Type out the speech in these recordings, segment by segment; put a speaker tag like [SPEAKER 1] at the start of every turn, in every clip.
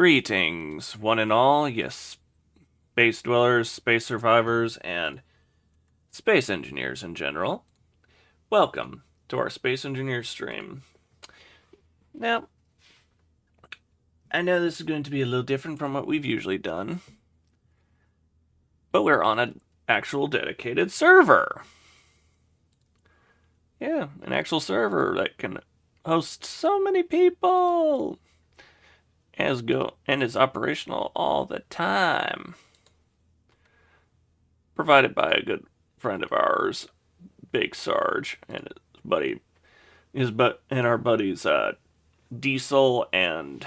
[SPEAKER 1] Greetings, one and all, yes, space dwellers, space survivors, and space engineers in general. Welcome to our Space Engineer stream. Now, I know this is going to be a little different from what we've usually done, but we're on an actual dedicated server. Yeah, an actual server that can host so many people and is operational all the time. Provided by a good friend of ours, Big Sarge, and our buddies Diesel and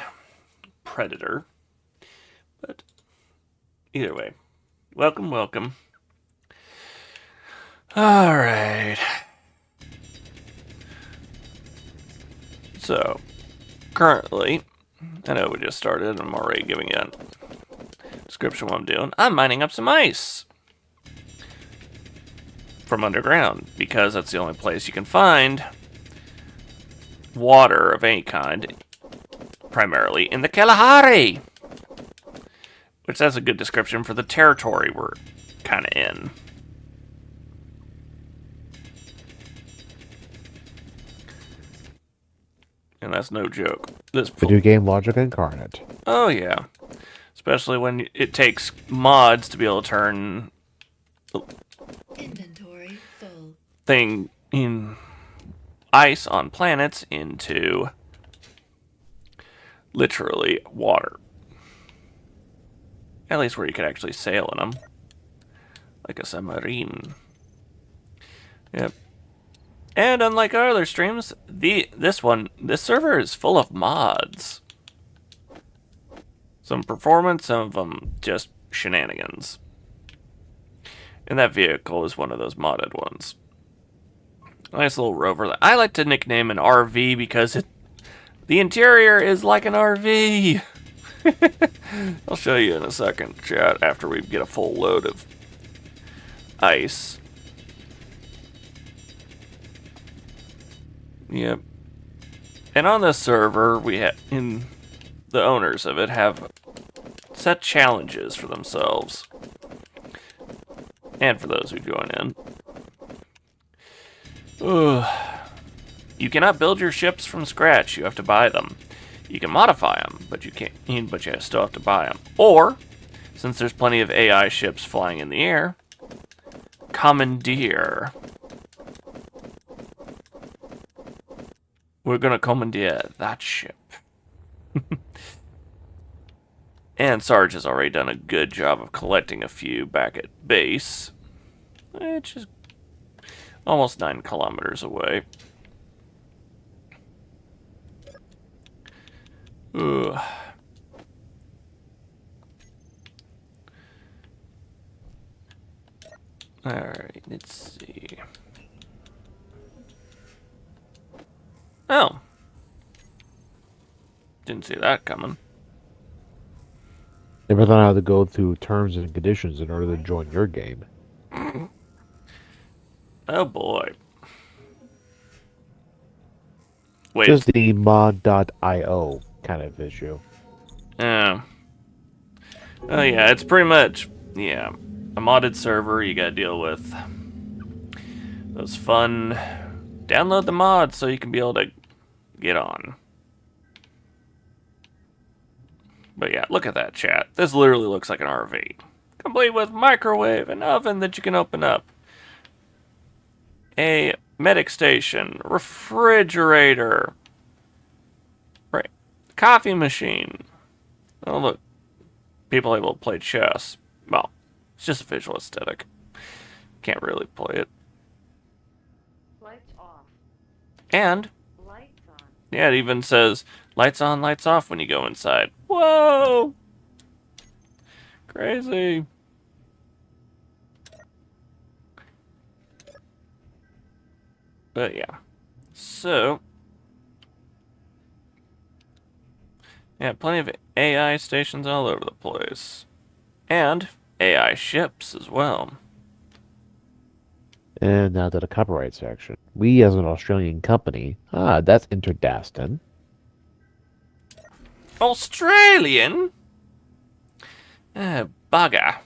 [SPEAKER 1] Predator. But either way, welcome. All right. So currently, I know we just started, and I'm already giving you a description of what I'm doing. I'm mining up some ice from underground because that's the only place you can find water of any kind, primarily in the Kalahari, which that's a good description for the territory we're kind of in. And that's no joke. This
[SPEAKER 2] Video game logic incarnate.
[SPEAKER 1] Oh yeah, especially when it takes mods to be able to turn
[SPEAKER 3] Inventory full.
[SPEAKER 1] thing in ice on planets into literally water. At least where you could actually sail in them, like a submarine. Yep. And unlike our other streams, this server is full of mods. Some performance, some of them just shenanigans. And that vehicle is one of those modded ones. Nice little rover that I like to nickname an RV because the interior is like an RV. I'll show you in a second, chat, after we get a full load of ice. Yep. And on this server, the owners of it have set challenges for themselves. And for those who join in. Ugh. You cannot build your ships from scratch. You have to buy them. You can modify them, but you still have to buy them. Or, since there's plenty of AI ships flying in the air, commandeer. We're gonna commandeer that ship. And Sarge has already done a good job of collecting a few back at base, which is almost 9 kilometers away. Ugh. Alright, let's see. Oh. Didn't see that coming.
[SPEAKER 2] Never thought I had to go through terms and conditions in order to join your game.
[SPEAKER 1] Oh boy. Wait.
[SPEAKER 2] Just the mod.io kind of issue.
[SPEAKER 1] Oh yeah, it's pretty much, yeah, a modded server. You gotta deal with those fun, download the mod so you can be able to get on. But yeah, look at that, chat. This literally looks like an RV. Complete with microwave and oven that you can open up. A medic station, refrigerator, right, coffee machine. Oh look, people able to play chess. Well, it's just a visual aesthetic. Can't really play it.
[SPEAKER 3] Lights off.
[SPEAKER 1] And
[SPEAKER 3] Lights on.
[SPEAKER 1] yeah, it even says lights on, lights off when you go inside. Whoa! Crazy. But yeah. So, yeah, plenty of AI stations all over the place. And AI ships as well.
[SPEAKER 2] And now to the copyright section. We, as an Australian company, that's Interdastin.
[SPEAKER 1] Australian? Bugger.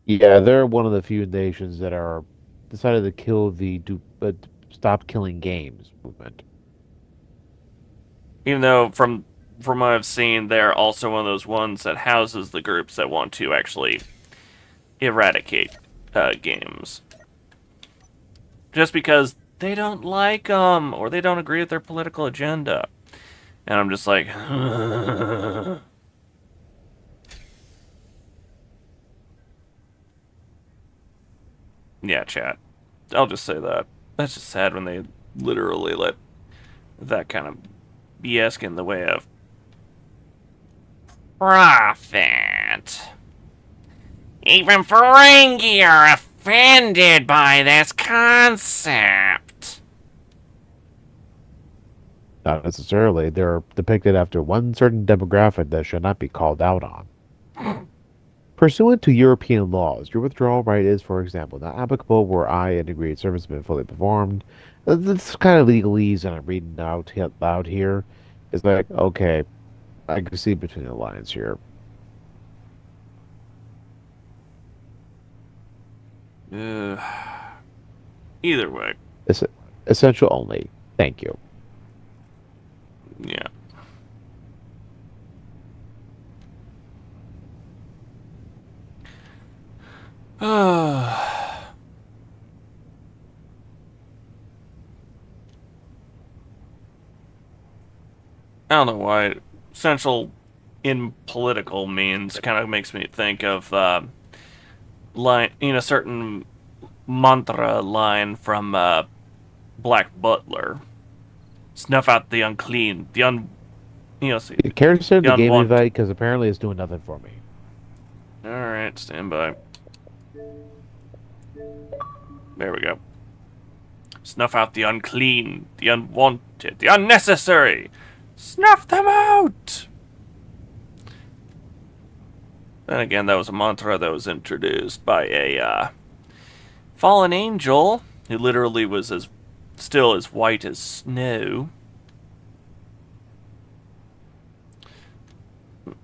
[SPEAKER 2] Yeah, they're one of the few nations that are decided to kill the stop killing games movement.
[SPEAKER 1] Even though from what I've seen, they're also one of those ones that houses the groups that want to actually eradicate games. Just because they don't like them or they don't agree with their political agenda. And I'm just like, yeah, chat. I'll just say that. That's just sad when they literally let that kind of BS get in the way of profit. Even Ferengi are offended by this concept.
[SPEAKER 2] Not necessarily. They're depicted after one certain demographic that should not be called out on. Pursuant to European laws, your withdrawal right is, for example, not applicable where I and agreed service has been fully performed. This kind of legalese and I'm reading out loud here is like, okay, I can see between the lines here.
[SPEAKER 1] Either way,
[SPEAKER 2] Es- Essential only. Thank you.
[SPEAKER 1] yeah. I don't know why. Essential in political means kind of makes me think of line, certain mantra line from Black Butler. Snuff out the unclean, the see,
[SPEAKER 2] Care to send
[SPEAKER 1] the
[SPEAKER 2] the game
[SPEAKER 1] unwanted.
[SPEAKER 2] invite because apparently it's doing nothing for me.
[SPEAKER 1] All right, stand by. There we go. Snuff out the unclean, the unwanted, the unnecessary. Snuff them out! Then again, that was a mantra that was introduced by a fallen angel who literally was still as white as snow.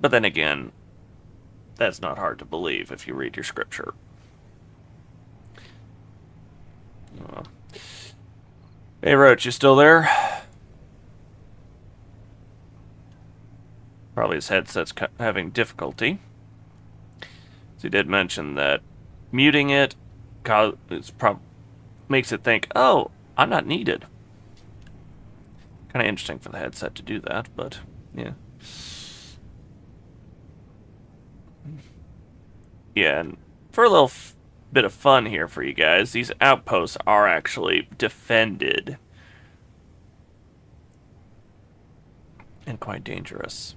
[SPEAKER 1] But then again, that's not hard to believe if you read your scripture. Hey, Roach, you still there? Probably his headset's having difficulty. So he did mention that muting it makes it think, oh, I'm not needed. Kind of interesting for the headset to do that, but yeah. Yeah, and for a little bit of fun here for you guys, these outposts are actually defended. And quite dangerous.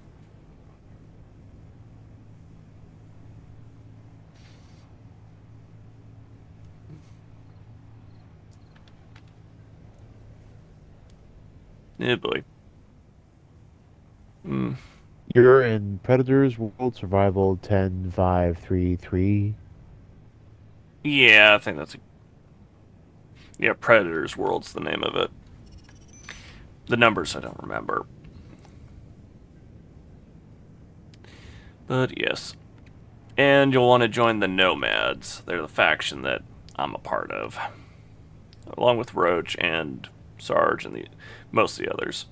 [SPEAKER 1] Oh boy.
[SPEAKER 2] You're in Predators World Survival 10.5.3.3.
[SPEAKER 1] Yeah, I think that's yeah, Predators World's the name of it. The numbers I don't remember. But yes. And you'll want to join the Nomads. They're the faction that I'm a part of. Along with Roach and Sarge and most of the others.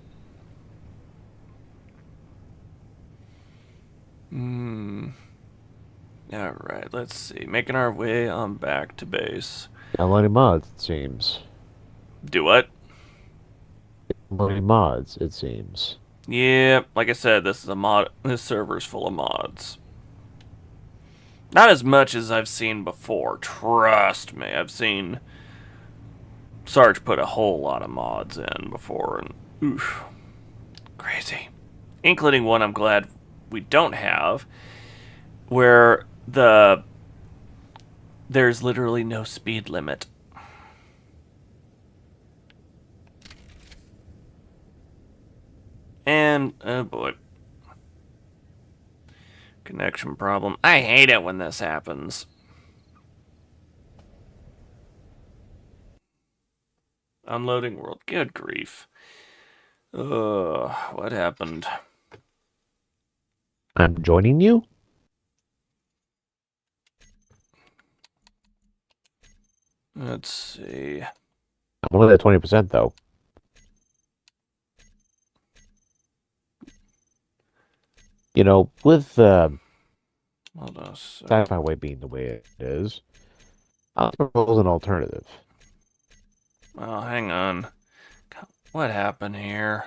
[SPEAKER 1] Alright, let's see. Making our way on back to base.
[SPEAKER 2] Downloading mods, it seems.
[SPEAKER 1] Do what?
[SPEAKER 2] Downloading mods, it seems.
[SPEAKER 1] Yeah, like I said, this server's full of mods. Not as much as I've seen before, trust me. I've seen Sarge put a whole lot of mods in before, and oof, crazy. Including one I'm glad we don't have, where there's literally no speed limit. And, oh boy. Connection problem. I hate it when this happens. Unloading world. Good grief. Ugh, what happened?
[SPEAKER 2] I'm joining you?
[SPEAKER 1] Let's see.
[SPEAKER 2] I'm only at 20% though. You know, with
[SPEAKER 1] Hold on a sec.
[SPEAKER 2] sci-fi way being the way it is, I'll propose an alternative.
[SPEAKER 1] Oh, hang on. What happened here?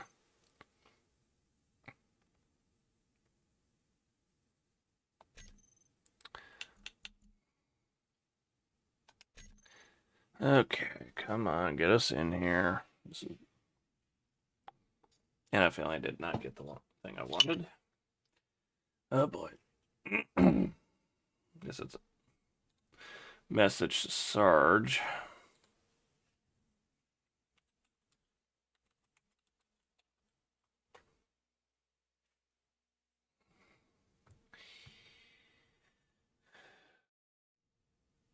[SPEAKER 1] Okay, come on, get us in here. And I feel I did not get the one thing I wanted. Oh boy. Guess it's a message to Sarge.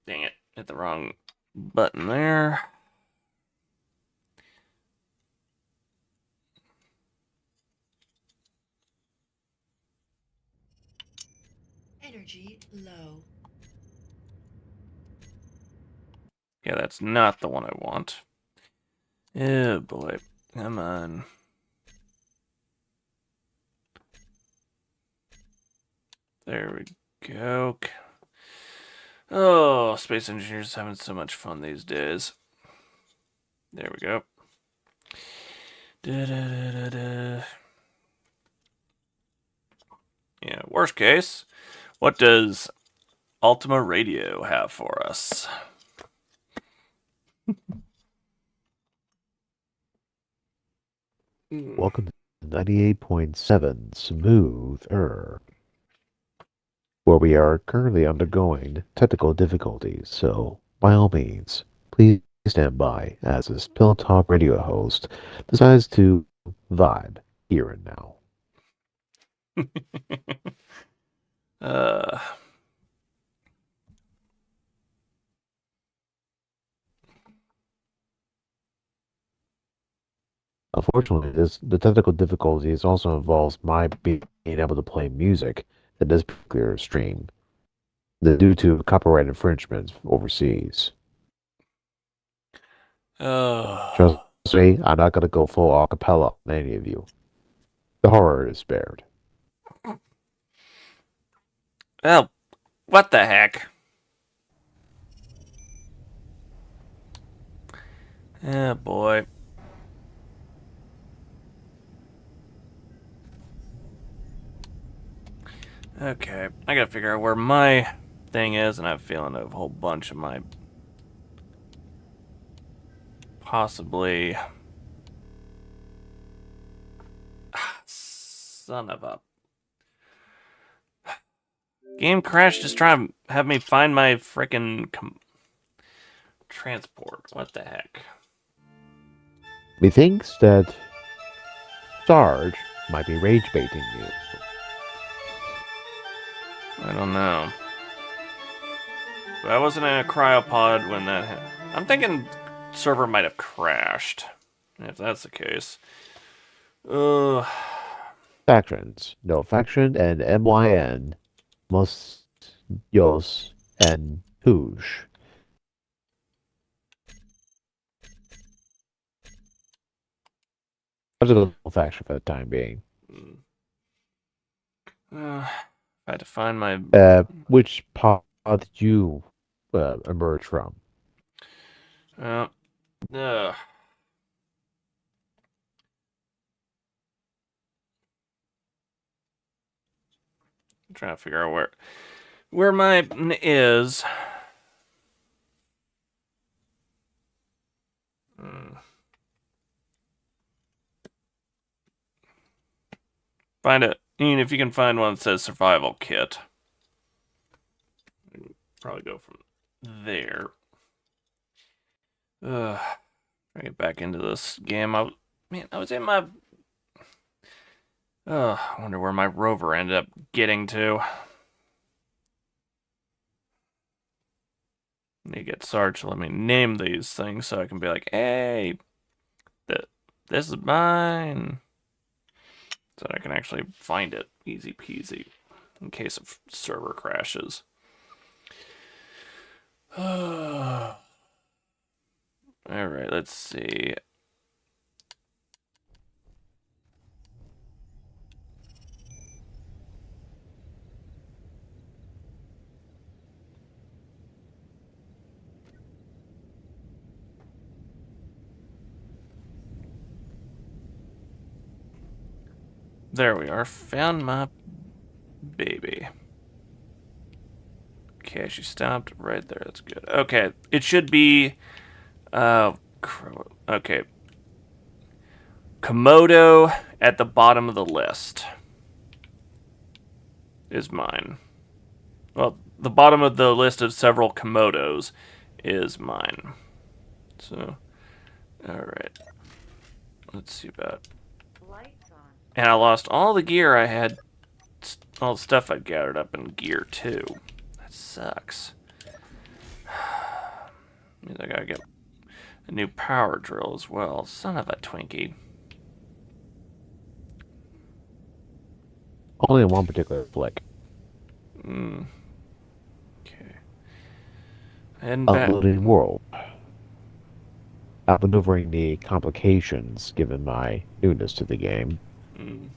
[SPEAKER 1] Dang it, hit the wrong button there.
[SPEAKER 3] Energy low.
[SPEAKER 1] Yeah, that's not the one I want. Oh boy, come on. There we go. Oh, space engineers having so much fun these days. There we go. Da-da-da-da-da. Yeah, worst case, what does Ultima Radio have for us?
[SPEAKER 2] Welcome to 98.7 Smooth Err, where we are currently undergoing technical difficulties, so by all means, please stand by as this Pillow Talk radio host decides to vibe here and now.
[SPEAKER 1] uh,
[SPEAKER 2] Unfortunately, the technical difficulties also involves my being able to play music in this particular stream, due to copyright infringements overseas. Trust
[SPEAKER 1] oh,
[SPEAKER 2] me, I'm not gonna go full acapella on any of you. The horror is spared.
[SPEAKER 1] well, what the heck? Yeah, boy. Okay, I gotta figure out where my thing is, and I have a feeling of a whole bunch of my possibly. Son of a game crash! Just trying to have me find my frickin' transport. What the heck?
[SPEAKER 2] Methinks that Sarge might be rage baiting you.
[SPEAKER 1] I don't know. But I wasn't in a cryopod when that happened. I'm thinking server might have crashed. If that's the case. Ugh.
[SPEAKER 2] Factions. No faction and MYN. Mos Yos and Hoosh. I'll just go faction for the time being.
[SPEAKER 1] I had to find my.
[SPEAKER 2] Which pod did you emerge from?
[SPEAKER 1] Ugh. I'm trying to figure out where my is. Find it. Ian, if you can find one that says survival kit. Probably go from there. Try to get back into this game. I was in my. I wonder where my rover ended up getting to. I need to get Sarge to let me name these things so I can be like, hey, this is mine. So I can actually find it. Easy peasy. in case of server crashes. All right, let's see. There we are. Found my baby. Okay, she stopped right there. That's good. Okay, it should be. Okay. Komodo at the bottom of the list is mine. Well, the bottom of the list of several Komodos is mine. So, alright. Let's see about.
[SPEAKER 4] Lights on.
[SPEAKER 1] And I lost all the gear I had, all the stuff I'd gathered up in gear too. That sucks. Means I gotta get a new power drill as well. Son of a Twinkie.
[SPEAKER 2] Only in one particular flick.
[SPEAKER 1] Okay. Heading back.
[SPEAKER 2] Uploading world. Outmaneuvering the complications given my newness to the game. Continuing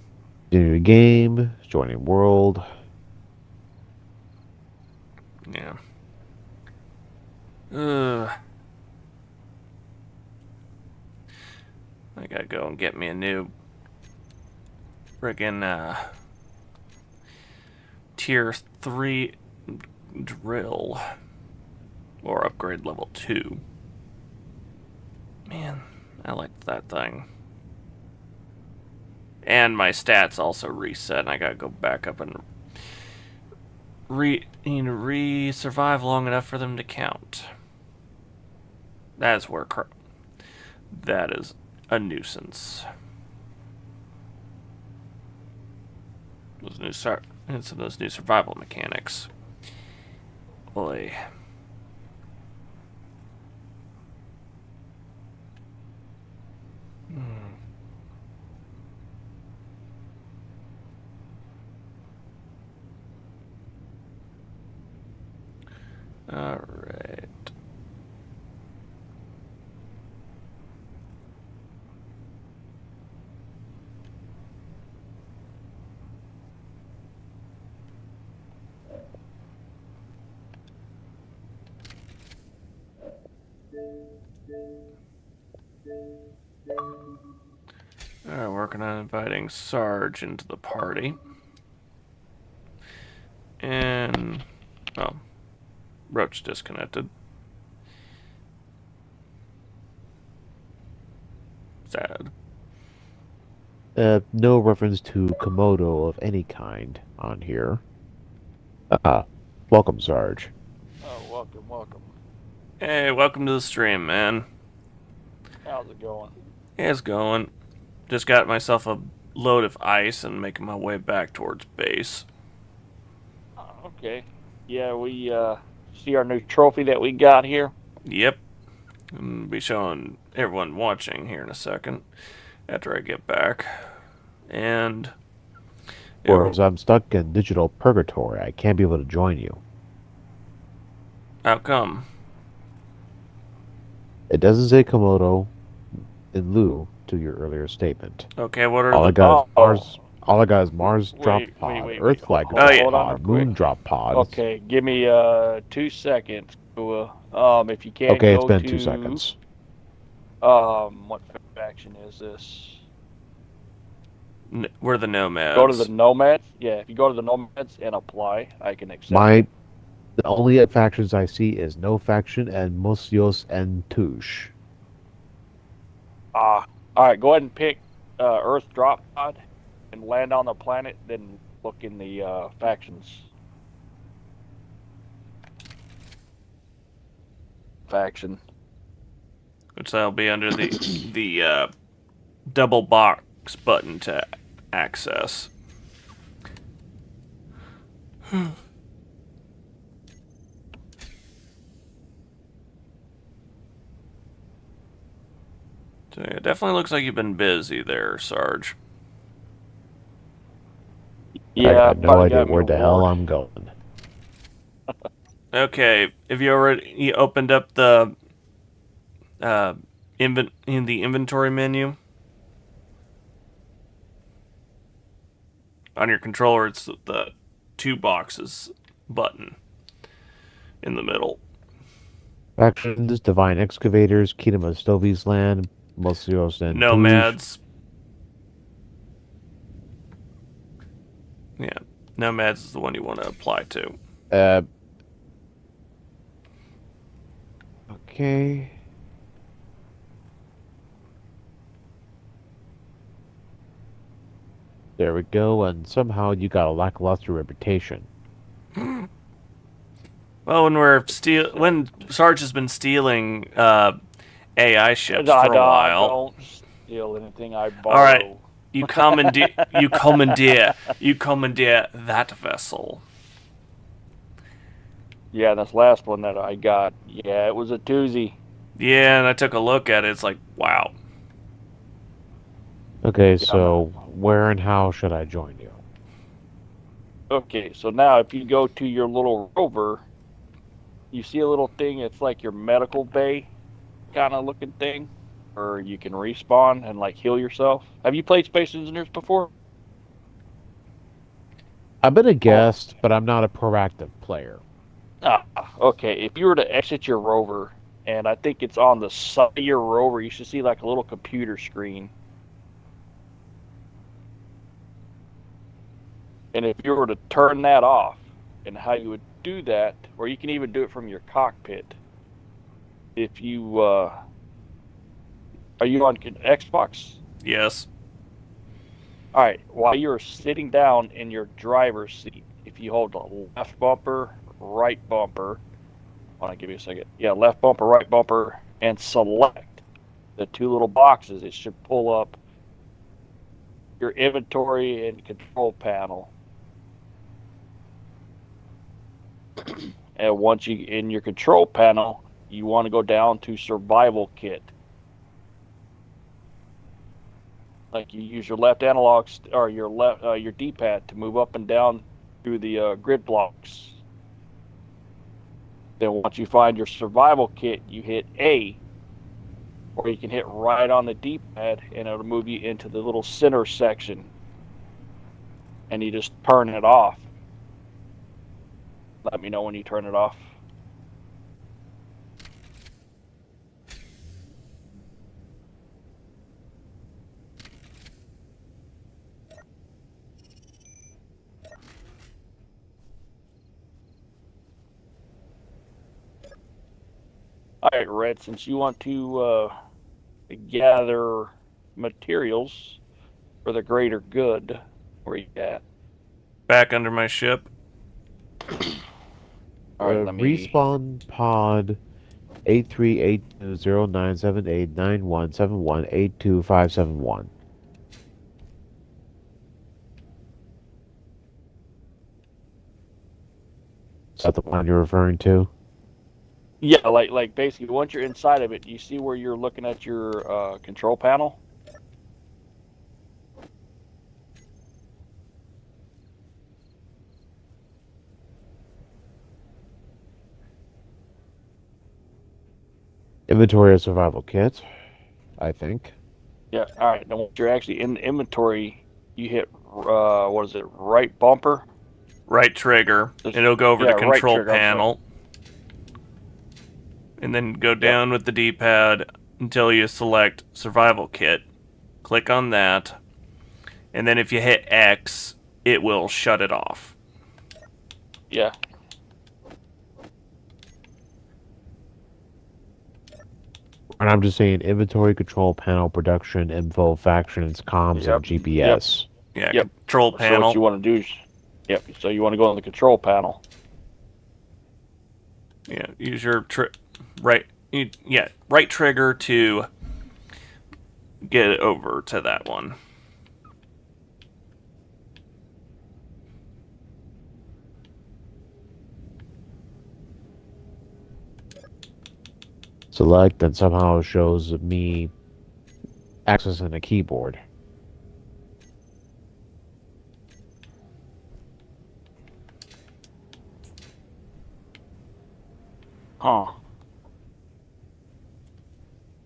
[SPEAKER 2] the game, joining world.
[SPEAKER 1] Yeah. I gotta go and get me a new friggin' tier 3 drill. Or upgrade level 2. Man, I like that thing. And my stats also reset, and I gotta go back up and survive long enough for them to count. That's where that is a nuisance. And some of those new survival mechanics. Boy. All right. Alright, working on inviting Sarge into the party. And, oh, Roach disconnected. Sad.
[SPEAKER 2] No reference to Komodo of any kind on here. Welcome, Sarge.
[SPEAKER 5] Oh, welcome.
[SPEAKER 1] Hey, welcome to the stream, man.
[SPEAKER 5] How's it going?
[SPEAKER 1] Yeah, it's going. Just got myself a load of ice and making my way back towards base.
[SPEAKER 5] Oh, okay. Yeah, we see our new trophy that we got here.
[SPEAKER 1] Yep. I'll be showing everyone watching here in a second after I get back. And
[SPEAKER 2] Whereas I'm stuck in digital purgatory, I can't be able to join you.
[SPEAKER 1] how come?
[SPEAKER 2] It doesn't say Komodo in lieu to your earlier statement.
[SPEAKER 1] Okay, what are
[SPEAKER 2] All I
[SPEAKER 1] the...
[SPEAKER 2] got is
[SPEAKER 5] Oh.
[SPEAKER 2] Mars. All I got is Mars drop
[SPEAKER 5] Wait,
[SPEAKER 2] pod,
[SPEAKER 5] wait,
[SPEAKER 2] Earth flag
[SPEAKER 5] hold-
[SPEAKER 2] drop
[SPEAKER 1] hold
[SPEAKER 5] on
[SPEAKER 2] pod,
[SPEAKER 5] real quick.
[SPEAKER 2] Moon drop pod.
[SPEAKER 5] Okay, give me 2 seconds. If you can
[SPEAKER 2] Okay,
[SPEAKER 5] go
[SPEAKER 2] it's been
[SPEAKER 5] to
[SPEAKER 2] 2 seconds.
[SPEAKER 5] What faction is this?
[SPEAKER 1] We're the nomads.
[SPEAKER 5] Go to the Nomads. Yeah, if you go to the Nomads and apply, I can accept.
[SPEAKER 2] The only factions I see is No Faction and Mosios and Touche.
[SPEAKER 5] All right, go ahead and pick Earth drop pod and land on the planet. Then look in the factions. Faction.
[SPEAKER 1] Which that'll be under the double box button to access. So yeah, it definitely looks like you've been busy there, Sarge.
[SPEAKER 5] Yeah, Yeah,
[SPEAKER 2] I got no
[SPEAKER 5] probably
[SPEAKER 2] idea
[SPEAKER 5] got me
[SPEAKER 2] where
[SPEAKER 5] a
[SPEAKER 2] the hell
[SPEAKER 5] war.
[SPEAKER 2] I'm going.
[SPEAKER 1] Okay, have you already opened up the uh, in the inventory menu on your controller? It's the two boxes button in the middle.
[SPEAKER 2] Factions, Divine Excavators, Kingdom of Stovi's Land, Mosios and Touge.
[SPEAKER 1] Nomads. Yeah, Nomads is the one you want to apply to.
[SPEAKER 2] Uh, okay. There we go, and somehow you got a lackluster reputation.
[SPEAKER 1] Well, when Sarge has been stealing AI ships
[SPEAKER 5] I
[SPEAKER 1] for a while.
[SPEAKER 5] don't steal anything I
[SPEAKER 1] All right,
[SPEAKER 5] borrow.
[SPEAKER 1] you commandeer that vessel.
[SPEAKER 5] Yeah, this last one that I got, yeah, it was a doozy.
[SPEAKER 1] Yeah, and I took a look at it. It's like, wow.
[SPEAKER 2] Okay,
[SPEAKER 5] Yeah,
[SPEAKER 2] so where and how should I join you?
[SPEAKER 5] Okay, so now if you go to your little rover, you see a little thing. It's like your medical bay kind of looking thing, or you can respawn and like heal yourself. Have you played Space Engineers before?
[SPEAKER 2] I've been a guest, but I'm not a proactive player.
[SPEAKER 5] Ah, okay. If you were to exit your rover, and I think it's on the side of your rover, you should see like a little computer screen. And if you were to turn that off, and how you would do that, or you can even do it from your cockpit. If you are you on Xbox?
[SPEAKER 1] Yes.
[SPEAKER 5] All right. While you're sitting down in your driver's seat, if you hold the left bumper, right bumper, hold on, give me a second. Yeah, left bumper, right bumper, and select the two little boxes. It should pull up your inventory and control panel. And once you in your control panel, you want to go down to survival kit. Like you use your left analog or your D-pad to move up and down through the grid blocks. Then once you find your survival kit, you hit A, or you can hit right on the D-pad and it'll move you into the little center section. And you just turn it off. Let me know when you turn it off. All right, Red, since you want to gather materials for the greater good, where you at?
[SPEAKER 1] Back under my ship.
[SPEAKER 5] All right, let me.
[SPEAKER 2] Respawn pod 838209789171825571. Is that the one you're referring to?
[SPEAKER 5] Yeah, like basically, once you're inside of it, you see where you're looking at your control panel.
[SPEAKER 2] Inventory of survival kit, I think.
[SPEAKER 5] Yeah. All right. Then once you're actually in the inventory, you hit what is it? Right bumper.
[SPEAKER 1] Right trigger. And it'll go over
[SPEAKER 5] Yeah,
[SPEAKER 1] to
[SPEAKER 5] right
[SPEAKER 1] control
[SPEAKER 5] trigger, I'm sorry.
[SPEAKER 1] panel. And then go down with the D-pad until you select survival kit. Click on that. And then if you hit X, it will shut it off.
[SPEAKER 5] Yeah.
[SPEAKER 2] And I'm just saying inventory, control panel, production, info, factions, comms,
[SPEAKER 5] Yep.
[SPEAKER 2] and GPS.
[SPEAKER 1] Yeah,
[SPEAKER 5] Yep.
[SPEAKER 1] control
[SPEAKER 5] So
[SPEAKER 1] panel.
[SPEAKER 5] what you want to do is, yep. So you want to go on the control panel.
[SPEAKER 1] Yeah, use your right trigger to get it over to that one.
[SPEAKER 2] Select, and somehow it shows me accessing a keyboard.
[SPEAKER 5] Huh.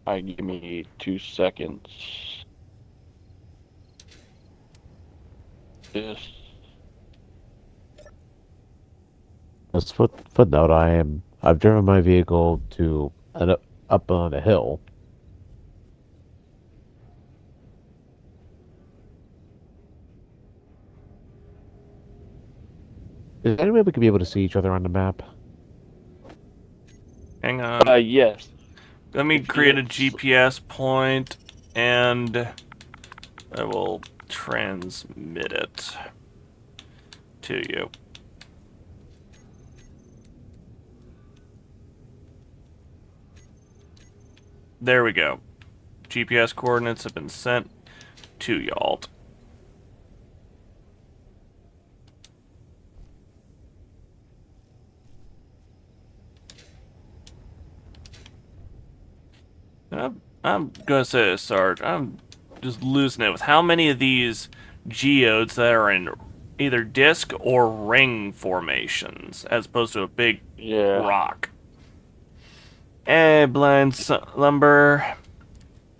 [SPEAKER 5] Alright, give me 2 seconds. This.
[SPEAKER 2] As footnote, I've driven my vehicle to up on a hill. Is there any way we could be able to see each other on the map?
[SPEAKER 1] Hang on.
[SPEAKER 5] Yes.
[SPEAKER 1] Let me
[SPEAKER 5] if
[SPEAKER 1] create a
[SPEAKER 5] it's-
[SPEAKER 1] GPS point, and I will transmit it to you. There we go. GPS coordinates have been sent to y'all. I'm gonna say this, Sarge. I'm just losing it with how many of these geodes that are in either disc or ring formations, as opposed to a big
[SPEAKER 5] Yeah.
[SPEAKER 1] rock. Hey, Blind Lumber.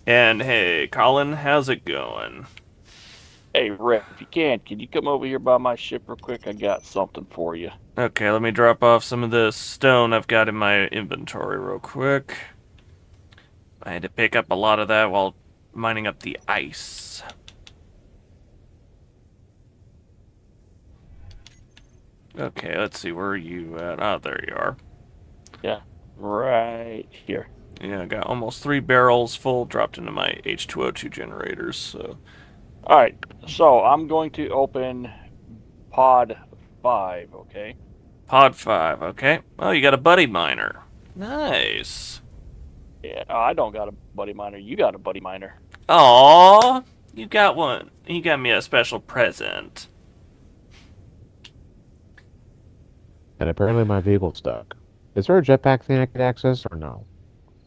[SPEAKER 1] And hey, Colin, how's it going?
[SPEAKER 5] Hey, Rep, if you can you come over here by my ship real quick? I got something for you.
[SPEAKER 1] Okay, let me drop off some of the stone I've got in my inventory real quick. I had to pick up a lot of that while mining up the ice. Okay, let's see, where are you at? Oh, there you are.
[SPEAKER 5] Yeah, right here.
[SPEAKER 1] Yeah, I got almost 3 barrels full dropped into my H2O2 generators, so...
[SPEAKER 5] Alright, so I'm going to open pod 5, okay?
[SPEAKER 1] Pod 5, okay. Oh, you got a buddy miner. Nice.
[SPEAKER 5] Yeah, I don't got a buddy miner. You got a buddy miner.
[SPEAKER 1] Aww, you got one. You got me a special present.
[SPEAKER 2] And apparently my vehicle's stuck. Is there a jetpack thing I could access or no?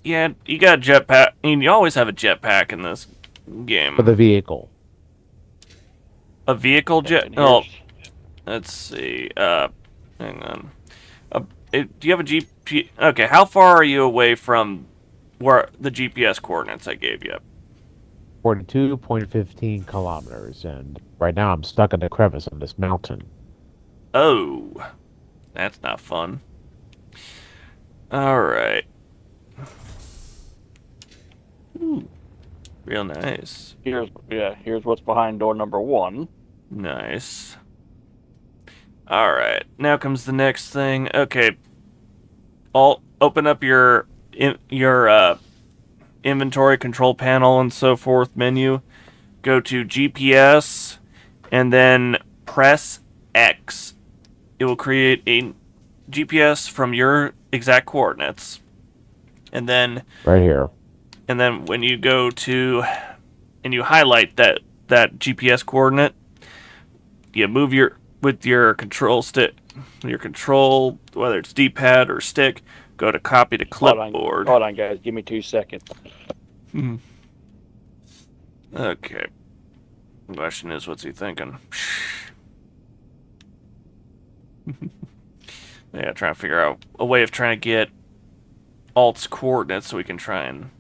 [SPEAKER 1] Yeah, you got a jetpack. I mean, you always have a jetpack in this game.
[SPEAKER 2] For the vehicle.
[SPEAKER 1] A vehicle jet?
[SPEAKER 5] And
[SPEAKER 1] Oh,
[SPEAKER 5] here's-
[SPEAKER 1] let's see. Hang on. Do you have a GP? Okay, how far are you away from where the GPS coordinates I gave you?
[SPEAKER 2] 42.15 kilometers, and right now I'm stuck in a crevice on this mountain.
[SPEAKER 1] Oh, that's not fun. All right. Ooh, real nice.
[SPEAKER 5] here's what's behind door number 1.
[SPEAKER 1] Nice. All right. Now comes the next thing. Okay. I'll open up your inventory control panel and so forth menu. Go to GPS and then press X. It will create a GPS from your exact coordinates. And then
[SPEAKER 2] Right here.
[SPEAKER 1] when you go to and you highlight that GPS coordinate, you move with your control stick, whether it's D-pad or stick, go to copy to clipboard.
[SPEAKER 5] Hold on, guys. Give me 2 seconds.
[SPEAKER 1] Okay. The question is, what's he thinking? Yeah, trying to figure out a way of trying to get Alt's coordinates so we can try and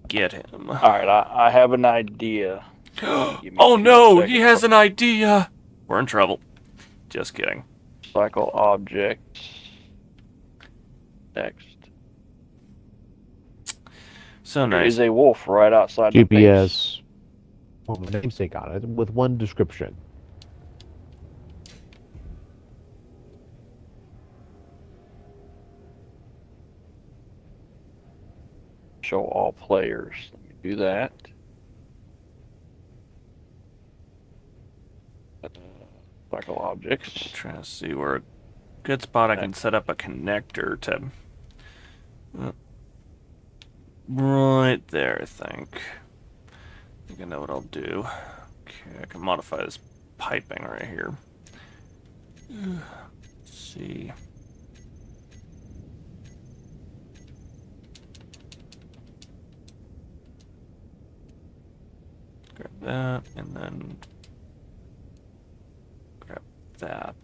[SPEAKER 1] get him.
[SPEAKER 5] Alright, I have an idea. Give me
[SPEAKER 1] Oh
[SPEAKER 5] 2
[SPEAKER 1] no,
[SPEAKER 5] seconds.
[SPEAKER 1] he has an idea. We're in trouble. Just kidding.
[SPEAKER 5] Cycle objects. Next.
[SPEAKER 1] So
[SPEAKER 5] There
[SPEAKER 1] nice.
[SPEAKER 5] is a wolf right outside the base.
[SPEAKER 2] GPS. Well, my namesake on it with one description.
[SPEAKER 5] Show all players. Let me do that. Cycle objects.
[SPEAKER 1] Trying to see where a good spot I can set up a connector to. Right there, I think. I think I know what I'll do. Okay, I can modify this piping right here. Let's see. Grab that, and then grab that.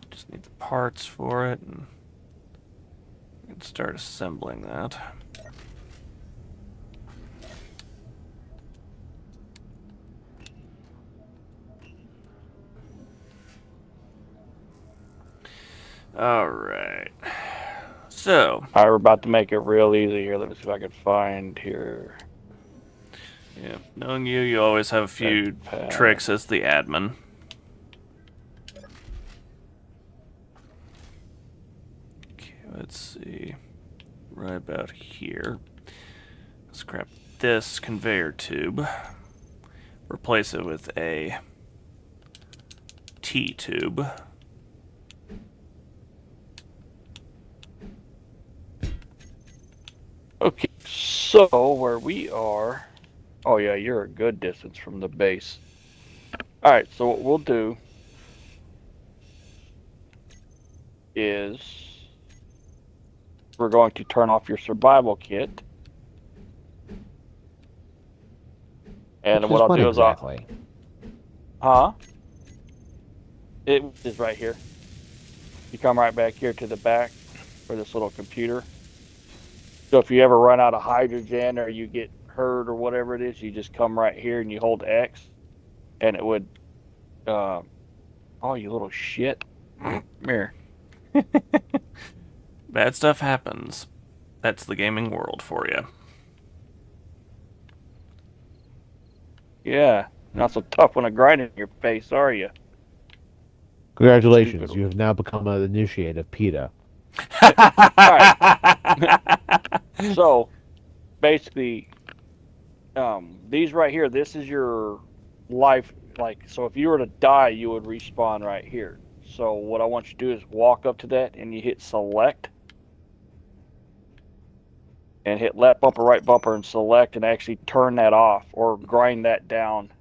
[SPEAKER 1] Just need the parts for it. And Let's start assembling that. Alright. So.
[SPEAKER 5] Alright, we're about to make it real easy here. Let me see if I can find here.
[SPEAKER 1] Yeah, knowing you, you always have a few tricks as the admin. Okay, let's see. Right about here. Let's grab this conveyor tube. Replace it with a T-tube.
[SPEAKER 5] Okay, so where we are... Oh yeah, you're a good distance from the base. Alright, so what we'll do is we're going to turn off your survival kit. And
[SPEAKER 2] Which
[SPEAKER 5] what I'll do
[SPEAKER 2] exactly?
[SPEAKER 5] is Huh? It is right here. You come right back here to the back for this little computer. So if you ever run out of hydrogen or you get hurt or whatever it is, you just come right here and you hold X, and it would. Oh, you little shit! Come here.
[SPEAKER 1] Bad stuff happens. That's the gaming world for you.
[SPEAKER 5] Yeah, not so tough when a grind in your face, are you?
[SPEAKER 2] Congratulations, you have now become an initiate of PETA.
[SPEAKER 5] So, basically, these right here, this is your life. Like, so if you were to die, you would respawn right here. So what I want you to do is walk up to that and you hit select. And hit left bumper, right bumper, and select, and actually turn that off or grind that down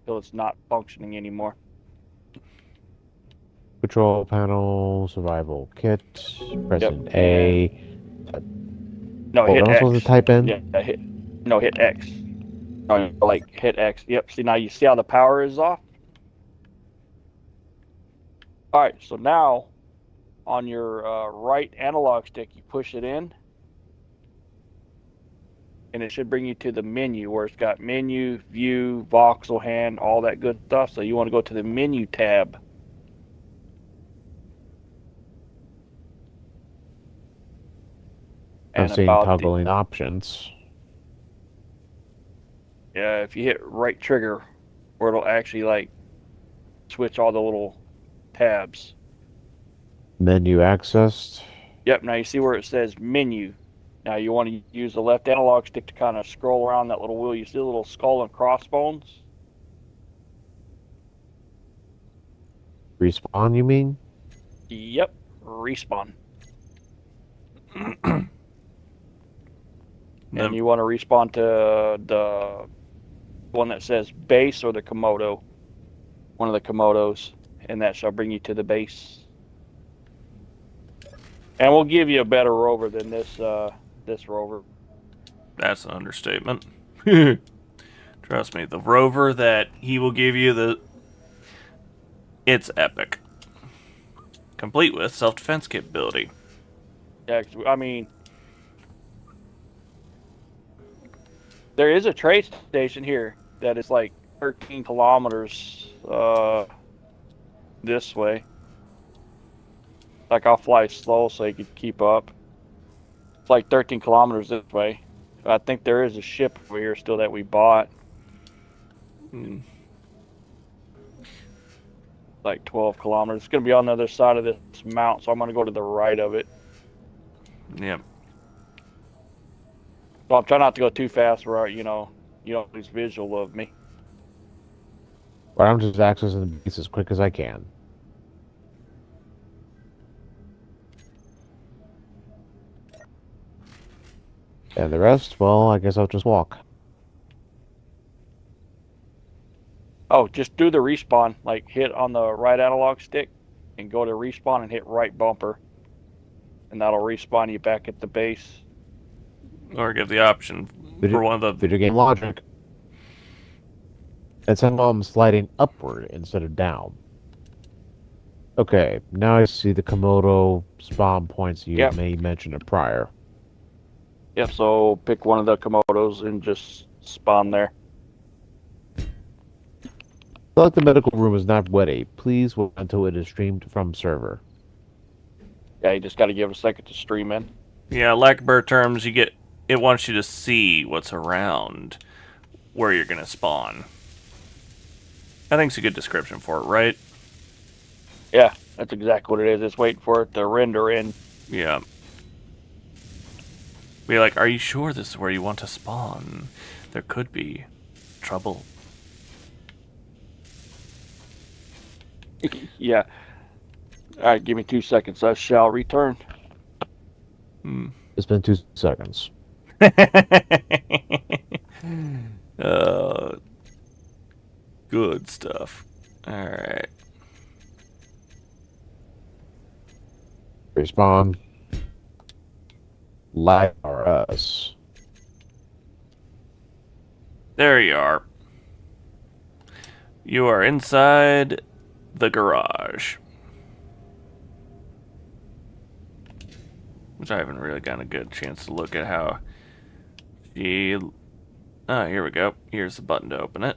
[SPEAKER 5] till it's not functioning anymore.
[SPEAKER 2] Control panel, survival kit, pressing A.
[SPEAKER 5] No, hit
[SPEAKER 2] am I
[SPEAKER 5] X.
[SPEAKER 2] supposed to type in?
[SPEAKER 5] Yeah, hit X. No, like hit X. Yep. See, now you see how the power is off? All right, so now on your right analog stick, you push it in, and it should bring you to the menu where it's got menu, view, voxel hand, all that good stuff. So you want to go to the menu tab.
[SPEAKER 2] I'm seeing toggling options.
[SPEAKER 5] Yeah, if you hit right trigger, where it'll actually like switch all the little tabs.
[SPEAKER 2] Menu accessed.
[SPEAKER 5] Yep, now you see where it says menu. Now you want to use the left analog stick to kind of scroll around that little wheel. You see the little skull and crossbones?
[SPEAKER 2] Respawn, you mean?
[SPEAKER 5] Yep, respawn. And you want to respawn to the one that says base or the Komodo. One of the Komodos. And that shall bring you to the base. And we'll give you a better rover than this this rover.
[SPEAKER 1] That's an understatement. Trust me, the rover that he will give you, it's epic. Complete with self-defense capability.
[SPEAKER 5] Yeah, I mean, there is a trade station here that is like 13 kilometers this way. Like, I'll fly slow so you can keep up. It's like 13 kilometers this way. I think there is a ship over here still that we bought. Like 12 kilometers. It's going to be on the other side of this mountain, so I'm going to go to the right of it.
[SPEAKER 1] Yep.
[SPEAKER 5] So I'm trying not to go too fast where, you don't lose visual of me.
[SPEAKER 2] But I'm just accessing the base as quick as I can. And the rest, well, I guess I'll just walk.
[SPEAKER 5] Oh, just do the respawn. Like, hit on the right analog stick and go to respawn and hit right bumper. And that'll respawn you back at the base.
[SPEAKER 1] Or give the option for one of the...
[SPEAKER 2] Video game logic. And somehow I'm sliding upward instead of down. Okay, now I see the Komodo spawn points you
[SPEAKER 5] Yep.
[SPEAKER 2] may mention it prior.
[SPEAKER 5] Yep, so pick one of the Komodos and just spawn there.
[SPEAKER 2] Select the medical room is not ready. Please wait until it is streamed from server.
[SPEAKER 5] Yeah, you just got to give it a second to stream in.
[SPEAKER 1] Yeah, like bird terms, it wants you to see what's around where you're gonna spawn. I think it's a good description for it, right?
[SPEAKER 5] Yeah, that's exactly what it is. It's waiting for it to render in.
[SPEAKER 1] Yeah. Be like, are you sure this is where you want to spawn? There could be trouble.
[SPEAKER 5] Yeah. All right, give me 2 seconds. I shall return.
[SPEAKER 2] It's been 2 seconds.
[SPEAKER 1] uh, good stuff. All right.
[SPEAKER 2] Respawn. LiRS.
[SPEAKER 1] There you are. You are inside the garage. Which I haven't really gotten a good chance to look at how she... Oh, here we go. Here's the button to open it.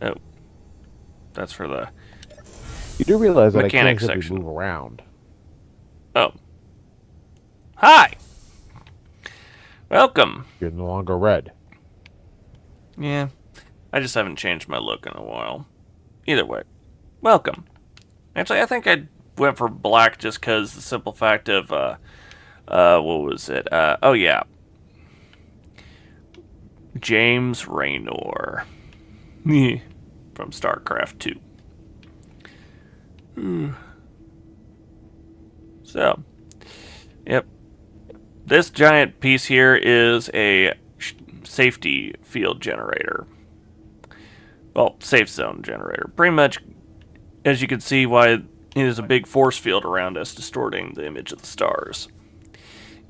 [SPEAKER 1] Oh. That's for the...
[SPEAKER 2] You do realize that I
[SPEAKER 1] Mechanic
[SPEAKER 2] can't simply
[SPEAKER 1] section.
[SPEAKER 2] move around.
[SPEAKER 1] Oh. Hi! Welcome!
[SPEAKER 2] You're no longer red.
[SPEAKER 1] Yeah. I just haven't changed my look in a while. Either way. Welcome. Actually, I think I went for black just because the simple fact of, what was it? Oh yeah. James Raynor. From StarCraft 2. So, yep. This giant piece here is a safety field generator. Well, safe zone generator. Pretty much, as you can see, why there's a big force field around us distorting the image of the stars.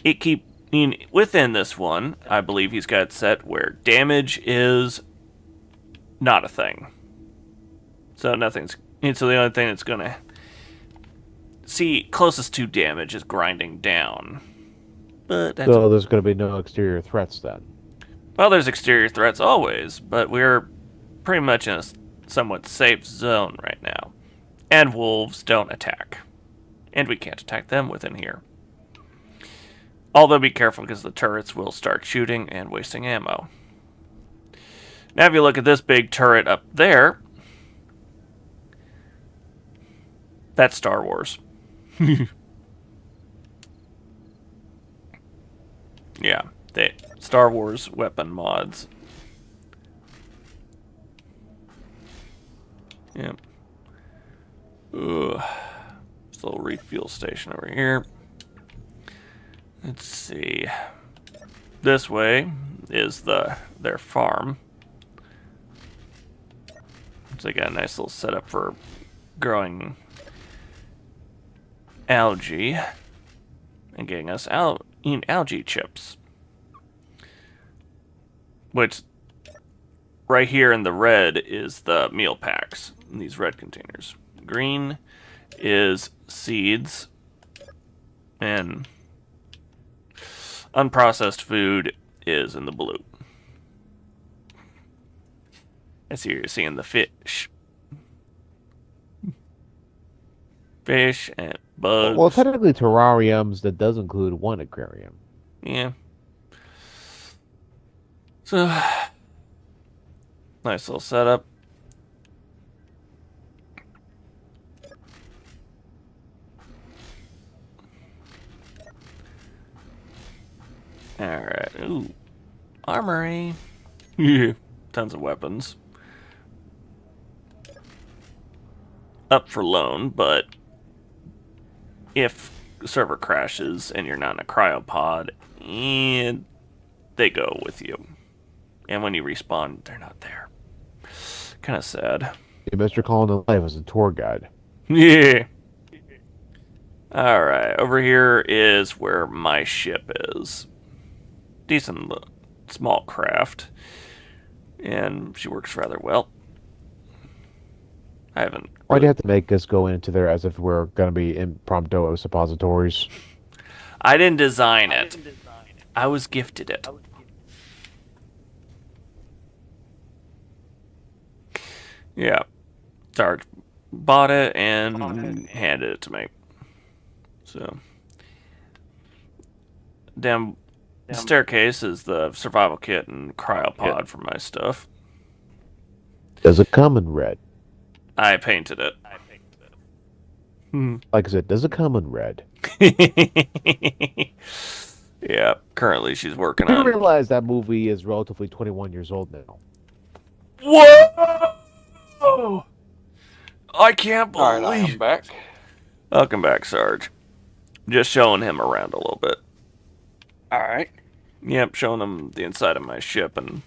[SPEAKER 1] Within this one, I believe he's got it set where damage is not a thing. So nothing's... So the only thing that's going to see closest to damage is grinding down. But that's...
[SPEAKER 2] So there's going to be no exterior threats then.
[SPEAKER 1] Well, there's exterior threats always, but we're pretty much in a somewhat safe zone right now. And wolves don't attack. And we can't attack them within here. Although be careful because the turrets will start shooting and wasting ammo. Now if you look at this big turret up there, that's Star Wars. Yeah, Star Wars weapon mods. Yep. Ugh. This little refuel station over here. Let's see. This way is their farm. So they got a nice little setup for growing algae and getting us algae chips. Which, right here in the red is the meal packs in these red containers. Green is seeds, and unprocessed food is in the blue. I see you're seeing the fish. Fish and bugs.
[SPEAKER 2] Well, technically, terrariums, that does include one aquarium.
[SPEAKER 1] Yeah. So, nice little setup. Alright. Ooh. Armory. Yeah. Tons of weapons. Up for loan, but if the server crashes and you're not in a cryopod, and they go with you. And when you respawn, they're not there. Kind of sad.
[SPEAKER 2] You missed your call into life as a tour guide.
[SPEAKER 1] Yeah. Alright, over here is where my ship is. Decent small craft. and she works rather well. I haven't.
[SPEAKER 2] Why'd
[SPEAKER 1] Really,
[SPEAKER 2] you have to make us go into there as if we're going to be impromptu suppositories?
[SPEAKER 1] I didn't design it. I was gifted it. Yeah, Sarge bought it and handed it to me. So, damn staircase is the survival kit and cryopod for my stuff.
[SPEAKER 2] Does it come in red?
[SPEAKER 1] I painted it.
[SPEAKER 2] Like I said, does it come in red?
[SPEAKER 1] Yeah, currently she's working
[SPEAKER 2] You
[SPEAKER 1] on.
[SPEAKER 2] realize that movie is relatively 21 years old now.
[SPEAKER 1] Whoa! I can't
[SPEAKER 5] All right, I am
[SPEAKER 1] believe.
[SPEAKER 5] back.
[SPEAKER 1] Welcome back, Sarge. Just showing him around a little bit.
[SPEAKER 5] All right.
[SPEAKER 1] Yep, showing him the inside of my ship and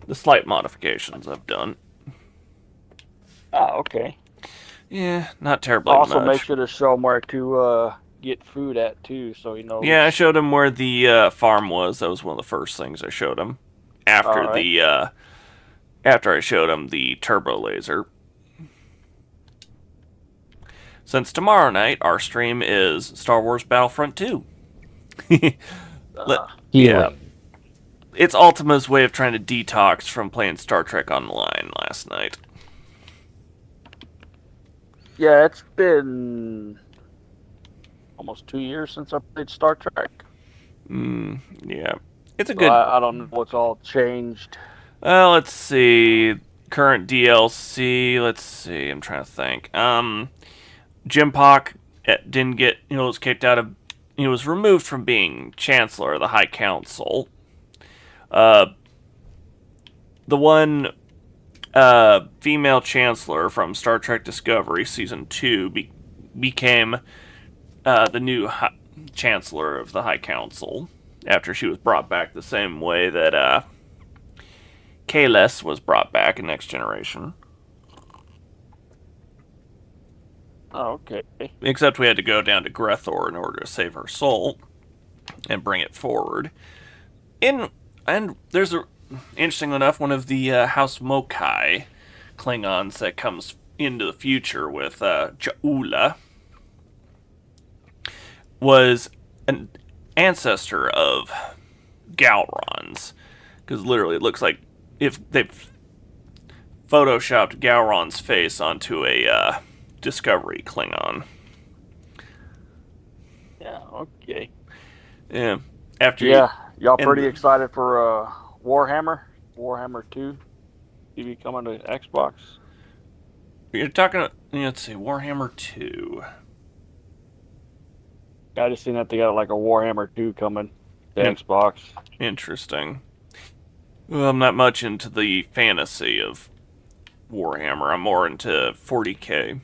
[SPEAKER 1] the slight modifications I've done.
[SPEAKER 5] Ah, okay.
[SPEAKER 1] Yeah, not terribly
[SPEAKER 5] Also,
[SPEAKER 1] much.
[SPEAKER 5] make sure to show him where to get food at too, so he knows.
[SPEAKER 1] Yeah, I showed him where the farm was. That was one of the first things I showed him. After
[SPEAKER 5] Alright.
[SPEAKER 1] after I showed him the turbo laser. Since tomorrow night our stream is Star Wars Battlefront 2. Yeah. It's Ultima's way of trying to detox from playing Star Trek Online last night.
[SPEAKER 5] Yeah, it's been almost 2 years since I played Star Trek.
[SPEAKER 1] Yeah. It's a
[SPEAKER 5] So
[SPEAKER 1] good...
[SPEAKER 5] I don't know what's all changed.
[SPEAKER 1] Well, let's see. Current DLC. Let's see. I'm trying to think. Jim Pock didn't get... was kicked out of... He was removed from being Chancellor of the High Council. The one female Chancellor from Star Trek Discovery Season 2 became the new Chancellor of the High Council after she was brought back the same way that Kahless was brought back in Next Generation.
[SPEAKER 5] Oh, okay.
[SPEAKER 1] Except we had to go down to Grethor in order to save her soul and bring it forward. And there's a interesting enough one of the House Mokai Klingons that comes into the future with Jaula was an ancestor of Gowron's, because literally it looks like if they photoshopped Gowron's face onto a Discovery Klingon.
[SPEAKER 5] Yeah, okay.
[SPEAKER 1] Yeah. After
[SPEAKER 5] Yeah, y'all
[SPEAKER 1] and
[SPEAKER 5] pretty
[SPEAKER 1] the-
[SPEAKER 5] excited for Warhammer? Warhammer 2? TV coming to Xbox?
[SPEAKER 1] You're talking. Let's see, Warhammer 2.
[SPEAKER 5] I just seen that they got like a Warhammer 2 coming to
[SPEAKER 1] Yeah.
[SPEAKER 5] Xbox.
[SPEAKER 1] Interesting. Well, I'm not much into the fantasy of Warhammer. I'm more into 40K.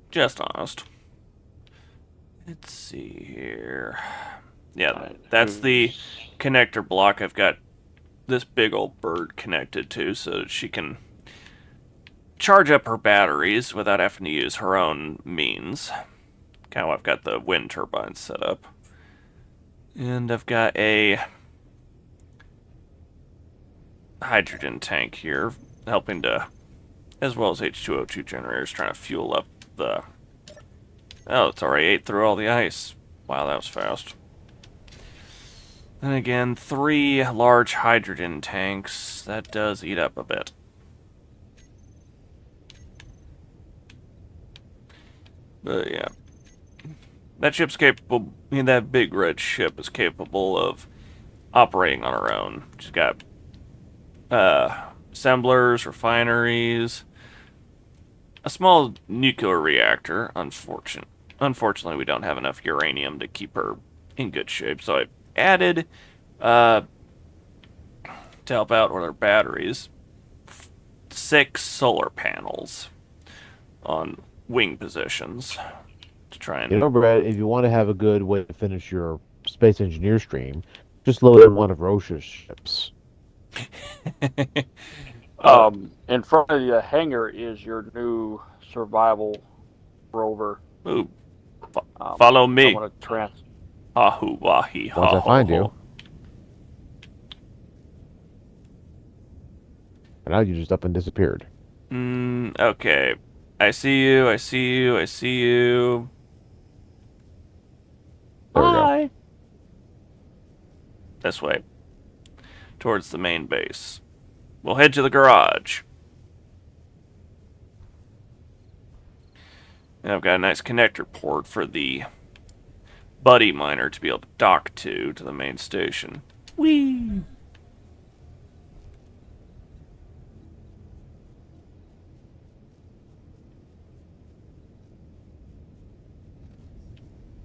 [SPEAKER 1] Just honest. Let's see here. Yeah, that's the connector block I've got this big old bird connected to so that she can charge up her batteries without having to use her own means. Kind of, I've got the wind turbines set up. And I've got a hydrogen tank here helping to, as well as H2O2 generators, trying to fuel up the... Oh, it's already ate through all the ice. Wow, that was fast. And again, 3 large hydrogen tanks. That does eat up a bit. But yeah. That ship's capable, that big red ship is capable of operating on her own. She's got assemblers, refineries, a small nuclear reactor. Unfortunately, we don't have enough uranium to keep her in good shape, so I added, to help out with our batteries, 6 solar panels on wing positions to try and...
[SPEAKER 2] You know, Brad, if you want to have a good way to finish your space engineer stream, just load in one of Roche's ships.
[SPEAKER 5] In front of the hangar is your new survival rover.
[SPEAKER 1] Ooh, follow me.
[SPEAKER 5] I'm gonna
[SPEAKER 1] Ahu wahi ha
[SPEAKER 2] Once I
[SPEAKER 1] ho
[SPEAKER 2] find
[SPEAKER 1] ho.
[SPEAKER 2] you. And now you just up and disappeared.
[SPEAKER 1] Okay. I see you, I see you, I see you.
[SPEAKER 2] There we go.
[SPEAKER 1] Hi. This way. Towards the main base. We'll head to the garage. And I've got a nice connector port for the buddy miner to be able to dock to the main station. Whee!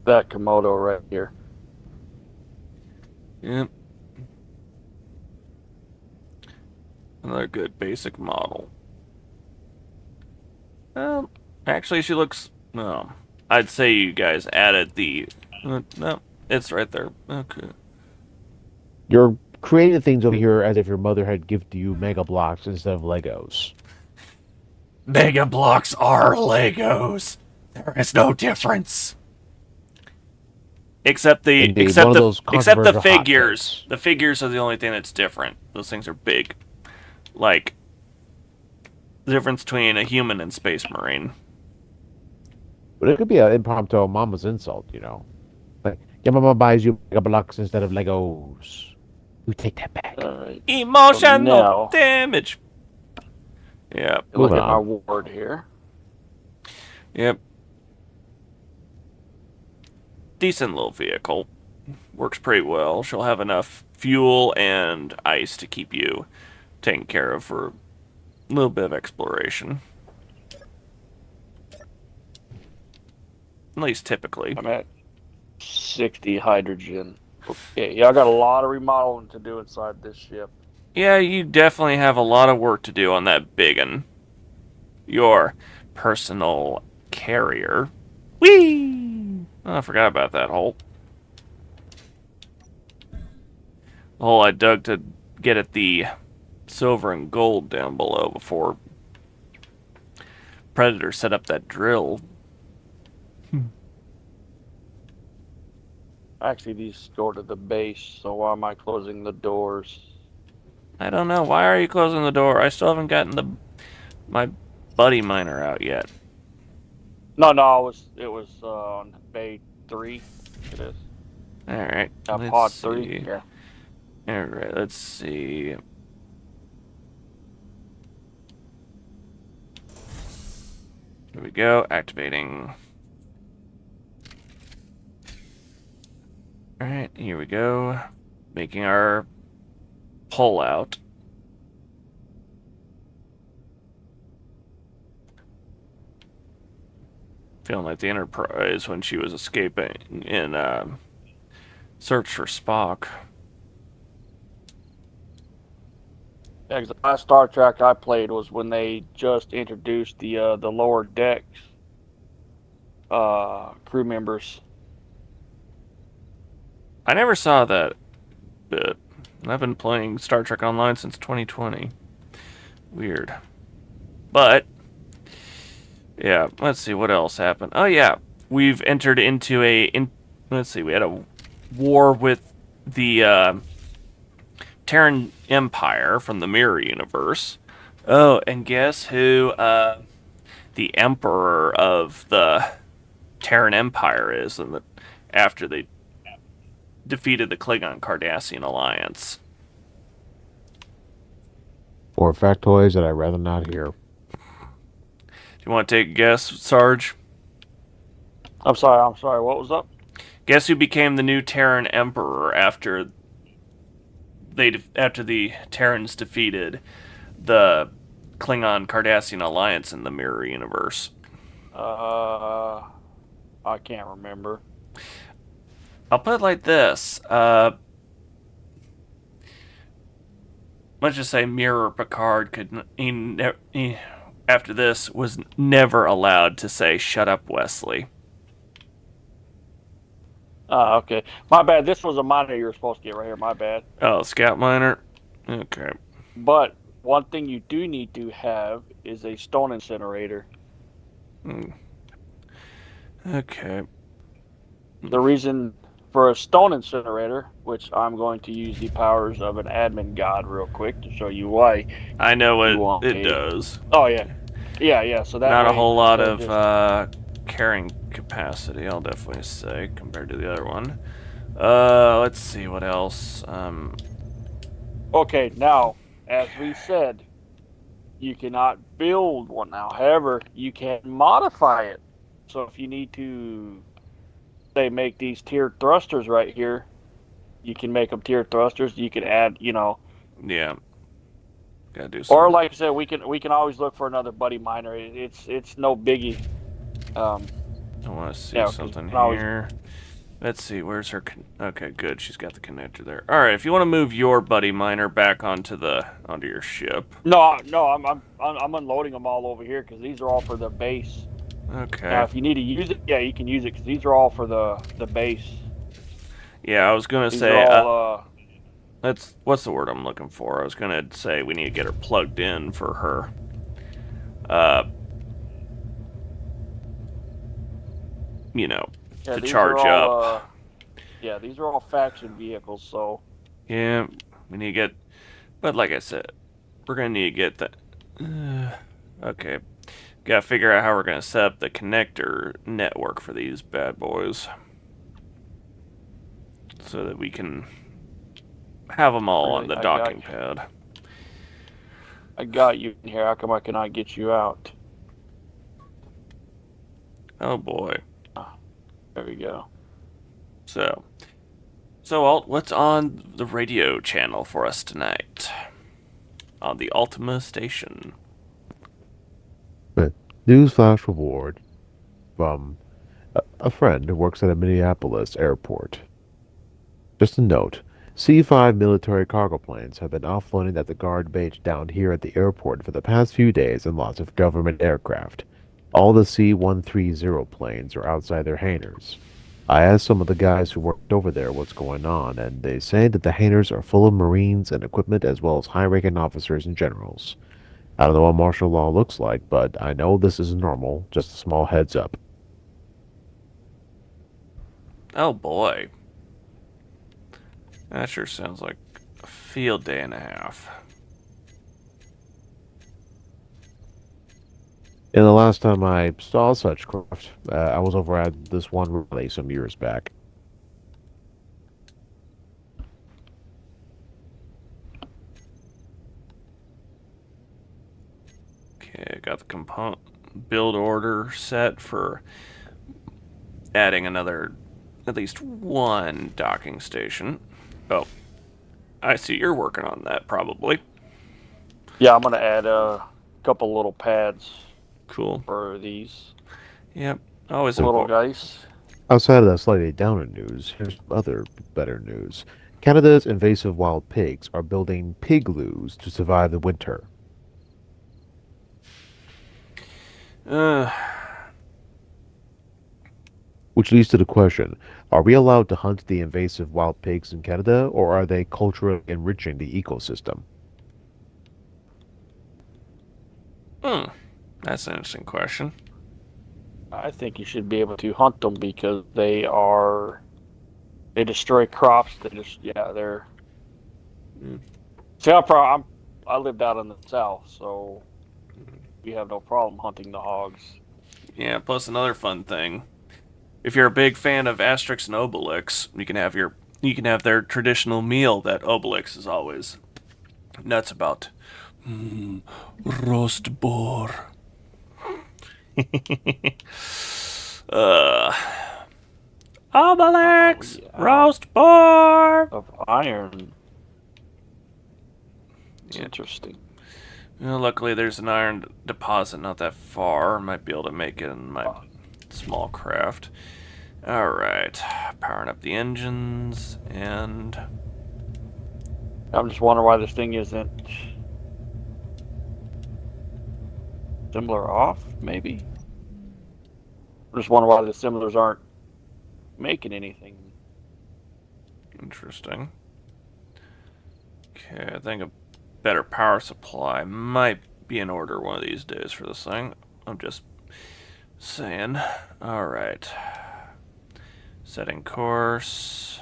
[SPEAKER 5] That Komodo right here.
[SPEAKER 1] Yep. Another good basic model. Actually, she looks... No. I'd say you guys added the... no, it's right there. Okay.
[SPEAKER 2] You're creating things over here as if your mother had gifted you Mega Blocks instead of Legos.
[SPEAKER 1] Mega Blocks are Legos. There is no difference. Except the
[SPEAKER 2] Indeed,
[SPEAKER 1] except
[SPEAKER 2] one of
[SPEAKER 1] the
[SPEAKER 2] those
[SPEAKER 1] except the
[SPEAKER 2] controversial hot
[SPEAKER 1] figures.
[SPEAKER 2] takes.
[SPEAKER 1] The figures are the only thing that's different. Those things are big. Like the difference between a human and Space Marine.
[SPEAKER 2] But it could be an impromptu mama's insult, you know. Like, your mama buys you Mega Blocks instead of Legos. You take that back.
[SPEAKER 5] Alright.
[SPEAKER 1] Emotional
[SPEAKER 5] now-
[SPEAKER 1] damage. Yep.
[SPEAKER 5] Look
[SPEAKER 2] Moving
[SPEAKER 5] at my
[SPEAKER 2] on.
[SPEAKER 5] ward here.
[SPEAKER 1] Yep. Decent little vehicle. Works pretty well. She'll have enough fuel and ice to keep you taken care of for a little bit of exploration. At least typically.
[SPEAKER 5] I'm at 60 hydrogen. Okay, yeah, I got a lot of remodeling to do inside this ship.
[SPEAKER 1] Yeah, you definitely have a lot of work to do on that biggin. Your personal carrier. Whee! Oh, I forgot about that hole. The hole I dug to get at the silver and gold down below before Predator set up that drill.
[SPEAKER 5] Actually, these go to the base, so why am I closing the doors?
[SPEAKER 1] I don't know. Why are you closing the door? I still haven't gotten my buddy miner out yet.
[SPEAKER 5] No, it was on bay 3. It is.
[SPEAKER 1] Alright.
[SPEAKER 5] Pod 3. Yeah.
[SPEAKER 1] Alright, let's see. Here we go. Activating. Alright, here we go. Making our pull out. Feeling like the Enterprise when she was escaping in Search for Spock.
[SPEAKER 5] Yeah, 'cause the last Star Trek I played was when they just introduced the lower decks crew members.
[SPEAKER 1] I never saw that bit. And I've been playing Star Trek Online since 2020. Weird. But, yeah, let's see what else happened. Oh, yeah, we've entered into let's see, we had a war with the Terran Empire from the Mirror Universe. Oh, and guess who the Emperor of the Terran Empire is after they defeated the Klingon Cardassian alliance?
[SPEAKER 2] Or factoids that I'd rather not hear.
[SPEAKER 1] Do you want to take a guess, Sarge?
[SPEAKER 5] I'm sorry, what was up?
[SPEAKER 1] Guess who became the new Terran Emperor after the Terrans defeated the Klingon Cardassian alliance in the Mirror Universe?
[SPEAKER 5] I can't remember.
[SPEAKER 1] I'll put it like this. Let's just say Mirror Picard after this was never allowed to say "Shut up, Wesley."
[SPEAKER 5] Okay. My bad. This was a miner you were supposed to get right here. My bad.
[SPEAKER 1] Oh, Scout Miner? Okay.
[SPEAKER 5] But one thing you do need to have is a stone incinerator.
[SPEAKER 1] Okay.
[SPEAKER 5] The reason for a stone incinerator, which I'm going to use the powers of an admin god real quick to show you why.
[SPEAKER 1] I know
[SPEAKER 5] You want
[SPEAKER 1] what it
[SPEAKER 5] a-
[SPEAKER 1] does.
[SPEAKER 5] Oh yeah, yeah. So that
[SPEAKER 1] Not a
[SPEAKER 5] way,
[SPEAKER 1] whole lot
[SPEAKER 5] instead
[SPEAKER 1] of
[SPEAKER 5] just-
[SPEAKER 1] carrying capacity, I'll definitely say, compared to the other one. Let's see what else.
[SPEAKER 5] Okay, now as we said, you cannot build one now. However, you can modify it. So if you need to, say, make these tiered thrusters right here, you can make them tiered thrusters. You can add,
[SPEAKER 1] Yeah. Gotta do some.
[SPEAKER 5] or like I said, we can always look for another buddy miner. It's no biggie.
[SPEAKER 1] I want to see
[SPEAKER 5] yeah, 'cause
[SPEAKER 1] something
[SPEAKER 5] we can always-
[SPEAKER 1] here. Let's see, where's her... Okay, good, she's got the connector there. Alright, if you want to move your buddy miner back onto your ship.
[SPEAKER 5] No, I'm unloading them all over here because these are all for the base.
[SPEAKER 1] Okay.
[SPEAKER 5] Now, if you need to use it, yeah, you can use it because these are all for the base.
[SPEAKER 1] Yeah, I was gonna
[SPEAKER 5] These
[SPEAKER 1] say...
[SPEAKER 5] are all,
[SPEAKER 1] what's the word I'm looking for? I was gonna say we need to get her plugged in for her. To
[SPEAKER 5] these
[SPEAKER 1] charge
[SPEAKER 5] are all,
[SPEAKER 1] up.
[SPEAKER 5] yeah, these are all faction vehicles, so
[SPEAKER 1] Yeah, we need to get... But like I said, we're gonna need to get the... okay. Gotta figure out how we're gonna set up the connector network for these bad boys. So that we can have them all on
[SPEAKER 5] Really,
[SPEAKER 1] the
[SPEAKER 5] I got
[SPEAKER 1] docking
[SPEAKER 5] you.
[SPEAKER 1] pad.
[SPEAKER 5] I got you in here. How come I cannot get you out?
[SPEAKER 1] Oh boy.
[SPEAKER 5] There we go.
[SPEAKER 1] So Alt, what's on the radio channel for us tonight? On the Ultima station.
[SPEAKER 2] Newsflash reward from a friend who works at a Minneapolis airport. Just a note, C-5 military cargo planes have been offloading at the guard base down here at the airport for the past few days in lots of government aircraft. All the C-130 planes are outside their hangars. I asked some of the guys who worked over there what's going on, and they say that the hangars are full of Marines and equipment as well as high-ranking officers and generals. I don't know what martial law looks like, but I know this is normal, just a small heads up.
[SPEAKER 1] Oh boy. That sure sounds like a field day and a half.
[SPEAKER 2] And the last time I saw such craft, I was over at this one rally some years back.
[SPEAKER 1] Okay, got the component build order set for adding at least one docking station. Oh, I see you're working on that probably.
[SPEAKER 5] Yeah, I'm gonna add a couple little pads
[SPEAKER 1] Cool.
[SPEAKER 5] for these
[SPEAKER 1] Yep. Always
[SPEAKER 5] little
[SPEAKER 1] important.
[SPEAKER 5] guys.
[SPEAKER 2] Outside of that slightly downer news, here's other better news. Canada's invasive wild pigs are building pigloos to survive the winter. Which leads to the question, are we allowed to hunt the invasive wild pigs in Canada, or are they culturally enriching the ecosystem?
[SPEAKER 1] That's an interesting question.
[SPEAKER 5] I think you should be able to hunt them because they destroy crops. They're. See, I lived out in the south, so we have no problem hunting the hogs.
[SPEAKER 1] Yeah, plus another fun thing. If you're a big fan of Asterix and Obelix, you can have their traditional meal that Obelix is always nuts about. Roast boar. Obelix!
[SPEAKER 5] Yeah.
[SPEAKER 1] Roast boar!
[SPEAKER 5] Of iron. It's
[SPEAKER 1] Yeah.
[SPEAKER 5] interesting.
[SPEAKER 1] Well, luckily, there's an iron deposit not that far. Might be able to make it in my small craft. Alright. Powering up the engines, and...
[SPEAKER 5] I'm just wondering why this thing isn't similar off, maybe. I'm just wondering why the similars aren't making anything.
[SPEAKER 1] Interesting. Okay, I think a better power supply might be in order one of these days for this thing. I'm just saying. Alright. Setting course.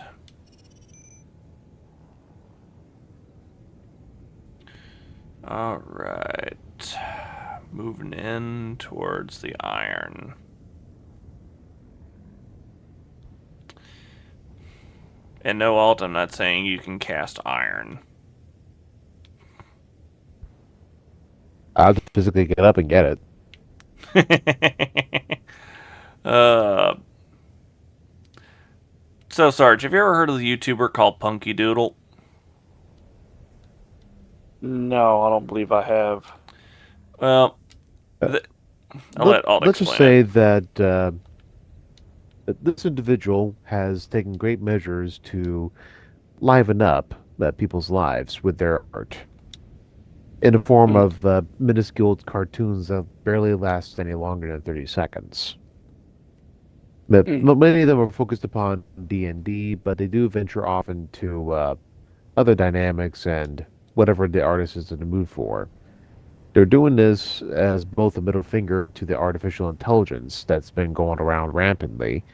[SPEAKER 1] Alright. Moving in towards the iron. And no, Alt, I'm not saying you can cast iron.
[SPEAKER 2] I'll just physically get up and get it.
[SPEAKER 1] So, Sarge, have you ever heard of the YouTuber called Punky Doodle?
[SPEAKER 5] No, I don't believe I have.
[SPEAKER 1] Well, I'll let Alt
[SPEAKER 2] Let's just
[SPEAKER 1] explain
[SPEAKER 2] say
[SPEAKER 1] it.
[SPEAKER 2] that this individual has taken great measures to liven up people's lives with their art in the form
[SPEAKER 5] Mm.
[SPEAKER 2] of minuscule cartoons that barely last any longer than 30 seconds. But
[SPEAKER 5] Mm.
[SPEAKER 2] many of them are focused upon D&D, but they do venture off into other dynamics and whatever the artist is in the mood for. They're doing this as both a middle finger to the artificial intelligence that's been going around rampantly,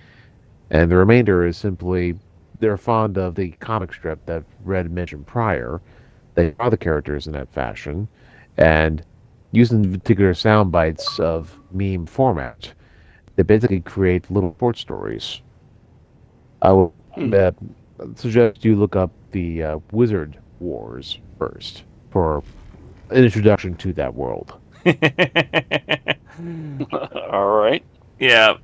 [SPEAKER 2] and the remainder is simply they're fond of the comic strip that Red mentioned prior. They draw the characters in that fashion, and using particular sound bites of meme format, they basically create little short stories. I will
[SPEAKER 5] Hmm.
[SPEAKER 2] suggest you look up the Wizard Wars first for an introduction to that world.
[SPEAKER 5] All right.
[SPEAKER 1] Yeah,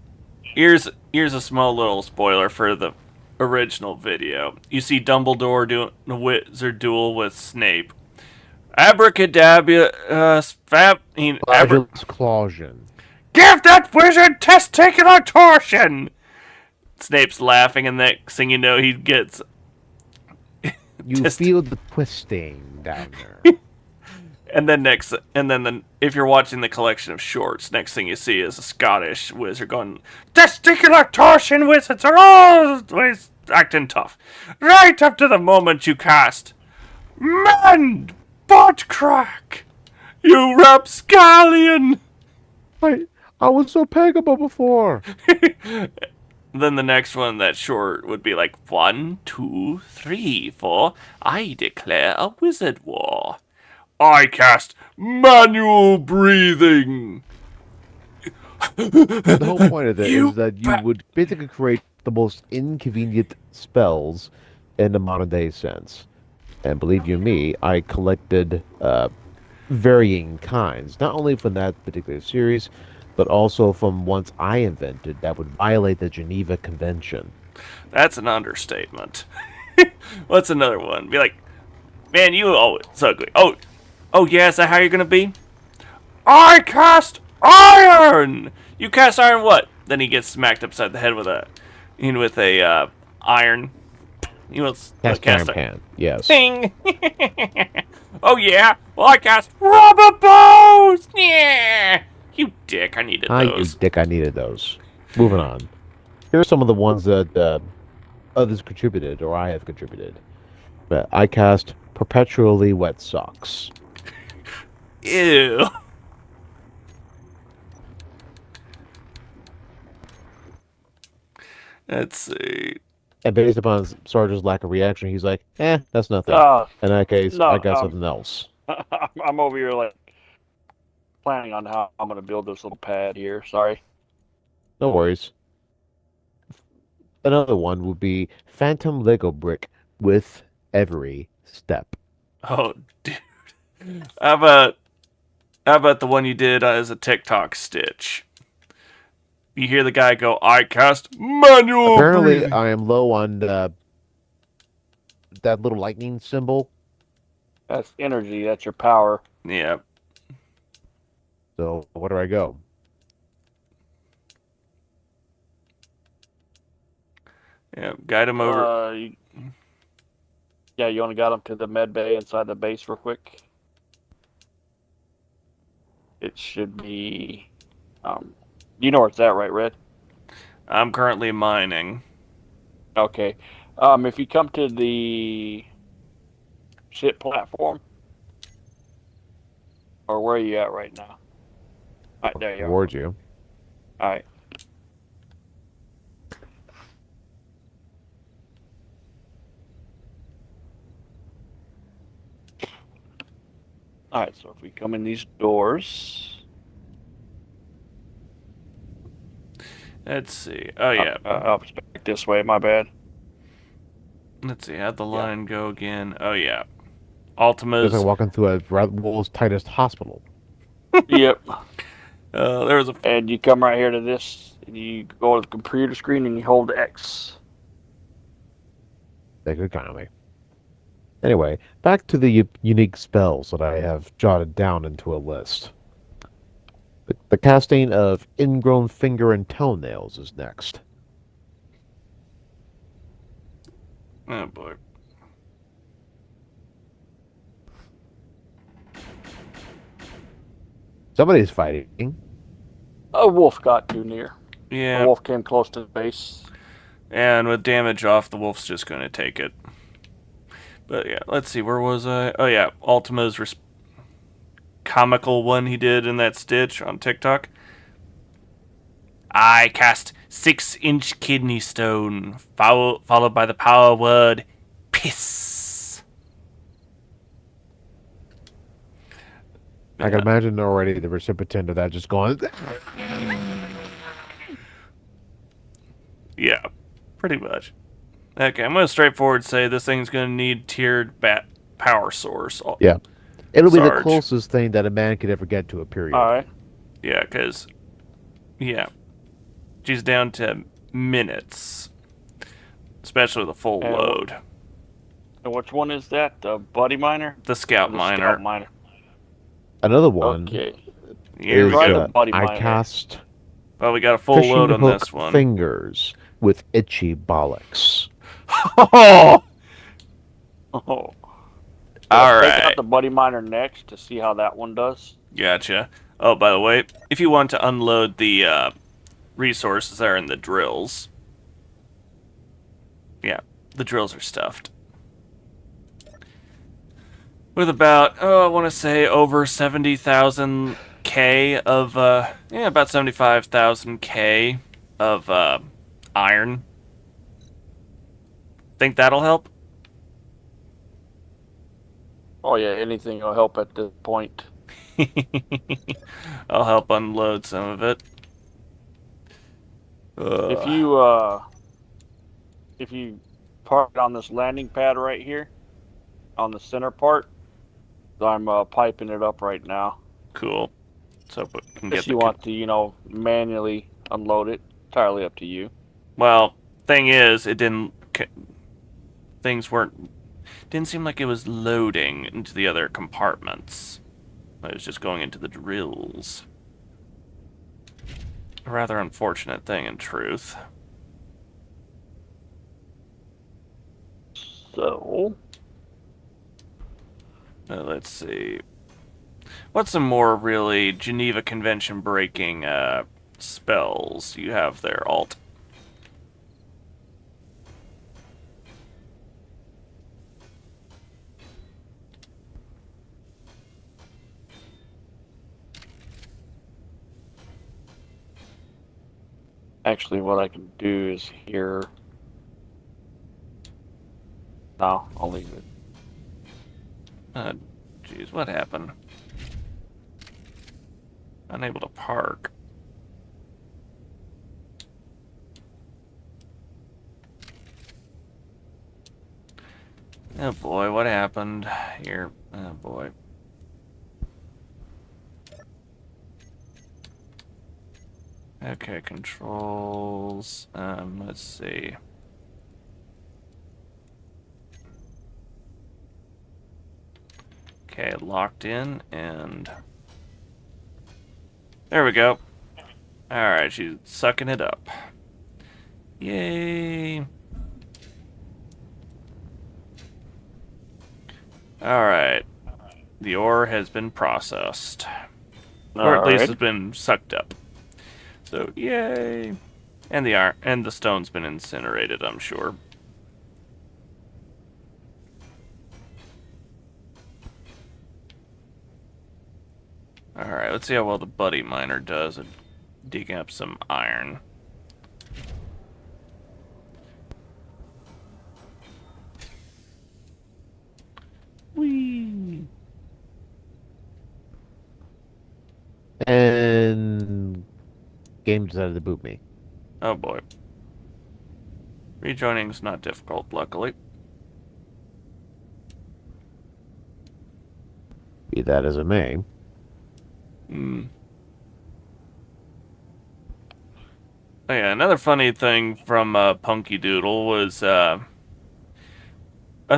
[SPEAKER 1] here's a small little spoiler for the original video. You see Dumbledore doing a wizard duel with Snape. Abracadabra,
[SPEAKER 2] Flagellus Clausion.
[SPEAKER 1] give that wizard testicular torsion! Snape's laughing, and next thing you know, he gets
[SPEAKER 2] You
[SPEAKER 1] Test-
[SPEAKER 2] feel the twisting down there.
[SPEAKER 1] And then if you're watching the collection of shorts, next thing you see is a Scottish wizard going, testicular torsion wizards are always acting tough. Right up to the moment you cast Man Butt Crack! You rapscallion!
[SPEAKER 2] I was so peggable before.
[SPEAKER 1] Then the next one, that short, would be like 1, 2, 3, 4. I declare a wizard war. I cast manual breathing.
[SPEAKER 2] The whole point of it
[SPEAKER 1] You
[SPEAKER 2] is that you would basically create the most inconvenient spells in the modern day sense. And believe you me, I collected varying kinds, not only from that particular series, but also from ones I invented that would violate the Geneva Convention.
[SPEAKER 1] That's an understatement. What's another one? Be like, man, you always ugly. Oh yeah, is that how you're gonna be? I cast iron. You cast iron what? Then he gets smacked upside the head with a iron. He was
[SPEAKER 2] Cast Iron Pan, yes.
[SPEAKER 1] Ding. Oh yeah. Well, I cast rubber bows. Yeah. You dick. I needed
[SPEAKER 2] You
[SPEAKER 1] those.
[SPEAKER 2] dick, I needed those. Moving on. Here are some of the ones that others contributed, or I have contributed. But I cast Perpetually Wet Socks.
[SPEAKER 1] Ew. Let's see.
[SPEAKER 2] And based upon Sarge's lack of reaction, he's like, that's nothing.
[SPEAKER 5] Uh,
[SPEAKER 2] In that case,
[SPEAKER 5] no,
[SPEAKER 2] I got something else.
[SPEAKER 5] I'm over here like planning on how I'm going to build this little pad here. Sorry.
[SPEAKER 2] No worries. Another one would be Phantom Lego Brick with every step.
[SPEAKER 1] Oh, dude. How about the one you did as a TikTok stitch? You hear the guy go, I cast manual
[SPEAKER 2] Apparently,
[SPEAKER 1] breathing.
[SPEAKER 2] I am low on that little lightning symbol.
[SPEAKER 5] That's energy. That's your power.
[SPEAKER 1] Yeah.
[SPEAKER 2] So where do I go?
[SPEAKER 1] Yeah. Guide him over.
[SPEAKER 5] Yeah, you only got them to the med bay inside the base real quick. It should be. You know where it's at, right, Red?
[SPEAKER 1] I'm currently mining.
[SPEAKER 5] Okay. If you come to the ship platform, or where are you at right now? All right, there you are.
[SPEAKER 2] Towards you.
[SPEAKER 5] All right. All right, so if we come in these doors,
[SPEAKER 1] Let's see. Oh yeah.
[SPEAKER 5] up back this way. My bad.
[SPEAKER 1] Let's see. How'd the
[SPEAKER 5] Yeah.
[SPEAKER 1] line go again? Oh yeah.
[SPEAKER 2] It's
[SPEAKER 1] Ultima's.
[SPEAKER 2] like walking through a world's tightest hospital.
[SPEAKER 5] Yep.
[SPEAKER 1] There was a.
[SPEAKER 5] And you come right here to this, and you go to the computer screen, and you hold X.
[SPEAKER 2] Like economy. Anyway, back to the unique spells that I have jotted down into a list. The casting of ingrown finger and toenails is next.
[SPEAKER 1] Oh boy.
[SPEAKER 2] Somebody's fighting.
[SPEAKER 5] A wolf got too near.
[SPEAKER 1] Yeah.
[SPEAKER 5] A wolf came close to the base.
[SPEAKER 1] And with damage off, the wolf's just going to take it. But yeah, let's see. Where was I? Oh yeah, Ultima's comical one he did in that Stitch on TikTok. I cast 6-inch kidney stone, followed by the power word piss.
[SPEAKER 2] I can imagine already the recipient of that just going.
[SPEAKER 1] Yeah, pretty much. Okay, I'm going to straightforward say this thing's going to need tiered power source.
[SPEAKER 2] Yeah. It'll be the
[SPEAKER 1] Sarge.
[SPEAKER 2] closest thing that a man could ever get to a period.
[SPEAKER 5] All right.
[SPEAKER 1] Yeah, because, yeah, she's down to minutes, especially the full
[SPEAKER 5] And
[SPEAKER 1] load.
[SPEAKER 5] And which one is that? The buddy miner?
[SPEAKER 1] The scout
[SPEAKER 5] The
[SPEAKER 1] miner.
[SPEAKER 5] Scout miner.
[SPEAKER 2] Another one
[SPEAKER 5] Okay.
[SPEAKER 1] Here we
[SPEAKER 2] is
[SPEAKER 5] Try
[SPEAKER 1] go.
[SPEAKER 5] the buddy
[SPEAKER 2] I
[SPEAKER 5] miner.
[SPEAKER 2] cast
[SPEAKER 1] Well, we got a full
[SPEAKER 2] fishing
[SPEAKER 1] load on
[SPEAKER 2] hook
[SPEAKER 1] this one.
[SPEAKER 2] fingers with itchy bollocks.
[SPEAKER 1] Oh!
[SPEAKER 5] Oh.
[SPEAKER 1] All
[SPEAKER 5] Take
[SPEAKER 1] right.
[SPEAKER 5] out the buddy miner next to see how that one does.
[SPEAKER 1] Gotcha. Oh, by the way, if you want to unload the resources that are in the drills, yeah, the drills are stuffed. With about, I want to say over 70,000 K of, about 75,000 K of iron. Think that'll help?
[SPEAKER 5] Oh yeah, anything will help at this point.
[SPEAKER 1] I'll help unload some of it.
[SPEAKER 5] If you park on this landing pad right here, on the center part, I'm piping it up right now.
[SPEAKER 1] Cool. So we can get
[SPEAKER 5] If you want to, manually unload it, entirely up to you.
[SPEAKER 1] Well, thing is, it didn't. Things weren't. Didn't seem like it was loading into the other compartments. It was just going into the drills. A rather unfortunate thing, in truth.
[SPEAKER 5] So,
[SPEAKER 1] Let's see. What's some more really Geneva Convention breaking spells you have there, Alt?
[SPEAKER 5] actually, what I can do is here. No, I'll leave it.
[SPEAKER 1] Jeez, what happened? Unable to park. Oh boy, what happened here? Oh boy. Okay, controls. Let's see. Okay, locked in, and there we go. Alright, she's sucking it up. Yay! Alright. The ore has been processed. Or at least
[SPEAKER 5] Alright.
[SPEAKER 1] it's been sucked up. So, yay! And the iron and the stone's been incinerated, I'm sure. Alright, let's see how well the buddy miner does at digging up some iron. Whee!
[SPEAKER 2] And game decided to boot me.
[SPEAKER 1] Oh boy. Rejoining's not difficult, luckily.
[SPEAKER 2] Be that as it may.
[SPEAKER 1] Hmm. Oh yeah, another funny thing from Punky Doodle was a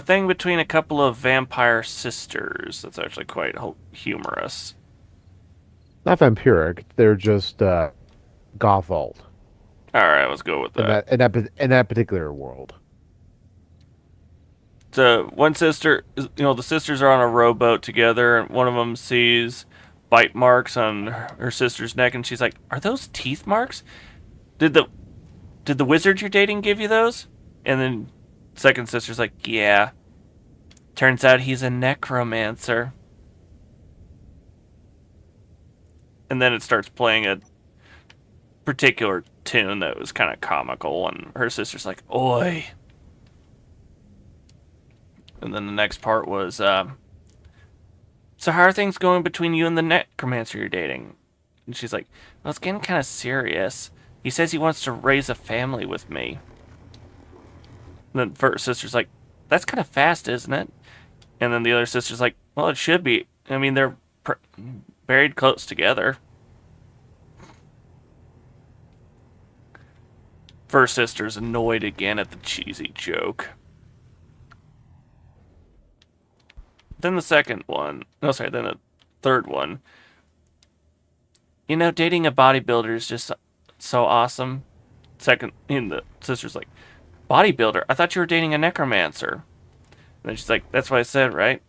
[SPEAKER 1] thing between a couple of vampire sisters that's actually quite humorous.
[SPEAKER 2] Not vampiric, they're just goth-alt
[SPEAKER 1] Alright, let's go with
[SPEAKER 2] in
[SPEAKER 1] that.
[SPEAKER 2] that particular world.
[SPEAKER 1] So one sister, the sisters are on a rowboat together, and one of them sees bite marks on her sister's neck, and she's like, "Are those teeth marks? Did the wizard you're dating give you those?" And then second sister's like, "Yeah. Turns out he's a necromancer." And then it starts playing a particular tune that was kind of comical, and her sister's like, "Oi." And then the next part was, so how are things going between you and the necromancer you're dating? And she's like, "Well, it's getting kind of serious. He says he wants to raise a family with me." And then first sister's like, "That's kind of fast, isn't it?" And then the other sister's like, "Well, it should be. I mean, they're buried close together." First sister's annoyed again at the cheesy joke. Then the second one, then the third one. Dating a bodybuilder is just so awesome. Second, the sister's like, "Bodybuilder? I thought you were dating a necromancer." And then she's like, "That's what I said, right?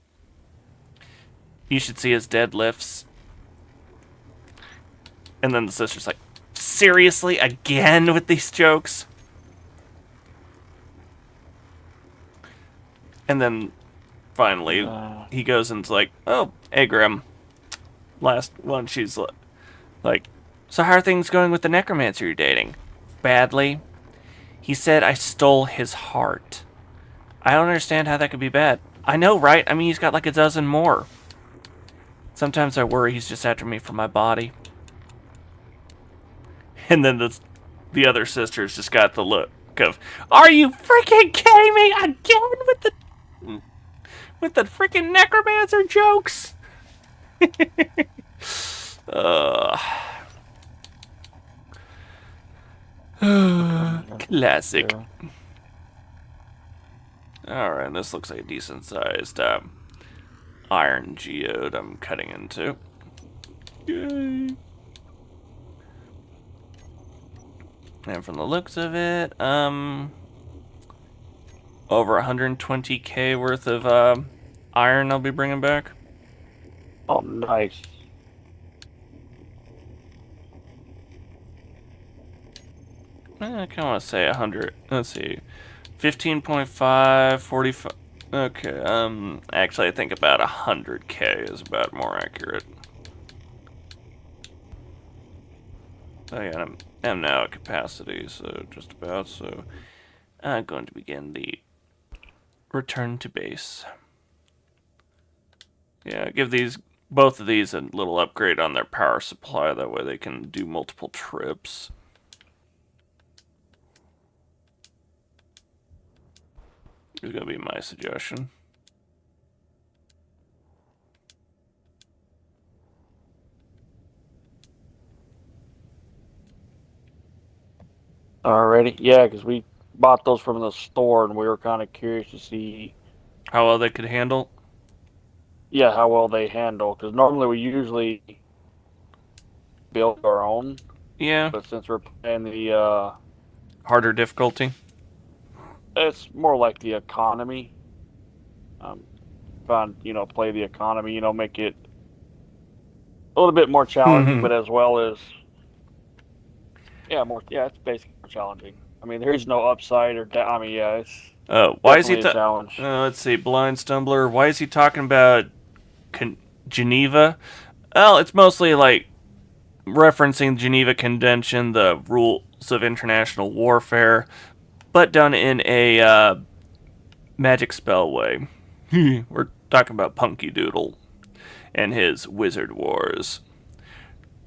[SPEAKER 1] You should see his deadlifts." And then the sister's like, "Seriously? Again with these jokes?" And then finally, he goes and's like, "Oh, Agram." Last one, she's like, "So how are things going with the necromancer you're dating?" "Badly. He said I stole his heart. I don't understand how that could be bad." "I know, right? I mean, he's got like a dozen more. Sometimes I worry he's just after me for my body." And then the other sister's just got the look of, "Are you freaking kidding me again with the freaking necromancer jokes?" Classic. Alright, this looks like a decent sized iron geode I'm cutting into. Yay. And from the looks of it, over 120k worth of iron I'll be bringing back.
[SPEAKER 5] Oh, nice.
[SPEAKER 1] I kind of want to say 100. Let's see. 15.5, 45. Okay, actually, I think about 100k is about more accurate. Oh, yeah, I'm now at capacity, so just about. So I'm going to begin the return to base. Yeah, give both of these a little upgrade on their power supply. That way they can do multiple trips. Is going to be my suggestion.
[SPEAKER 5] Alrighty, yeah, because we bought those from the store, and we were kind of curious to see
[SPEAKER 1] how well they could handle.
[SPEAKER 5] Yeah, how well they handle. Because normally we usually build our own.
[SPEAKER 1] Yeah.
[SPEAKER 5] But since we're playing the
[SPEAKER 1] harder difficulty,
[SPEAKER 5] it's more like the economy. Play the economy. Make it a little bit more challenging, but as well as it's basically more challenging. I mean, there is no upside or down. I mean, yeah, it's
[SPEAKER 1] why is he
[SPEAKER 5] challenge?
[SPEAKER 1] Let's see, Blind Stumbler. Why is he talking about Geneva? Well, it's mostly like referencing the Geneva Convention, the rules of international warfare, but done in a magic spell way. We're talking about Punky Doodle and his wizard wars.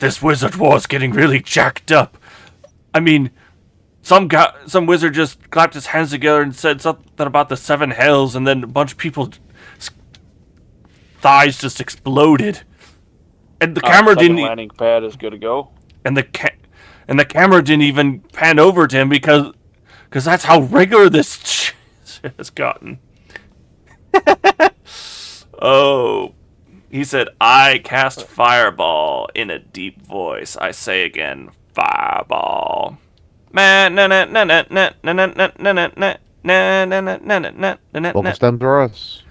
[SPEAKER 1] This Wizard War's getting really jacked up. I mean, some wizard just clapped his hands together and said something about the seven hells, and then a bunch of people's thighs just exploded. And the camera
[SPEAKER 5] second
[SPEAKER 1] didn't.
[SPEAKER 5] landing pad is good to go.
[SPEAKER 1] And the camera didn't even pan over to him because that's how regular this shit has gotten. Oh, he said, "I cast fireball" in a deep voice. I say again, fireball.
[SPEAKER 2] Vocal stems are us.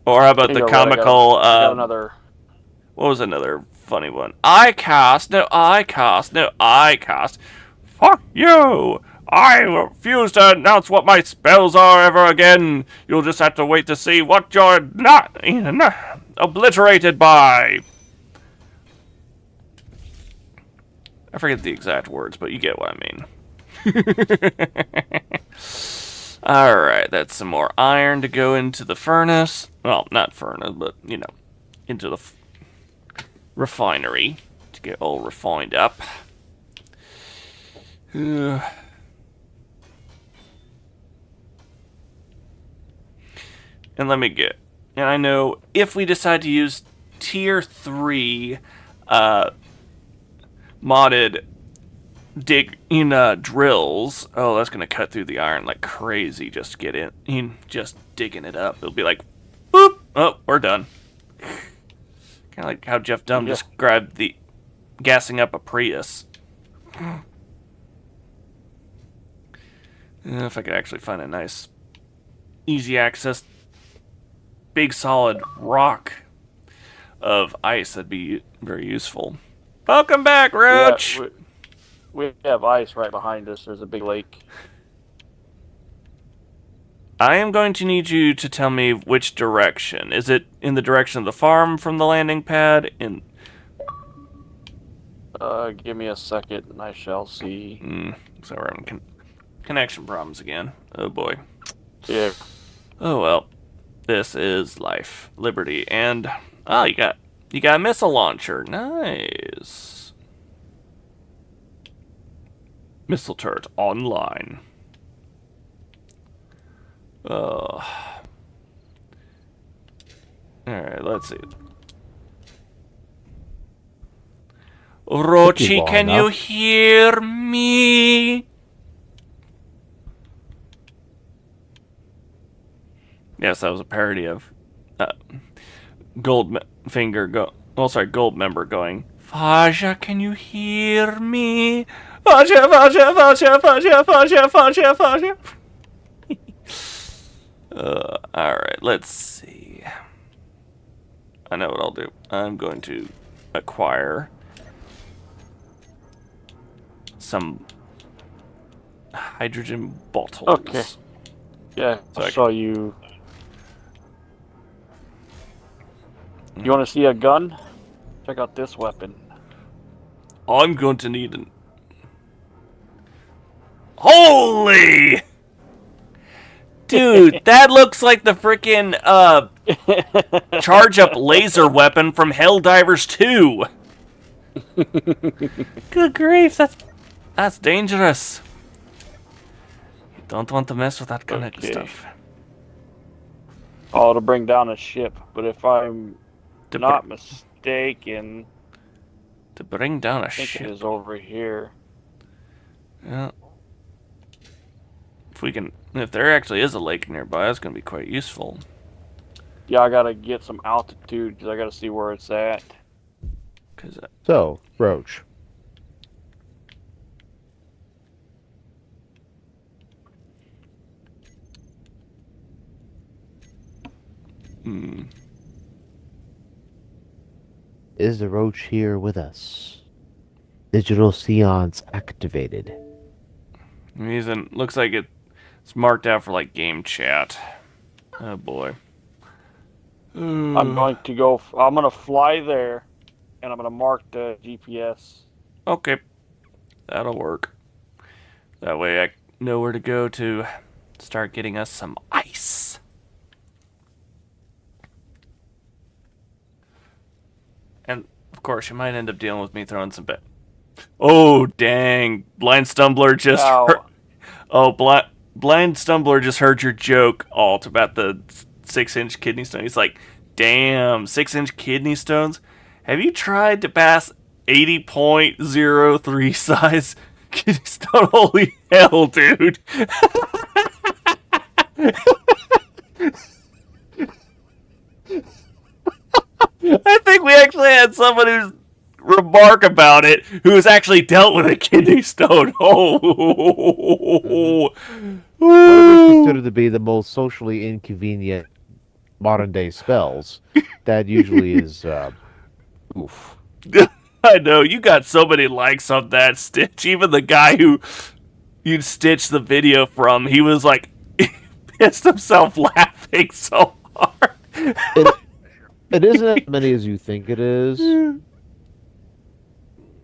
[SPEAKER 1] Or how about
[SPEAKER 5] Here
[SPEAKER 1] the
[SPEAKER 5] you go, Red,
[SPEAKER 1] comical?
[SPEAKER 5] I got another.
[SPEAKER 1] What was another funny one? I cast. No, I cast. No, I cast. Fuck you! I refuse to announce what my spells are ever again. You'll just have to wait to see what you're not obliterated by. I forget the exact words, but you get what I mean. Alright, that's some more iron to go into the furnace. Well, not furnace, but, you know, into the refinery to get all refined up. And let me get... And I know if we decide to use tier 3 modded drills, oh, that's gonna cut through the iron like crazy just to get in, just digging it up. It'll be like, boop, oh, we're done. Kind of like how Jeff Dunn described the gassing up a Prius. If I could actually find a nice, easy access, big solid rock of ice, that'd be very useful. Welcome back, Roach!
[SPEAKER 5] Yeah, we have ice right behind us. There's a big lake.
[SPEAKER 1] I am going to need you to tell me which direction. Is it in the direction of the farm from the landing pad?
[SPEAKER 5] Give me a second and I shall see.
[SPEAKER 1] So we're having connection problems again. Oh boy.
[SPEAKER 5] Yeah.
[SPEAKER 1] Oh well. This is life, liberty, and you got a missile launcher. Nice. Missile turret online. Alright, let's see. Rochi, can you hear me? Yes, that was a parody of Goldmember going, Faja, can you hear me? Faja, Faja, Faja, Faja, Faja, Faja, Faja. Alright, let's see. I know what I'll do. I'm going to acquire some hydrogen bottles.
[SPEAKER 5] Okay. Yeah,
[SPEAKER 1] So
[SPEAKER 5] I saw you. You want to see a gun? Check out this weapon.
[SPEAKER 1] I'm going to need an... Holy! Dude, that looks like the frickin' charge-up laser weapon from Helldivers 2. Good grief, that's dangerous. You don't want to mess with that kind of stuff.
[SPEAKER 5] Oh, to bring down a ship, but if I'm not mistaken,
[SPEAKER 1] To bring down a
[SPEAKER 5] I think
[SPEAKER 1] ship.
[SPEAKER 5] it is over here.
[SPEAKER 1] Yeah. If there actually is a lake nearby, that's going to be quite useful.
[SPEAKER 5] Yeah, I gotta get some altitude because I gotta see where it's at.
[SPEAKER 2] So, Roach. Is the Roach here with us? Digital seance activated.
[SPEAKER 1] Looks like it's marked out for like game chat. Oh boy.
[SPEAKER 5] I'm gonna fly there, and I'm gonna mark the GPS.
[SPEAKER 1] Okay. That'll work. That way I know where to go to start getting us some ice. And, of course, you might end up dealing with me throwing some bit. Oh, dang. Blind Stumbler just heard...
[SPEAKER 5] Now,
[SPEAKER 1] Oh, Blind Stumbler just heard your joke, Alt, about the 6-inch kidney stone. He's like, damn, 6-inch kidney stones? Have you tried to pass 80.03 size kidney stone? Holy hell, dude. I think we actually had someone who's remark about it who's actually dealt with a kidney stone. Oh,
[SPEAKER 2] What is considered to be the most socially inconvenient modern day spells, that usually is oof.
[SPEAKER 1] I know you got so many likes on that Stitch. Even the guy who you stitched the video from, he was like, he pissed himself laughing so hard.
[SPEAKER 2] It isn't as many as you think it is.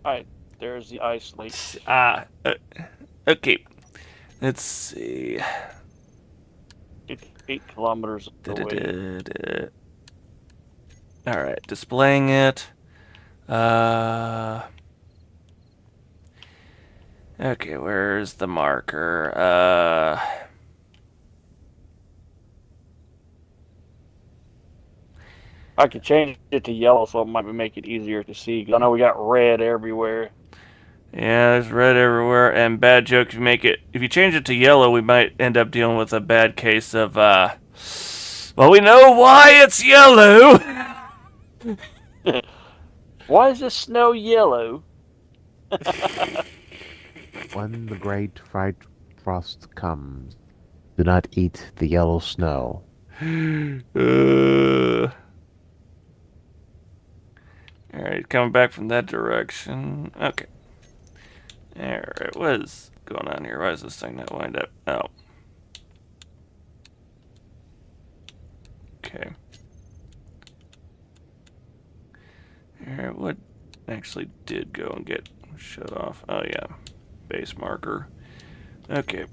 [SPEAKER 5] alright, there's the ice lake.
[SPEAKER 1] Okay. Let's see.
[SPEAKER 5] It's 8 kilometers away.
[SPEAKER 1] All right, displaying it. Okay, where's the marker?
[SPEAKER 5] I could change it to yellow so it might make it easier to see. 'Cause I know we got red everywhere.
[SPEAKER 1] Yeah, there's red everywhere, and bad joke. If you change it to yellow, we might end up dealing with a bad case of, well, we know why it's yellow!
[SPEAKER 5] Why is this snow yellow?
[SPEAKER 2] When the great fright frost comes, do not eat the yellow snow.
[SPEAKER 1] Alright, coming back from that direction. Okay. Alright, what is going on here? Why is this thing not wind up? Oh. Okay. Alright, what actually did go and get shut off? Oh, yeah. Base marker. Okay.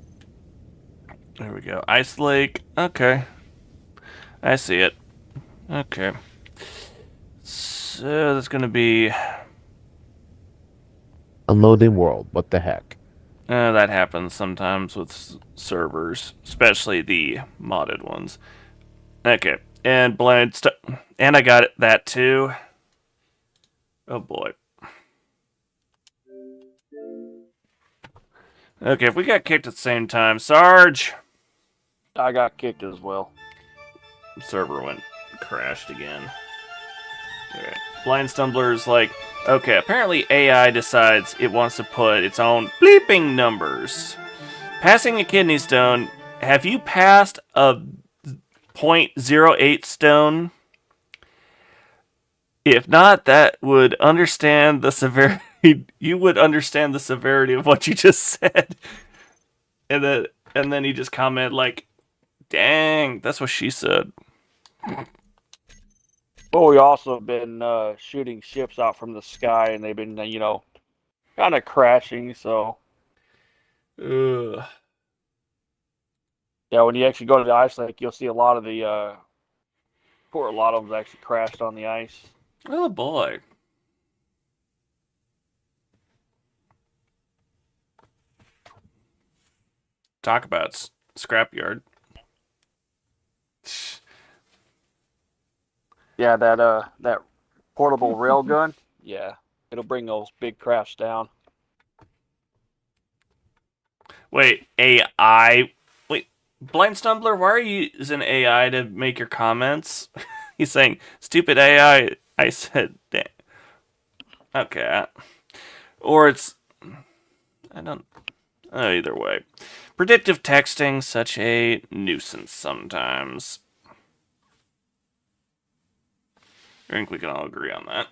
[SPEAKER 1] There we go. Ice Lake. Okay. I see it. Okay. So that's going to be...
[SPEAKER 2] Unloading world. What the heck?
[SPEAKER 1] that happens sometimes with servers, especially the modded ones. Okay. And and I got that too. Oh boy. Okay, if we got kicked at the same time, Sarge.
[SPEAKER 5] I got kicked as well.
[SPEAKER 1] Server crashed again. Okay. Blind Stumbler's like, okay, apparently AI decides it wants to put its own bleeping numbers. Passing a kidney stone, have you passed a .08 stone? If not, that would understand the severity. You would understand the severity of what you just said. And then he just commented like, dang, that's what she said.
[SPEAKER 5] But we also have been shooting ships out from the sky, and they've been, kind of crashing. So,
[SPEAKER 1] Ugh.
[SPEAKER 5] yeah, when you actually go to the ice lake, you'll see a lot of the, a lot of them actually crashed on the ice.
[SPEAKER 1] Oh boy. Talk about scrapyard.
[SPEAKER 5] Yeah, that portable rail gun. Yeah, it'll bring those big crafts down.
[SPEAKER 1] Wait, AI? Wait, Blind Stumbler, why are you using AI to make your comments? He's saying, stupid AI. I said, damn. Okay. Or it's... I don't... either way. Predictive texting, such a nuisance sometimes. I think we can all agree on that.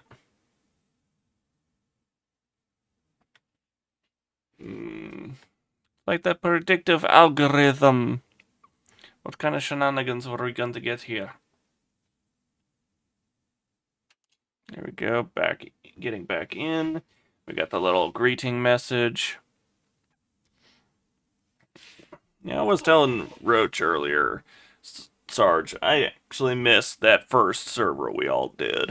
[SPEAKER 1] Like that predictive algorithm. What kind of shenanigans were we going to get here? There we go. Getting back in. We got the little greeting message. Yeah, I was telling Roach earlier, Sarge, I actually missed that first server we all did.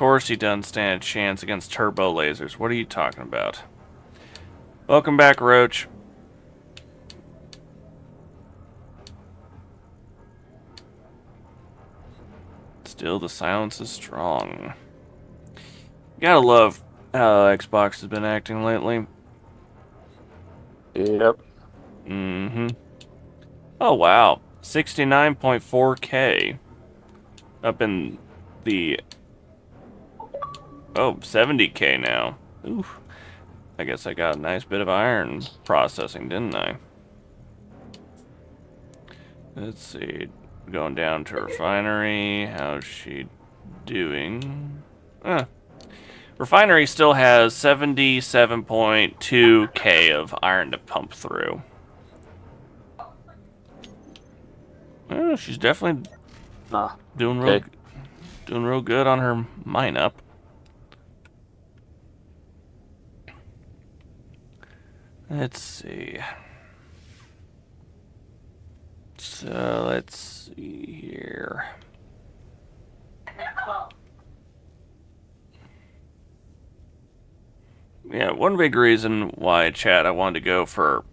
[SPEAKER 1] course he doesn't stand a chance against turbo lasers. What are you talking about? Welcome back, Roach. Still, the silence is strong. Gotta love how Xbox has been acting lately.
[SPEAKER 5] Yep.
[SPEAKER 1] Mm-hmm. Oh, wow. 69.4K. Up in the... Oh, 70K now. Oof. I guess I got a nice bit of iron processing, didn't I? Let's see. Going down to refinery. How's she doing? Refinery still has 77.2K of iron to pump through. She's definitely
[SPEAKER 5] Nah.
[SPEAKER 1] doing
[SPEAKER 5] Okay.
[SPEAKER 1] real good on her mine up. Let's see. So let's see here. Yeah, one big reason why, chat, I wanted to go for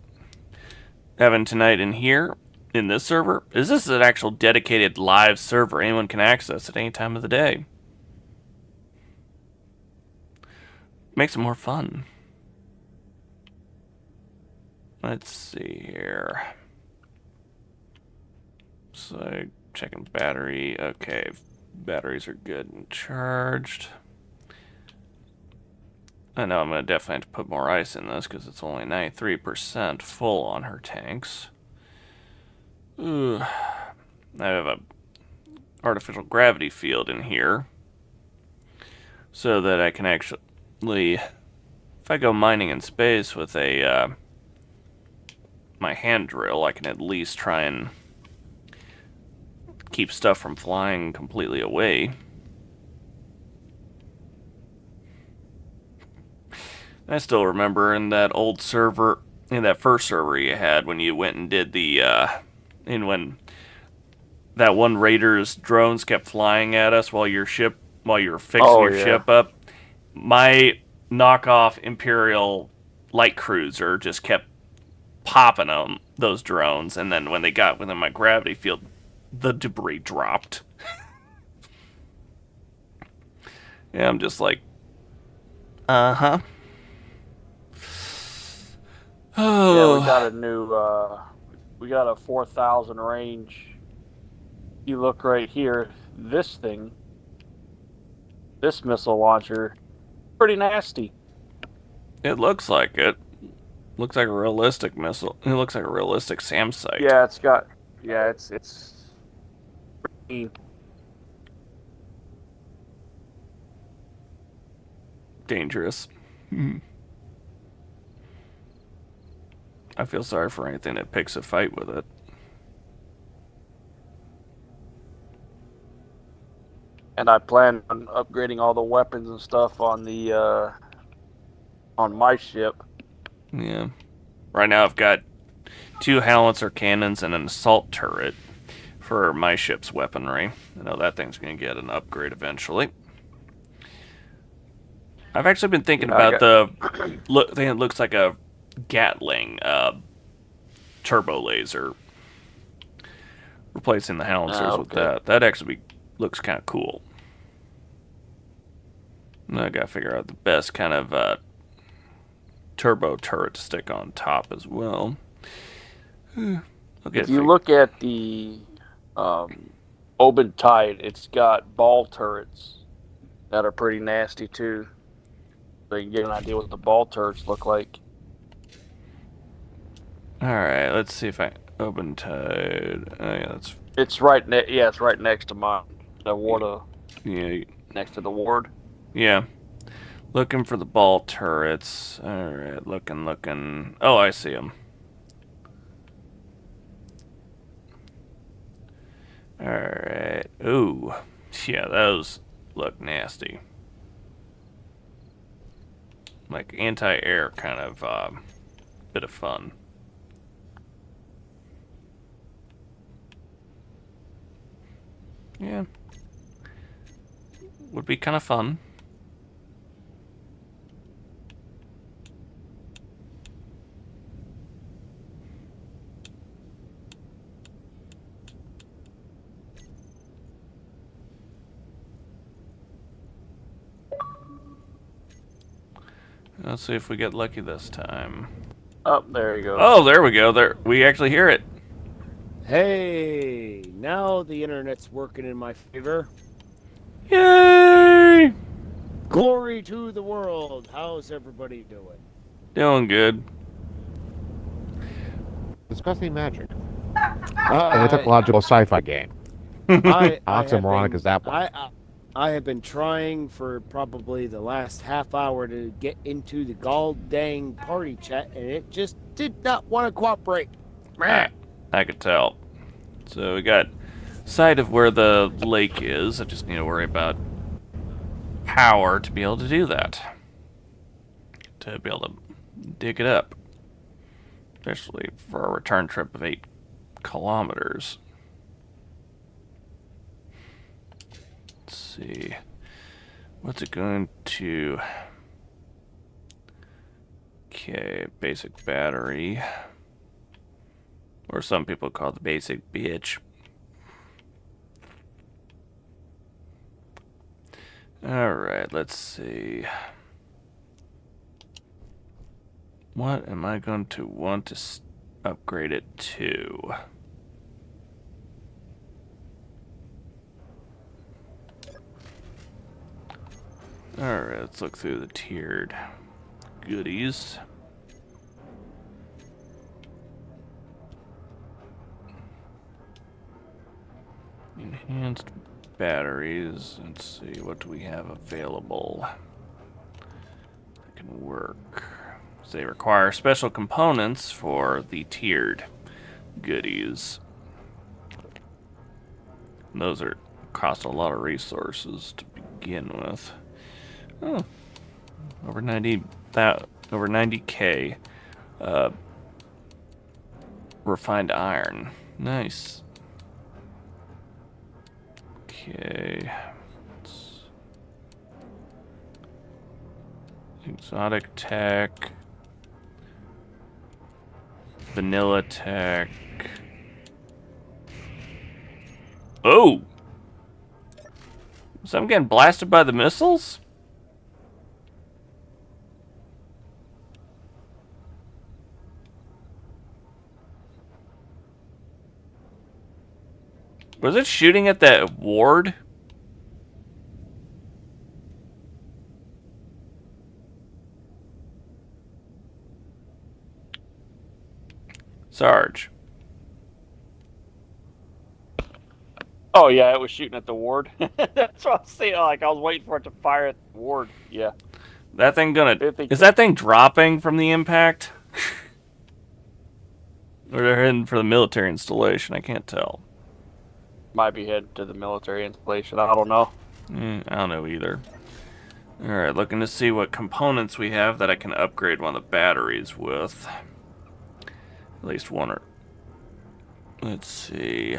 [SPEAKER 1] having tonight in here, in this server, is this is an actual dedicated live server anyone can access at any time of the day. Makes it more fun. Let's see here. So, checking battery. Okay, batteries are good and charged. I know I'm going to definitely have to put more ice in this because it's only 93% full on her tanks. Ooh. I have a artificial gravity field in here so that I can actually, if I go mining in space with a my hand drill, I can at least try and keep stuff from flying completely away. I still remember in that old server, in that first server you had when you went and did the, when that one Raider's drones kept flying at us while you were fixing your ship up. My knockoff Imperial light cruiser just kept popping them, those drones, and then when they got within my gravity field, the debris dropped. Yeah, I'm just like, uh-huh.
[SPEAKER 5] Yeah, we got a new, we got a 4,000 range. You look right here, this missile launcher, pretty nasty.
[SPEAKER 1] It looks like it. Looks like a realistic missile. It looks like a realistic SAM site.
[SPEAKER 5] Yeah, it's pretty
[SPEAKER 1] dangerous. I feel sorry for anything that picks a fight with it.
[SPEAKER 5] And I plan on upgrading all the weapons and stuff on the on my ship.
[SPEAKER 1] Yeah. Right now I've got 2 howitzer cannons and an assault turret for my ship's weaponry. I know that thing's going to get an upgrade eventually. I've actually been thinking about the thing that looks like a Gatling turbo laser, replacing the howitzers with that. That actually looks kind of cool. And I gotta figure out the best kind of turbo turret to stick on top as well.
[SPEAKER 5] If you look at the Oban Tide, it's got ball turrets that are pretty nasty too. So you can get an idea what the ball turrets look like.
[SPEAKER 1] Alright, let's see if I Oban Tide. Oh yeah, that's...
[SPEAKER 5] It's right it's right next to mine. The ward
[SPEAKER 1] yeah.
[SPEAKER 5] Next to the ward.
[SPEAKER 1] Yeah. Looking for the ball turrets. Alright, looking. Oh, I see them. Alright. Ooh. Yeah, those look nasty. Like anti-air kind of bit of fun. Yeah. would be kind of fun. Let's see if we get lucky this time.
[SPEAKER 5] Oh, there you go.
[SPEAKER 1] Oh, there we go. There, we actually hear it.
[SPEAKER 4] Hey, now the internet's working in my favor.
[SPEAKER 1] Yay!
[SPEAKER 4] Glory to the world. How's everybody doing?
[SPEAKER 1] Doing good.
[SPEAKER 2] Discussing magic. A technological sci-fi game.
[SPEAKER 4] I
[SPEAKER 2] Oxymoronic is that one?
[SPEAKER 4] I have been trying for probably the last half hour to get into the gall dang party chat, and it just did not want to cooperate.
[SPEAKER 1] I could tell. So we got sight of where the lake is. I just need to worry about power to be able to do that. To be able to dig it up. Especially for a return trip of 8 kilometers. Let's see. What's it going to... Okay, basic battery. Or some people call it the basic bitch. Alright, let's see. What am I going to want to upgrade it to? Alright, let's look through the tiered goodies. Enhanced batteries. Let's see, what do we have available that can work? So they require special components for the tiered goodies. And those are cost a lot of resources to begin with. Oh, over 90k refined iron. Nice. Okay. Exotic tech. Vanilla tech. Oh! So I'm getting blasted by the missiles? Was it shooting at that ward? Sarge.
[SPEAKER 5] Oh yeah, it was shooting at the ward. That's what I was saying. Like I was waiting for it to fire at the ward. Yeah.
[SPEAKER 1] That thing gonna...
[SPEAKER 5] I think
[SPEAKER 1] Is that thing dropping from the impact? Or they're heading for the military installation? I can't tell.
[SPEAKER 5] Might be headed to the military installation. I don't know.
[SPEAKER 1] I don't know either. Alright, looking to see what components we have that I can upgrade one of the batteries with. At least one or... Let's see.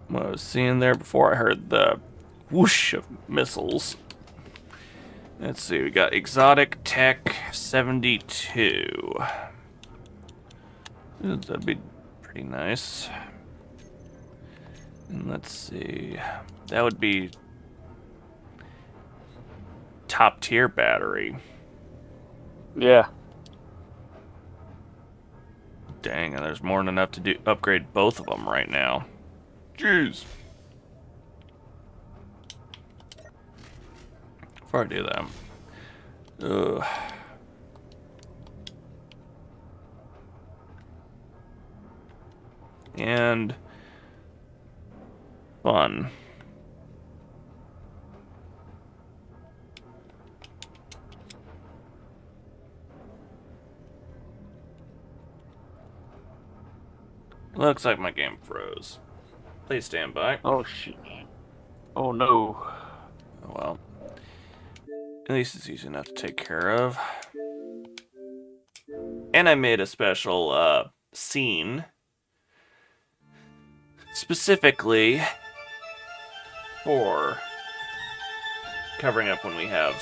[SPEAKER 1] What I was seeing there before I heard the whoosh of missiles. Let's see, we got Exotic Tech 72. That'd be pretty nice. And let's see, that would be top tier battery.
[SPEAKER 5] Yeah.
[SPEAKER 1] Dang, and there's more than enough to upgrade both of them right now. Jeez. Before I do that, and fun. Looks like my game froze. Please stand by.
[SPEAKER 5] Oh shit. Oh no.
[SPEAKER 1] Oh, well. At least it's easy enough to take care of. And I made a special scene. specifically for covering up when we have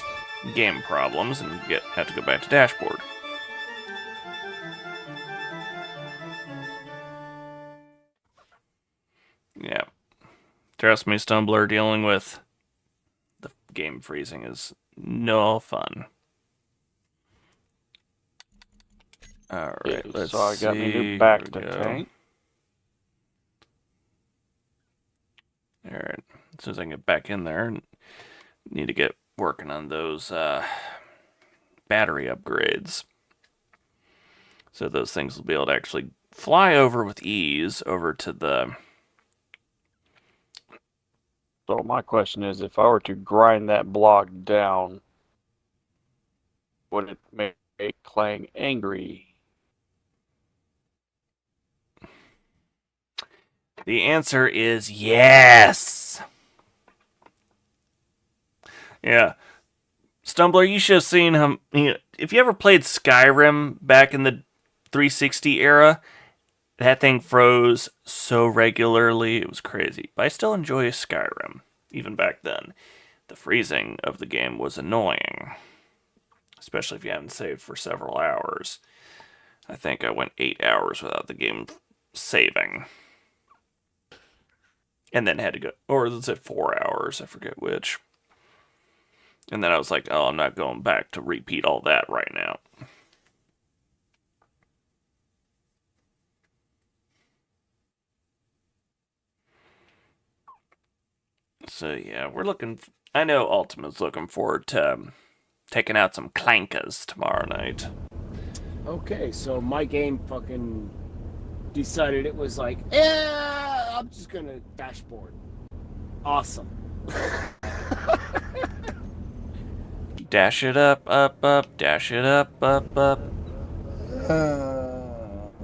[SPEAKER 1] game problems and have to go back to dashboard. Yeah. Trust me, Stumbler, dealing with the game freezing is no fun. Alright, let's
[SPEAKER 5] so I got
[SPEAKER 1] see.
[SPEAKER 5] me new back
[SPEAKER 1] Here
[SPEAKER 5] to
[SPEAKER 1] we go.
[SPEAKER 5] tank.
[SPEAKER 1] Alright, as soon as I can get back in there, need to get working on those battery upgrades. So those things will be able to actually fly over with ease over to the...
[SPEAKER 5] So my question is, if I were to grind that block down, would it make Clang angry?
[SPEAKER 1] The answer is yes! Yeah. Stumbler, you should have seen him. If you ever played Skyrim back in the 360 era, that thing froze so regularly, it was crazy. But I still enjoy Skyrim, even back then. The freezing of the game was annoying, especially if you haven't saved for several hours. I think I went 8 hours without the game saving. And then had to go, or was it 4 hours? I forget which. And then I was like, oh, I'm not going back to repeat all that right now. So yeah, we're looking. I know Ultima's looking forward to taking out some clankers tomorrow night.
[SPEAKER 4] Okay, so my game fucking decided it was like, yeah, I'm just gonna dashboard. Awesome.
[SPEAKER 1] Dash it up, up, up. Dash it up, up, up.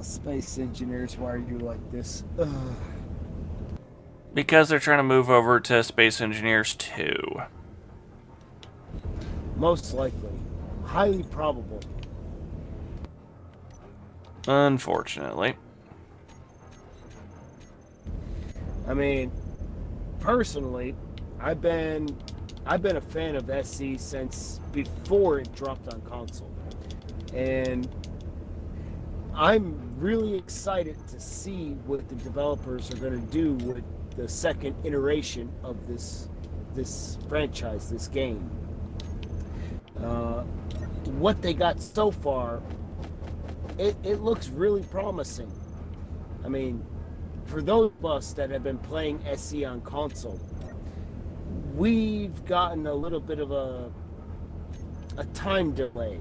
[SPEAKER 4] Space engineers, why are you like this?
[SPEAKER 1] Because they're trying to move over to Space Engineers 2.
[SPEAKER 4] Most likely. Highly probable.
[SPEAKER 1] Unfortunately.
[SPEAKER 4] I mean, personally, I've been a fan of SC since before it dropped on console. And I'm really excited to see what the developers are going to do with the second iteration of this franchise, this game. What they got so far, it looks really promising. I mean, for those of us that have been playing SC on console, we've gotten a little bit of a time delay,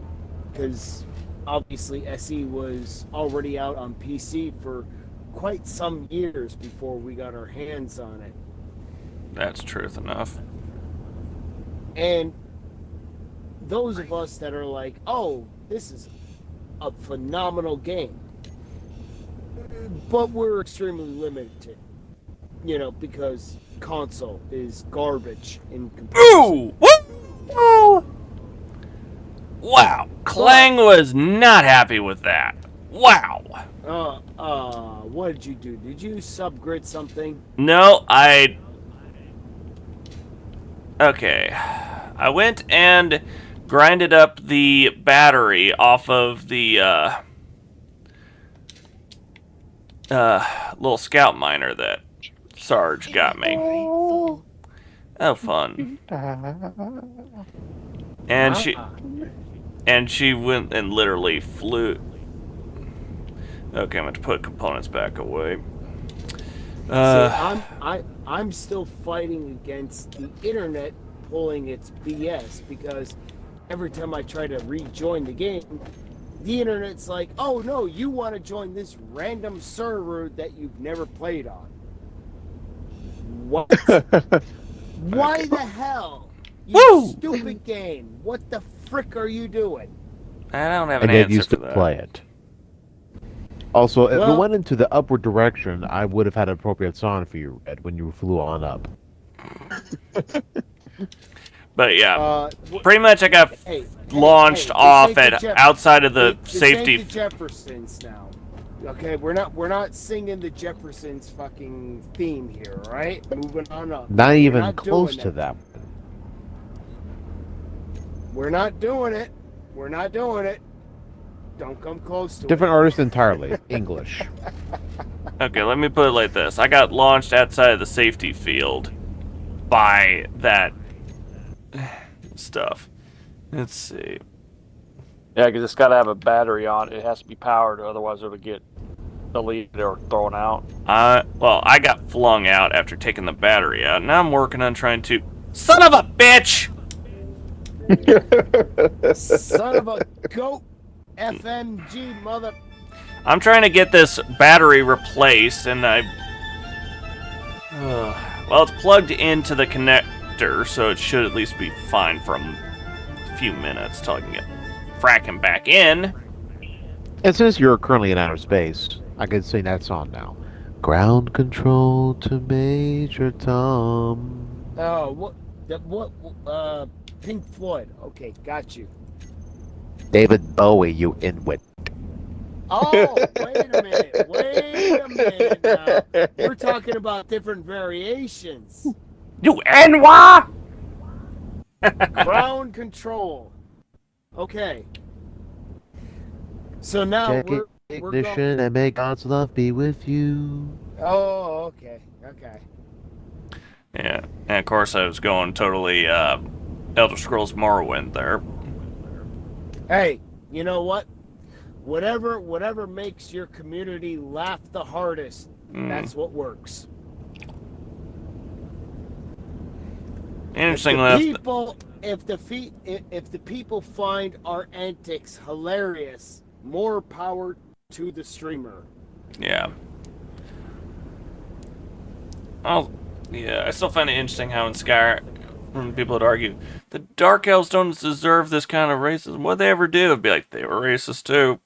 [SPEAKER 4] because obviously SE was already out on PC for quite some years before we got our hands on it.
[SPEAKER 1] That's truth enough.
[SPEAKER 4] And those of us that are like, oh, this is a phenomenal game, but we're extremely limited, because console is garbage in comparison.
[SPEAKER 1] Ooh! Woo! Wow. Clang was not happy with that. Wow.
[SPEAKER 4] What did you do? Did you subgrid something?
[SPEAKER 1] No, Okay. I went and grinded up the battery off of the, little scout miner that Sarge got me.
[SPEAKER 3] Full.
[SPEAKER 1] Oh, fun. And she went and literally flew. Okay, I'm going to put components back away.
[SPEAKER 4] I'm still fighting against the internet pulling its BS, because every time I try to rejoin the game, the internet's like, oh no, you want to join this random server that you've never played on. What? Why the hell? You
[SPEAKER 1] Woo!
[SPEAKER 4] stupid game. What the frick are you doing?
[SPEAKER 1] I don't have an
[SPEAKER 2] And yet
[SPEAKER 1] answer
[SPEAKER 2] you
[SPEAKER 1] for
[SPEAKER 2] still
[SPEAKER 1] that.
[SPEAKER 2] play it. Also, if it
[SPEAKER 4] Well-
[SPEAKER 2] went into the upward direction, I would have had an appropriate song for you, Red, when you flew on up.
[SPEAKER 1] But yeah,
[SPEAKER 4] Wh-
[SPEAKER 1] pretty much I got
[SPEAKER 4] hey,
[SPEAKER 1] launched
[SPEAKER 4] hey,
[SPEAKER 1] off
[SPEAKER 4] this ain't
[SPEAKER 1] at
[SPEAKER 4] the
[SPEAKER 1] outside of the
[SPEAKER 4] This ain't
[SPEAKER 1] safety.
[SPEAKER 4] the Jeffersons now. Okay, we're not singing the Jeffersons fucking theme here, all right? Moving on up.
[SPEAKER 2] Not
[SPEAKER 4] We're
[SPEAKER 2] even
[SPEAKER 4] not
[SPEAKER 2] close
[SPEAKER 4] doing
[SPEAKER 2] to that.
[SPEAKER 4] We're not doing it. We're not doing it. Don't come close to
[SPEAKER 2] Different
[SPEAKER 4] it.
[SPEAKER 2] artist entirely. English.
[SPEAKER 1] Okay, let me put it like this. I got launched outside of the safety field by that stuff. Let's see.
[SPEAKER 5] Yeah, because it's got to have a battery on it. It has to be powered, otherwise it'll get deleted or thrown out.
[SPEAKER 1] Well, I got flung out after taking the battery out. Now I'm working on trying to... Son of a bitch!
[SPEAKER 4] Son of a goat FMG mother.
[SPEAKER 1] I'm trying to get this battery replaced, and well, it's plugged into the connector, so it should at least be fine for a few minutes till I can get fracking back in.
[SPEAKER 2] And since you're currently in outer space, I can sing that song now. Ground control to Major Tom.
[SPEAKER 4] Oh, what? Pink Floyd. Okay, got you.
[SPEAKER 2] David Bowie, you inwit.
[SPEAKER 4] Oh, wait a minute. Wait a minute now. We're talking about different variations.
[SPEAKER 1] You NY!
[SPEAKER 4] Ground control. Okay. So now
[SPEAKER 2] Check
[SPEAKER 4] we're
[SPEAKER 2] ignition and may God's love be with you.
[SPEAKER 4] Oh, okay. Okay.
[SPEAKER 1] Yeah, and of course I was going totally Elder Scrolls Morrowind there.
[SPEAKER 4] Hey, you know what? Whatever makes your community laugh the hardest, that's what works.
[SPEAKER 1] Interesting
[SPEAKER 4] If the people find our antics hilarious, more power to the streamer.
[SPEAKER 1] Yeah. Yeah, I still find it interesting how in Skyrim people would argue the Dark Elves don't deserve this kind of racism. What'd they ever do? It'd be like, they were racist too.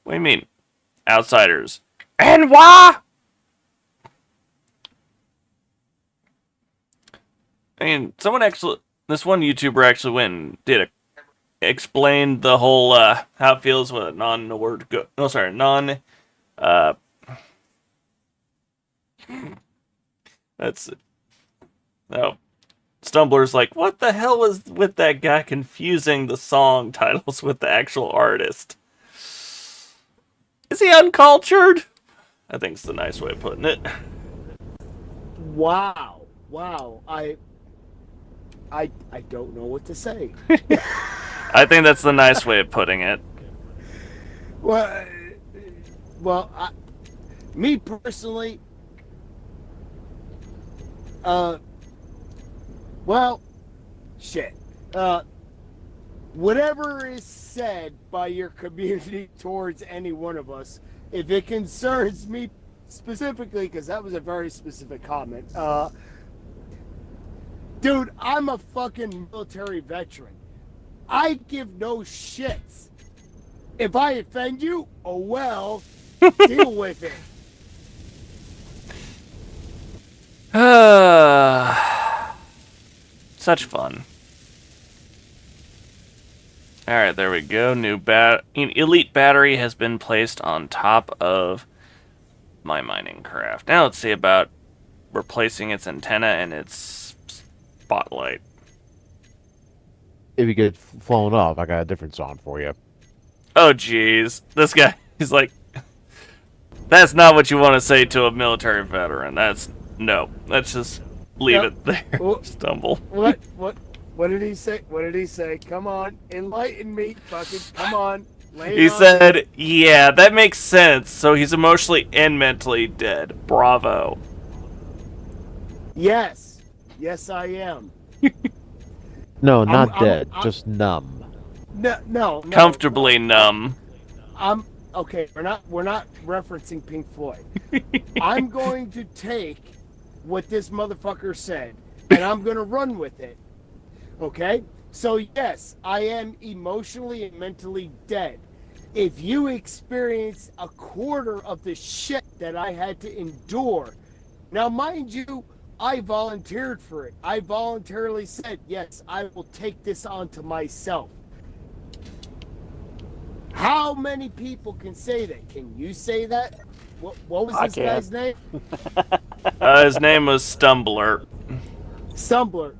[SPEAKER 1] What do you mean? Outsiders. And why? I mean, this one YouTuber actually went and explained the whole, how it feels with a Stumbler's like, what the hell was with that guy confusing the song titles with the actual artist? Is he uncultured? I think it's the nice way of putting it.
[SPEAKER 4] Wow. I don't know what to say.
[SPEAKER 1] I think that's the nice way of putting it.
[SPEAKER 4] Me personally, shit. Whatever is said by your community towards any one of us, if it concerns me specifically, because that was a very specific comment, dude, I'm a fucking military veteran. I give no shits. If I offend you, oh well, deal with it.
[SPEAKER 1] Such fun. Alright, there we go. Elite battery has been placed on top of my mining craft. Now let's see about replacing its antenna and its spotlight.
[SPEAKER 2] If you get flown off, I got a different song for you.
[SPEAKER 1] Oh, jeez. This guy, he's like, that's not what you want to say to a military veteran. Let's just leave it there. Stumble.
[SPEAKER 4] What did he say? What did he say? Come on, enlighten me, fucking, come on.
[SPEAKER 1] He said, yeah, that makes sense. So he's emotionally and mentally dead. Bravo.
[SPEAKER 4] Yes, I am.
[SPEAKER 2] No, not dead, just numb.
[SPEAKER 4] No.
[SPEAKER 1] Comfortably numb.
[SPEAKER 4] Okay. We're not referencing Pink Floyd. I'm going to take what this motherfucker said, and I'm gonna run with it. Okay? So yes, I am emotionally and mentally dead. If you experience a quarter of the shit that I had to endure, now mind you, I volunteered for it. I voluntarily said, yes, I will take this onto myself. How many people can say that? Can you say that? What was
[SPEAKER 5] I
[SPEAKER 4] this
[SPEAKER 5] can.
[SPEAKER 4] guy's name?
[SPEAKER 1] His name was Stumbler.
[SPEAKER 4] Stumbler,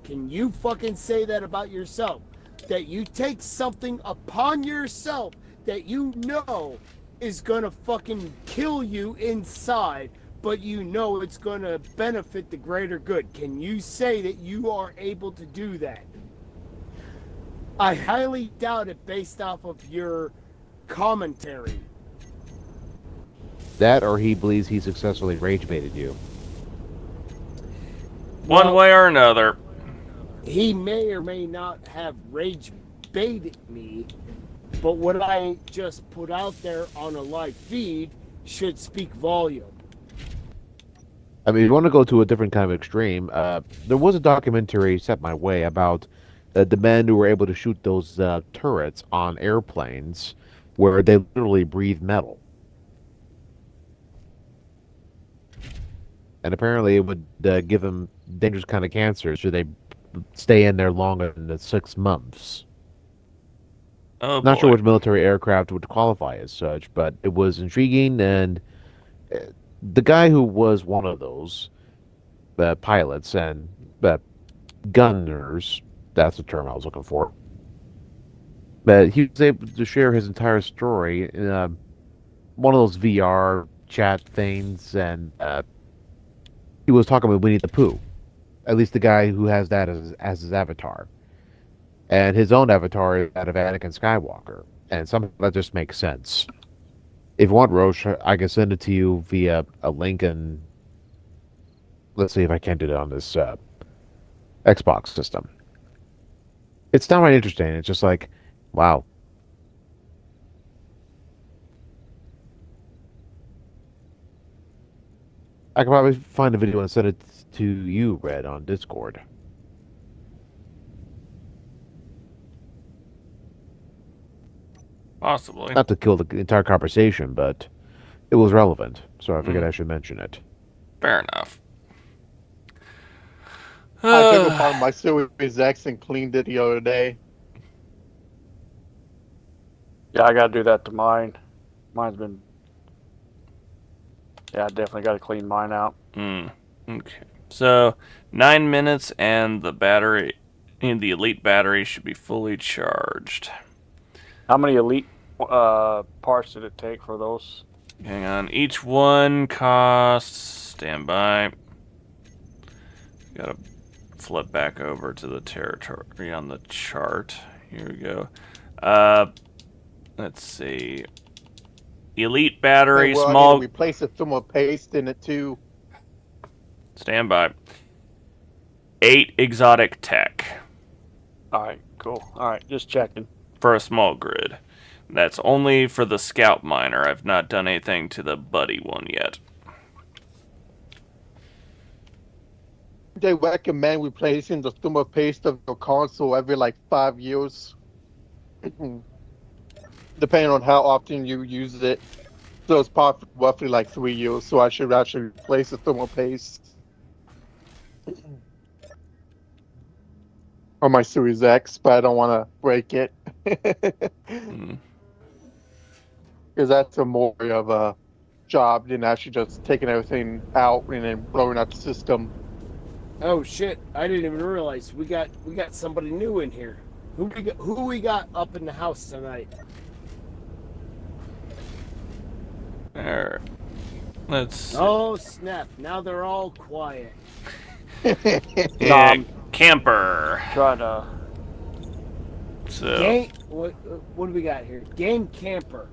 [SPEAKER 4] can you fucking say that about yourself? That you take something upon yourself that you know is gonna fucking kill you inside, but you know it's gonna benefit the greater good. Can you say that you are able to do that? I highly doubt it based off of your commentary.
[SPEAKER 2] That or he believes he successfully rage baited you.
[SPEAKER 1] One way or another.
[SPEAKER 4] He may or may not have rage baited me, but what I just put out there on a live feed should speak volume.
[SPEAKER 2] I mean, if you want to go to a different kind of extreme, there was a documentary set my way about the men who were able to shoot those turrets on airplanes where they literally breathe metal. And apparently it would give them dangerous kind of cancers should they stay in there longer than the 6 months.
[SPEAKER 1] Oh,
[SPEAKER 2] Not sure
[SPEAKER 1] boy.
[SPEAKER 2] which military aircraft would qualify as such, but it was intriguing. And the guy who was one of those pilots and gunners, that's the term I was looking for, but he was able to share his entire story in one of those VR chat things, and he was talking about Winnie the Pooh, at least the guy who has that as his avatar. And his own avatar is that of Anakin Skywalker. And somehow that just makes sense. If you want, Roche, I can send it to you via a link, and let's see if I can do it on this Xbox system. It's downright interesting. It's just like, wow. I could probably find a video and send it to you, Red, on Discord.
[SPEAKER 1] Possibly.
[SPEAKER 2] Not to kill the entire conversation, but it was relevant, so I figured I should mention it.
[SPEAKER 1] Fair enough.
[SPEAKER 6] I took apart my Series X and cleaned it the other day.
[SPEAKER 5] Yeah, I gotta do that to mine. Mine's been. Yeah, I definitely gotta clean mine out.
[SPEAKER 1] Okay. So 9 minutes, and the battery, and the elite battery should be fully charged.
[SPEAKER 5] How many elite parts did it take for those?
[SPEAKER 1] Hang on. Each one costs. Stand by. Gotta flip back over to the territory on the chart. Here we go. Let's see. Elite battery,
[SPEAKER 6] Well, I
[SPEAKER 1] small.
[SPEAKER 6] need to replace the thermal paste in it too.
[SPEAKER 1] Stand by. 8 exotic tech
[SPEAKER 5] Alright, cool. Alright, just checking.
[SPEAKER 1] for a small grid. That's only for the scout miner. I've not done anything to the buddy one yet.
[SPEAKER 6] They recommend replacing the thermal paste of your console every like 5 years, depending on how often you use it. So it's probably roughly like 3 years. So I should actually replace the thermal paste on my Series X, but I don't want to break it because that's a more of a job than actually just taking everything out and then blowing out the system.
[SPEAKER 4] Oh shit! I didn't even realize we got somebody new in here. Who we got up in the house tonight?
[SPEAKER 1] Alright. Let's see.
[SPEAKER 4] Oh snap! Now they're all quiet.
[SPEAKER 1] Yeah, camper.
[SPEAKER 5] Trying to.
[SPEAKER 1] So,
[SPEAKER 4] Game. What do we got here? Game camper.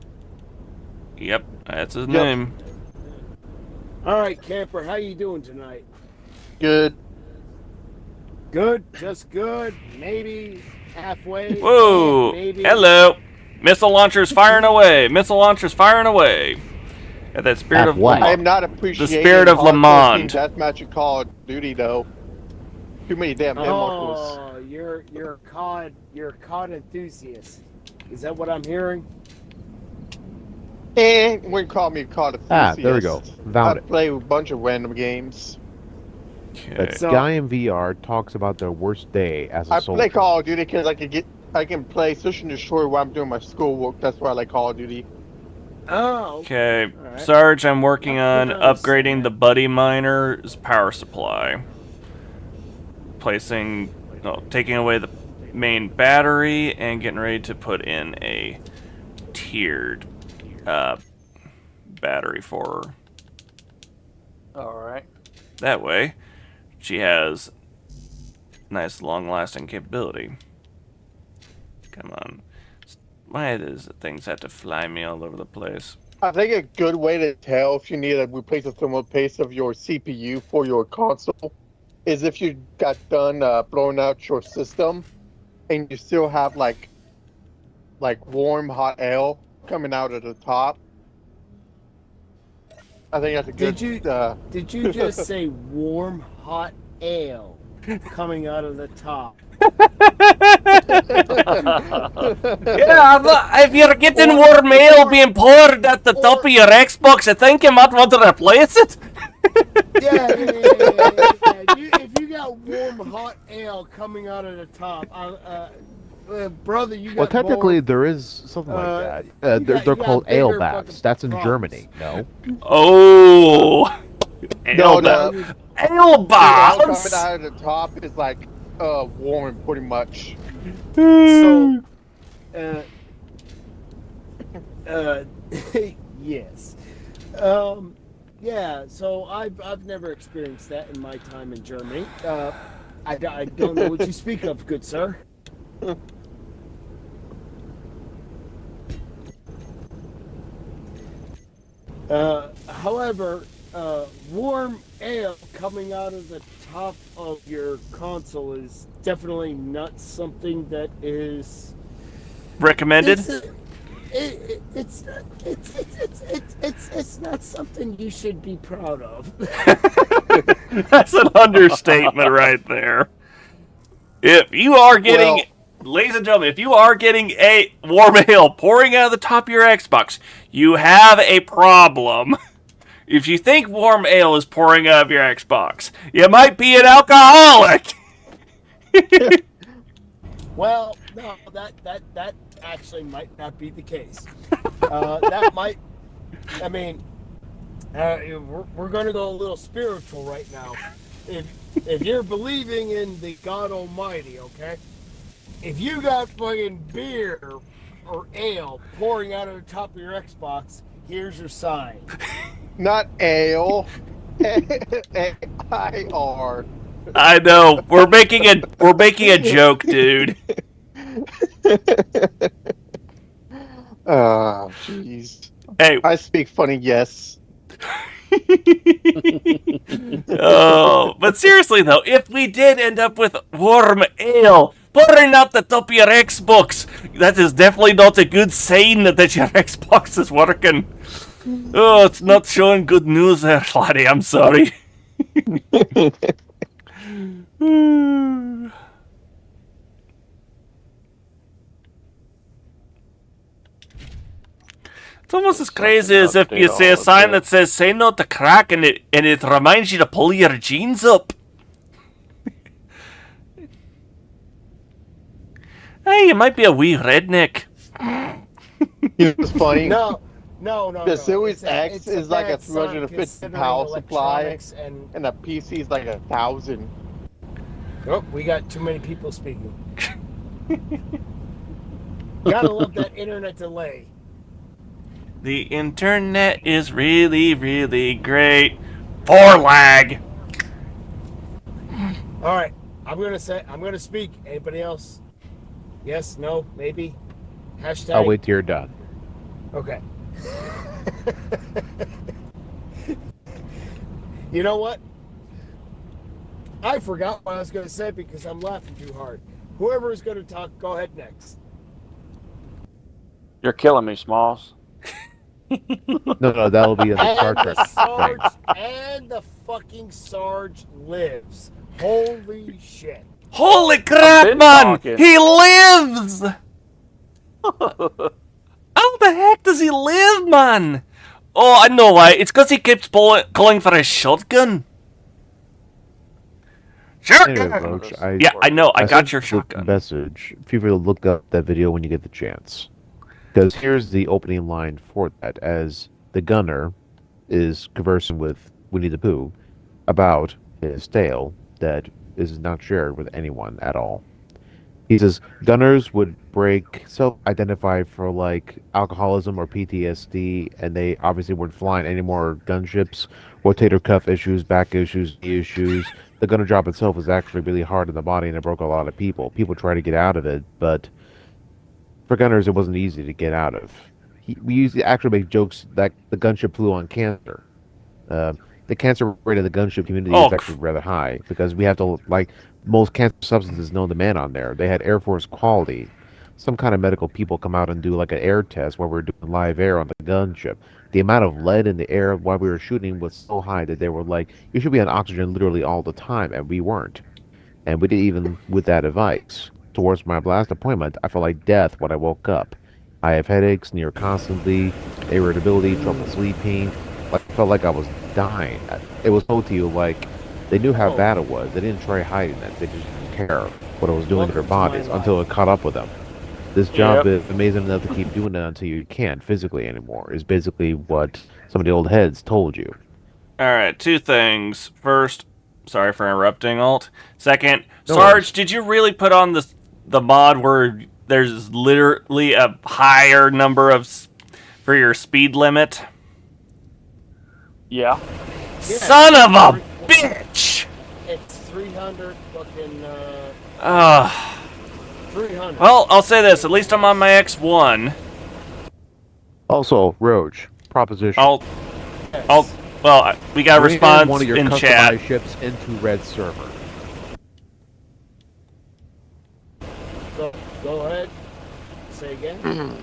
[SPEAKER 1] yep, that's his
[SPEAKER 6] Yep.
[SPEAKER 1] name.
[SPEAKER 4] All right, camper. How you doing tonight?
[SPEAKER 6] Good.
[SPEAKER 4] Good. Just good. Maybe halfway.
[SPEAKER 1] Whoa!
[SPEAKER 4] Maybe.
[SPEAKER 1] Hello! Missile launchers firing away! Missile launchers firing away! At that spirit
[SPEAKER 2] At
[SPEAKER 1] of
[SPEAKER 2] what?
[SPEAKER 6] I
[SPEAKER 1] Lamont.
[SPEAKER 6] am not appreciating
[SPEAKER 1] spirit of
[SPEAKER 6] hardcore
[SPEAKER 1] Lamont.
[SPEAKER 6] team deathmatch in Call of Duty though. Too many damn hit markers.
[SPEAKER 4] Oh, you're a COD enthusiast. Is that what I'm hearing?
[SPEAKER 6] And wouldn't call me COD enthusiast.
[SPEAKER 2] Ah, there we go.
[SPEAKER 6] I
[SPEAKER 2] Valid.
[SPEAKER 6] play a bunch of random games.
[SPEAKER 1] Okay.
[SPEAKER 2] That
[SPEAKER 4] So-
[SPEAKER 2] guy in VR talks about their worst day as a
[SPEAKER 6] I
[SPEAKER 2] soldier.
[SPEAKER 6] play Call of Duty because I could get I can play Search and Destroy while I'm doing my schoolwork. That's why I like Call of Duty.
[SPEAKER 4] Oh,
[SPEAKER 1] Okay,
[SPEAKER 4] Alright.
[SPEAKER 1] Sarge, I'm working
[SPEAKER 4] I
[SPEAKER 1] on
[SPEAKER 4] think I understand
[SPEAKER 1] upgrading the Buddy Miner's power supply. Taking away the main battery and getting ready to put in a tiered battery for her.
[SPEAKER 5] All right.
[SPEAKER 1] That way, she has nice long-lasting capability. Come on. Why does things have to fly me all over the place?
[SPEAKER 6] I think a good way to tell if you need to replace the thermal paste of your CPU for your console is if you got done blowing out your system and you still have like warm hot air coming out at the top. I think that's a good.
[SPEAKER 4] Did you just say warm hot ale coming out of the top?
[SPEAKER 1] Yeah, if you're getting warm ale being poured at the top of your Xbox, I think you might want to replace it.
[SPEAKER 4] Yeah. If you got warm hot ale coming out of the top, brother, you got
[SPEAKER 2] Well, technically,
[SPEAKER 4] more,
[SPEAKER 2] there is something like that.
[SPEAKER 4] you
[SPEAKER 2] They're
[SPEAKER 4] got- you got
[SPEAKER 2] called
[SPEAKER 4] bigger
[SPEAKER 2] ale baths.
[SPEAKER 4] fucking
[SPEAKER 2] That's in
[SPEAKER 4] problems.
[SPEAKER 2] Germany. No.
[SPEAKER 1] Oh,
[SPEAKER 6] No,
[SPEAKER 1] ale bath.
[SPEAKER 6] the
[SPEAKER 1] Ale
[SPEAKER 6] air
[SPEAKER 1] baths.
[SPEAKER 6] coming out of the top is like warm, pretty much.
[SPEAKER 4] So, yes. Yeah, so I've never experienced that in my time in Germany. I don't know what you speak of, good sir. However, warm ale coming out of the top of your console is definitely not something that is
[SPEAKER 1] Recommended?
[SPEAKER 4] It's not something you should be proud of.
[SPEAKER 1] That's an understatement right there. If you are getting, ladies and gentlemen, if you are getting a warm ale pouring out of the top of your Xbox, you have a problem. If you think warm ale is pouring out of your Xbox, you might be an alcoholic.
[SPEAKER 4] Well, no, that actually might not be the case. That might, I mean, we're going to go a little spiritual right now. If you're believing in the God Almighty, okay? If you got fucking beer or ale pouring out of the top of your Xbox, here's your sign.
[SPEAKER 6] Not ale. A-I-R.
[SPEAKER 1] I know. We're making a joke, dude.
[SPEAKER 6] Oh, jeez.
[SPEAKER 1] Hey.
[SPEAKER 6] I speak funny, yes.
[SPEAKER 1] Oh, but seriously though, if we did end up with warm ale pouring out the top of your Xbox, that is definitely not a good sign that your Xbox is working. Oh, it's not showing good news there, laddie. I'm sorry. It's almost as crazy as if you see a sign that says "Say no to crack" and it reminds you to pull your jeans up. Hey, you might be a wee redneck.
[SPEAKER 6] You know what's funny?
[SPEAKER 4] No.
[SPEAKER 6] The Series X
[SPEAKER 4] it's
[SPEAKER 6] is like a
[SPEAKER 4] bad sign
[SPEAKER 6] 350
[SPEAKER 4] considering
[SPEAKER 6] power supply,
[SPEAKER 4] electronics and
[SPEAKER 6] and the PC is like 1,000.
[SPEAKER 4] oh, we got too many people speaking. Gotta love that internet delay.
[SPEAKER 1] The internet is really, really great for lag.
[SPEAKER 4] All right, I'm gonna speak. Anybody else? Yes, no, maybe. Hashtag.
[SPEAKER 2] I'll wait till you're done.
[SPEAKER 4] Okay. You know what? I forgot what I was going to say because I'm laughing too hard. Whoever is going to talk, go ahead next.
[SPEAKER 5] You're killing me, Smalls.
[SPEAKER 2] No, that'll be in the Star
[SPEAKER 4] And
[SPEAKER 2] Trek
[SPEAKER 4] the
[SPEAKER 2] thing.
[SPEAKER 4] Sarge, and the fucking Sarge lives. Holy shit.
[SPEAKER 1] Holy
[SPEAKER 5] I've
[SPEAKER 1] crap,
[SPEAKER 5] been
[SPEAKER 1] man!
[SPEAKER 5] talking.
[SPEAKER 1] He lives! How the heck does he live, man? Oh, I know why. It's because he keeps calling for a shotgun.
[SPEAKER 2] Anyway,
[SPEAKER 1] Shotgun!
[SPEAKER 2] Roach,
[SPEAKER 1] Yeah, I know. I got
[SPEAKER 2] sent
[SPEAKER 1] your
[SPEAKER 2] the
[SPEAKER 1] shotgun.
[SPEAKER 2] message. Feel free to look up that video when you get the chance. Because here's the opening line for that, as the gunner is conversing with Winnie the Pooh about his tale that is not shared with anyone at all. He says gunners would break self-identify for like alcoholism or PTSD, and they obviously weren't flying any more gunships, rotator cuff issues, back issues, knee issues. The gunner job itself was actually really hard on the body, and it broke a lot of people. People try to get out of it, but for gunners, it wasn't easy to get out of. We used to actually make jokes that the gunship flew on cancer. The cancer rate of the gunship community
[SPEAKER 1] Oh,
[SPEAKER 2] is actually rather high because we have to, like, most cancer substances known to man on there. They had Air Force quality. Some kind of medical people come out and do like an air test where we're doing live air on the gunship. The amount of lead in the air while we were shooting was so high that they were like, you should be on oxygen literally all the time, and we weren't. And we didn't even with that advice. Towards my last appointment, I felt like death when I woke up. I have headaches near constantly, irritability, trouble sleeping. Like, I felt like I was dying. It was told to you like they knew how bad it was. They didn't try hiding it. They just didn't care what it was doing to their bodies until it caught up with them. This job is amazing enough to keep doing it until you can't physically anymore. Is basically what some of the old heads told you.
[SPEAKER 1] Alright, two things. First, sorry for interrupting, Alt. Second,
[SPEAKER 2] No
[SPEAKER 1] Sarge,
[SPEAKER 2] worries.
[SPEAKER 1] did you really put on the mod where there's literally a higher number of for your speed limit?
[SPEAKER 5] Yeah.
[SPEAKER 1] Son of a bitch!
[SPEAKER 4] It's 300 fucking,
[SPEAKER 1] Ugh.
[SPEAKER 4] 300.
[SPEAKER 1] Well, I'll say this. At least I'm on my X1.
[SPEAKER 2] Also, Roach, proposition.
[SPEAKER 1] We got a
[SPEAKER 2] Bring
[SPEAKER 1] response
[SPEAKER 2] one of your
[SPEAKER 1] in
[SPEAKER 2] customized
[SPEAKER 1] chat.
[SPEAKER 2] ships into Red server.
[SPEAKER 4] Go ahead. Say again.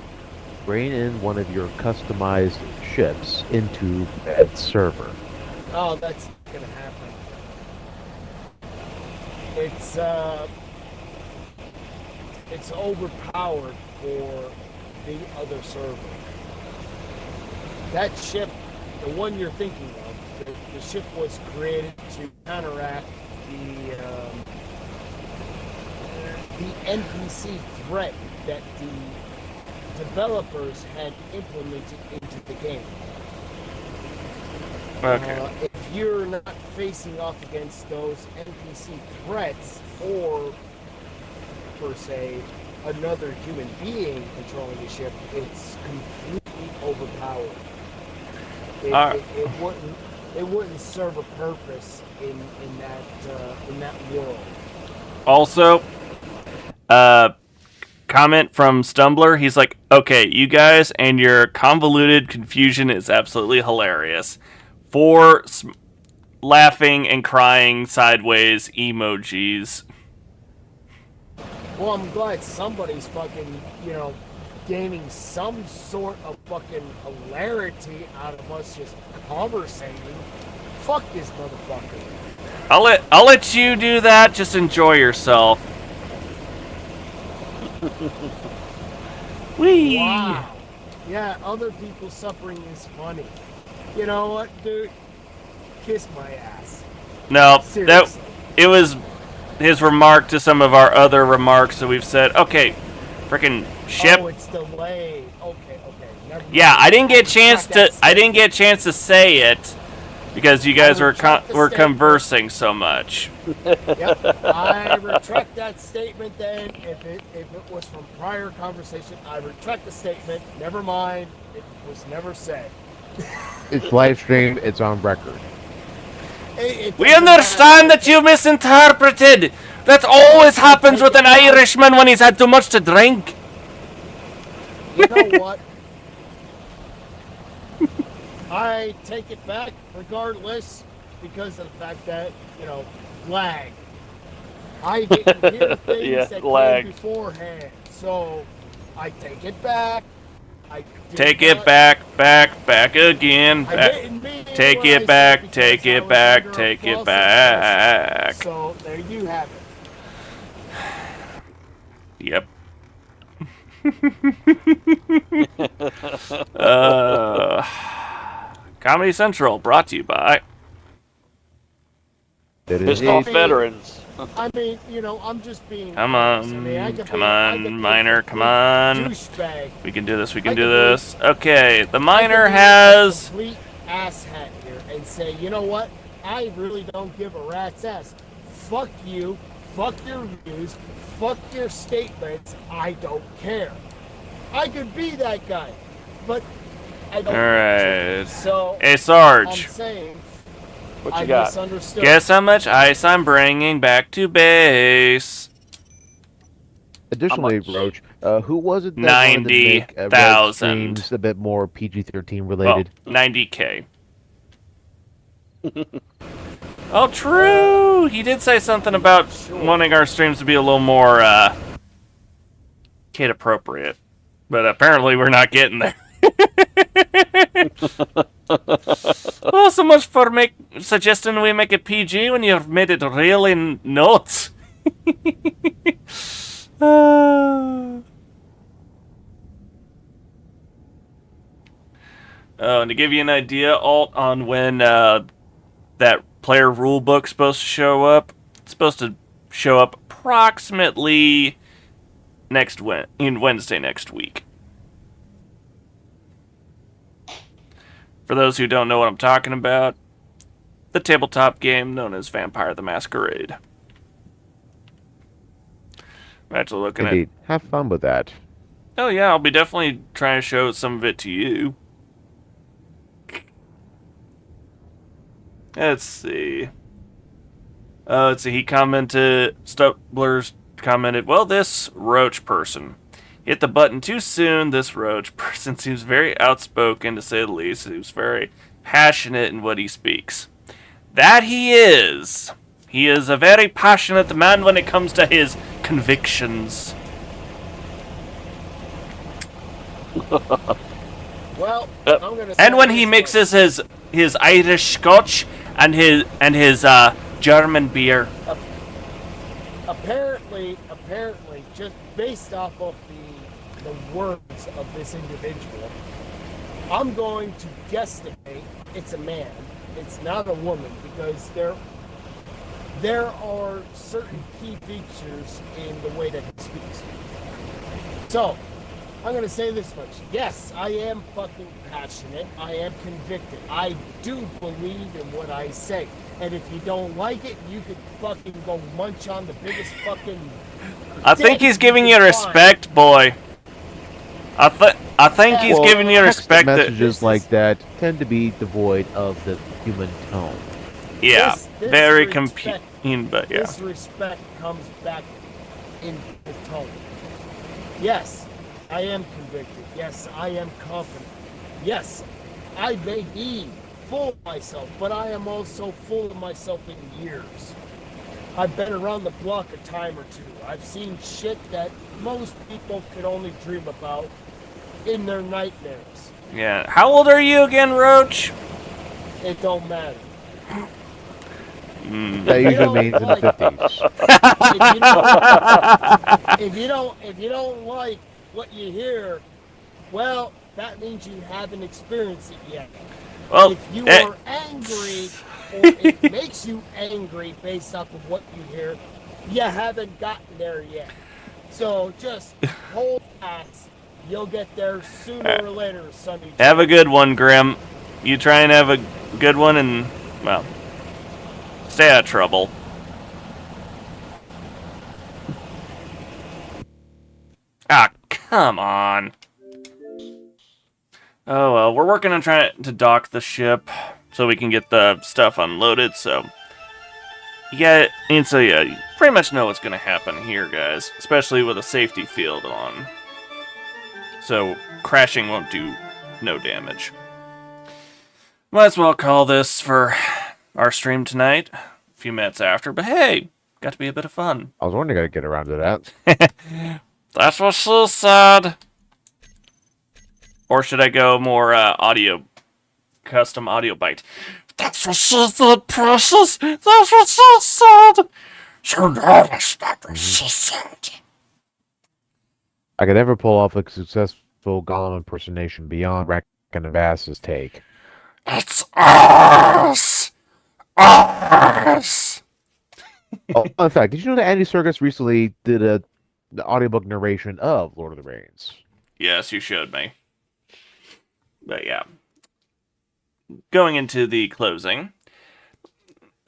[SPEAKER 2] Bring in one of your customized ships into Red server.
[SPEAKER 4] Oh, that's not gonna happen. It's overpowered for the other server. That ship, the one you're thinking of, the ship was created to counteract the NPC threat that the developers had implemented into the game.
[SPEAKER 1] Okay.
[SPEAKER 4] If you're not facing off against those NPC threats, or per se another human being controlling the ship, it's completely overpowered. It wouldn't serve a purpose in that world.
[SPEAKER 1] Also, comment from Stumbler. He's like, okay, you guys and your convoluted confusion is absolutely hilarious. 4 laughing and crying sideways emojis.
[SPEAKER 4] Well, I'm glad somebody's fucking, gaining some sort of fucking hilarity out of us just conversating. Fuck this motherfucker.
[SPEAKER 1] I'll let you do that. Just enjoy yourself. Whee!
[SPEAKER 4] Wow. Yeah, other people's suffering is funny. You know what, dude? Kiss my ass.
[SPEAKER 1] No,
[SPEAKER 4] Seriously.
[SPEAKER 1] it was his remark to some of our other remarks. So we've said, okay, freaking ship.
[SPEAKER 4] Oh, it's delayed. Okay. Never mind.
[SPEAKER 1] Yeah, I didn't get chance
[SPEAKER 4] Retract
[SPEAKER 1] to.
[SPEAKER 4] that
[SPEAKER 1] I didn't get chance to say it because you guys were
[SPEAKER 4] retract the
[SPEAKER 1] were
[SPEAKER 4] statement.
[SPEAKER 1] conversing so much.
[SPEAKER 4] Yep. I retract that statement then. If it was from prior conversation, I retract the statement. Never mind. It was never said.
[SPEAKER 2] It's live streamed. It's on record.
[SPEAKER 4] It
[SPEAKER 1] We
[SPEAKER 4] doesn't
[SPEAKER 1] understand
[SPEAKER 4] matter.
[SPEAKER 1] that you misinterpreted. That always happens with an Irishman when he's had too much to drink.
[SPEAKER 4] You know what? I take it back regardless because of the fact that, lag. I didn't hear things
[SPEAKER 5] Yeah,
[SPEAKER 4] that
[SPEAKER 5] lag.
[SPEAKER 4] came beforehand. So I take it back. I did
[SPEAKER 1] Take it
[SPEAKER 4] not-
[SPEAKER 1] back again.
[SPEAKER 4] I
[SPEAKER 1] Back.
[SPEAKER 4] didn't mean
[SPEAKER 1] Take
[SPEAKER 4] what
[SPEAKER 1] it
[SPEAKER 4] I said
[SPEAKER 1] back,
[SPEAKER 4] because
[SPEAKER 1] take
[SPEAKER 4] I
[SPEAKER 1] it
[SPEAKER 4] was
[SPEAKER 1] back,
[SPEAKER 4] under a
[SPEAKER 1] take it
[SPEAKER 4] false
[SPEAKER 1] back.
[SPEAKER 4] impression. So there you have it.
[SPEAKER 1] Yep. Comedy Central brought to you by
[SPEAKER 5] Pissed off veterans.
[SPEAKER 4] I mean, you know, I'm just being.
[SPEAKER 1] Come
[SPEAKER 4] honest. I mean, I
[SPEAKER 1] on,
[SPEAKER 4] could
[SPEAKER 1] come
[SPEAKER 4] be- I could
[SPEAKER 1] on,
[SPEAKER 4] be
[SPEAKER 1] miner,
[SPEAKER 4] a
[SPEAKER 1] come on.
[SPEAKER 4] douchebag.
[SPEAKER 1] We can do this, we
[SPEAKER 4] I
[SPEAKER 1] can
[SPEAKER 4] could
[SPEAKER 1] do
[SPEAKER 4] be-
[SPEAKER 1] this. Okay, the
[SPEAKER 4] I
[SPEAKER 1] miner
[SPEAKER 4] could be
[SPEAKER 1] has...
[SPEAKER 4] a complete asshat here and say, you know what? I really don't give a rat's ass. Fuck you. Fuck your views. Fuck your statements. I don't care. I could be that guy, but I don't.
[SPEAKER 1] Alright.
[SPEAKER 4] So
[SPEAKER 1] Hey,
[SPEAKER 4] I'm
[SPEAKER 1] Sarge.
[SPEAKER 4] saying
[SPEAKER 5] What
[SPEAKER 4] I
[SPEAKER 5] you got?
[SPEAKER 4] misunderstood.
[SPEAKER 1] Guess how much ice I'm bringing back to base?
[SPEAKER 2] Additionally,
[SPEAKER 5] much?
[SPEAKER 2] Roach, who was it that wanted to make Red
[SPEAKER 1] 90,000.
[SPEAKER 2] Streams a bit more PG-13
[SPEAKER 1] Well,
[SPEAKER 2] related?
[SPEAKER 1] 90K. Oh, true! He did say something about wanting our streams to be a little more, kid-appropriate. But apparently we're not getting there. Well, so much for suggesting we make it PG when you've made it really nuts. Oh, and to give you an idea, Alt, on when that player rule book's supposed to show up, it's supposed to show up approximately Wednesday next week. For those who don't know what I'm talking about, the tabletop game known as Vampire the Masquerade. I'm actually looking at...
[SPEAKER 2] Indeed. Have fun with that.
[SPEAKER 1] Oh yeah, I'll be definitely trying to show some of it to you. Let's see. He commented, Stubblers commented, well, this Roach person hit the button too soon. This Roach person seems very outspoken, to say the least. He was very passionate in what he speaks. That he is. He is a very passionate man when it comes to his convictions.
[SPEAKER 4] Well, I'm gonna.
[SPEAKER 1] And
[SPEAKER 4] say
[SPEAKER 1] when he
[SPEAKER 4] this
[SPEAKER 1] mixes his Irish Scotch and his German beer.
[SPEAKER 4] Apparently, just based off of the words of this individual, I'm going to guesstimate it's a man. It's not a woman, because there are certain key features in the way that he speaks. So, I'm going to say this much. Yes, I am fucking passionate. I am convicted. I do believe in what I say. And if you don't like it, you can fucking go munch on the biggest fucking...
[SPEAKER 1] I think
[SPEAKER 4] dick
[SPEAKER 1] he's giving
[SPEAKER 4] you
[SPEAKER 1] you
[SPEAKER 4] can
[SPEAKER 1] respect, boy. I think he's
[SPEAKER 2] Well,
[SPEAKER 1] giving you
[SPEAKER 2] text
[SPEAKER 1] respect.
[SPEAKER 2] Messages like that tend to be devoid of the human tone.
[SPEAKER 1] Yeah,
[SPEAKER 4] This
[SPEAKER 1] very
[SPEAKER 4] respect-
[SPEAKER 1] competing, but yeah.
[SPEAKER 4] This respect comes back in the tone. Yes, I am convicted. Yes, I am confident. Yes, I may be full of myself, but I am also full of myself in years. I've been around the block a time or two. I've seen shit that most people could only dream about in their nightmares.
[SPEAKER 1] Yeah. How old are you again, Roach?
[SPEAKER 4] It don't matter.
[SPEAKER 2] That usually means in the 50s.
[SPEAKER 4] If you don't like what you hear, well, that means you haven't experienced it yet.
[SPEAKER 1] Well,
[SPEAKER 4] If you are angry, or it makes you angry based off of what you hear, you haven't gotten there yet. So just hold fast. You'll get there sooner or later, Sonny.
[SPEAKER 1] have a good one, Grim. You try and have a good one, and well, stay out of trouble. Ah, come on. Oh well, we're working on trying to dock the ship so we can get the stuff unloaded. So yeah, and so yeah, you pretty much know what's gonna happen here, guys. Especially with a safety field on, so crashing won't do no damage. Might as well call this for our stream tonight. A few minutes after, but hey, got to be a bit of fun.
[SPEAKER 2] I was wondering how to get around to that.
[SPEAKER 1] That was so sad. Or should I go more audio, custom audio bite? That's what's so sad, precious. That's what's so sad. You notice that was so sad.
[SPEAKER 2] I could never pull off a successful Gollum impersonation beyond Reckon and Bass's take.
[SPEAKER 1] It's us. Us.
[SPEAKER 2] Oh, in fact, did you know that Andy Serkis recently did the audiobook narration of Lord of the Rings?
[SPEAKER 1] Yes, you showed me. But yeah. Going into the closing.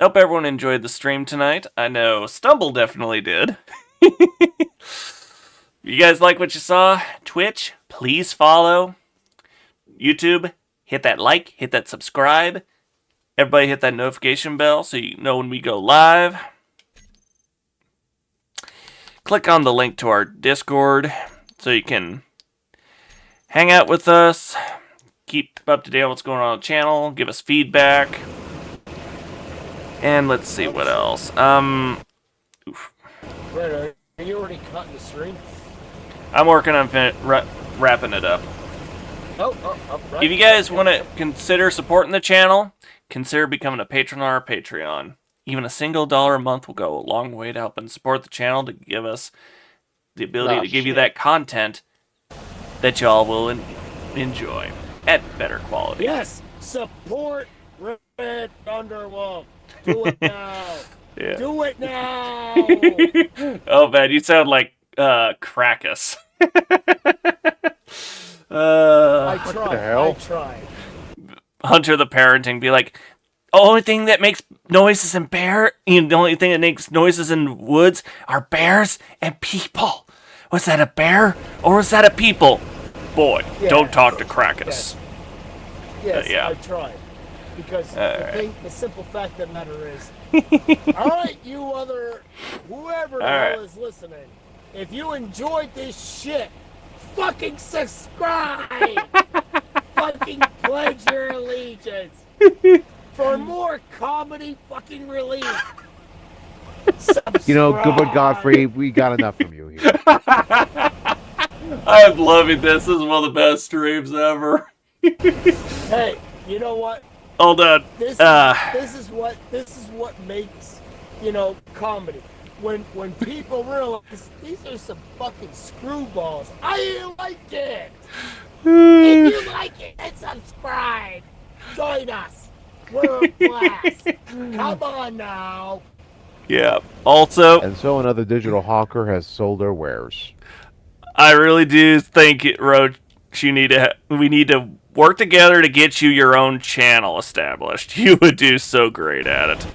[SPEAKER 1] Hope everyone enjoyed the stream tonight. I know Stumble definitely did. You guys like what you saw? Twitch, please follow. YouTube, hit that like, hit that subscribe. Everybody hit that notification bell so you know when we go live. Click on the link to our Discord so you can hang out with us, keep up to date on what's going on the channel, give us feedback. And let's see what else. Oof.
[SPEAKER 4] Right, are you already cutting the stream?
[SPEAKER 1] I'm working on wrapping it up.
[SPEAKER 4] Right.
[SPEAKER 1] If you guys want to consider supporting the channel, consider becoming a patron on our Patreon. Even a single $1 a month will go a long way to help and support the channel to give us the ability to give you that content that y'all will enjoy at better quality.
[SPEAKER 4] Yes, support Red Thunderwolf. Do it now.
[SPEAKER 1] Yeah.
[SPEAKER 4] Do it now.
[SPEAKER 1] Oh man, you sound like Krakus.
[SPEAKER 4] I
[SPEAKER 6] the
[SPEAKER 4] tried.
[SPEAKER 6] hell?
[SPEAKER 4] I tried.
[SPEAKER 1] Hunter the parenting be like, the only thing that makes noises in the only thing that makes noises in woods are bears and people. Was that a bear or was that a people? Boy,
[SPEAKER 4] Yeah.
[SPEAKER 1] don't talk to Krakus.
[SPEAKER 4] Yes,
[SPEAKER 1] yeah.
[SPEAKER 4] I tried. Because
[SPEAKER 1] Alright.
[SPEAKER 4] the simple fact of the matter is, all right, you whoever the
[SPEAKER 1] Alright.
[SPEAKER 4] hell is listening, if you enjoyed this shit, fucking subscribe. Fucking pledge your allegiance for more comedy fucking relief. Subscribe.
[SPEAKER 2] You know, Goodwood Godfrey, we got enough from you here.
[SPEAKER 1] I'm loving this. This is one of the best streams ever.
[SPEAKER 4] Hey, you know what?
[SPEAKER 1] Hold on.
[SPEAKER 4] This is what makes, comedy. When people realize these are some fucking screwballs. I like it. If you like it, then subscribe. Join us. We're a blast. Come on now.
[SPEAKER 1] Yeah. Also,
[SPEAKER 2] And so another digital hawker has sold their wares.
[SPEAKER 1] I really do think Roach, we need to work together to get you your own channel established. You would do so great at it.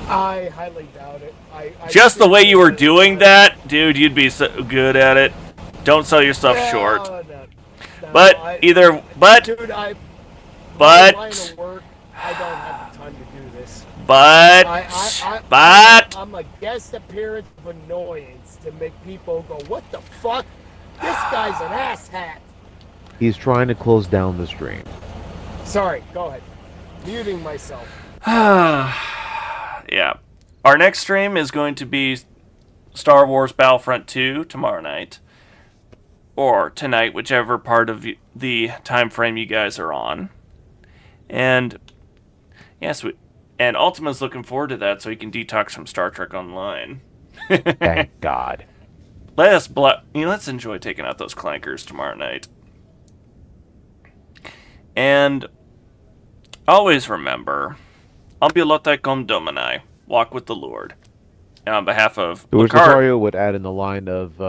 [SPEAKER 4] I highly doubt it. I
[SPEAKER 1] Just the way you were doing that, dude, you'd be so good at it. Don't sell yourself short.
[SPEAKER 4] No,
[SPEAKER 1] But
[SPEAKER 4] dude, my line
[SPEAKER 1] but
[SPEAKER 4] of work, I don't have the time to do this.
[SPEAKER 1] but
[SPEAKER 4] I'm a guest appearance of annoyance to make people go, what the fuck? This guy's an asshat.
[SPEAKER 2] He's trying to close down the stream.
[SPEAKER 4] Sorry, go ahead. Muting myself.
[SPEAKER 1] yeah. Our next stream is going to be Star Wars Battlefront 2 tomorrow night. Or tonight, whichever part of the time frame you guys are on. And yes, and Ultima's looking forward to that so he can detox from Star Trek Online.
[SPEAKER 2] Thank God.
[SPEAKER 1] Let's enjoy taking out those clankers tomorrow night. And always remember, ambulate cum Domini, walk with the Lord. And on behalf of
[SPEAKER 2] Luis
[SPEAKER 1] Lucard,
[SPEAKER 2] Vittorio would add in the line of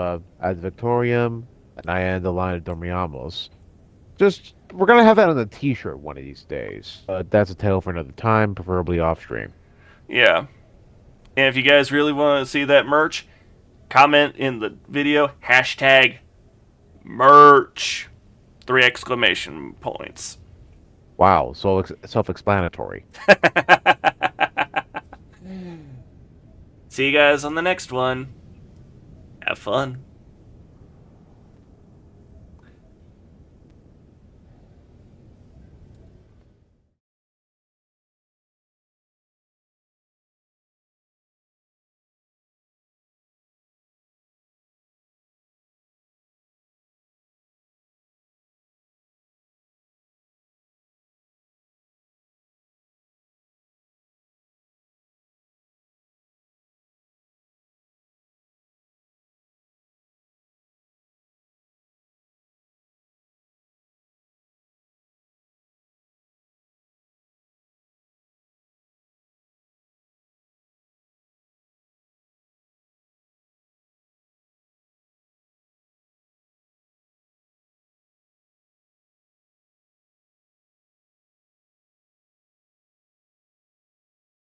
[SPEAKER 2] Ad Victoriam, and I add the line of Dormiamos. We're going to have that on a t-shirt one of these days. That's a tale for another time, preferably off-stream.
[SPEAKER 1] yeah. And if you guys really want to see that merch, comment in the video, #merch, 3 exclamation points.
[SPEAKER 2] Wow, so self-explanatory.
[SPEAKER 1] See you guys on the next one. Have fun.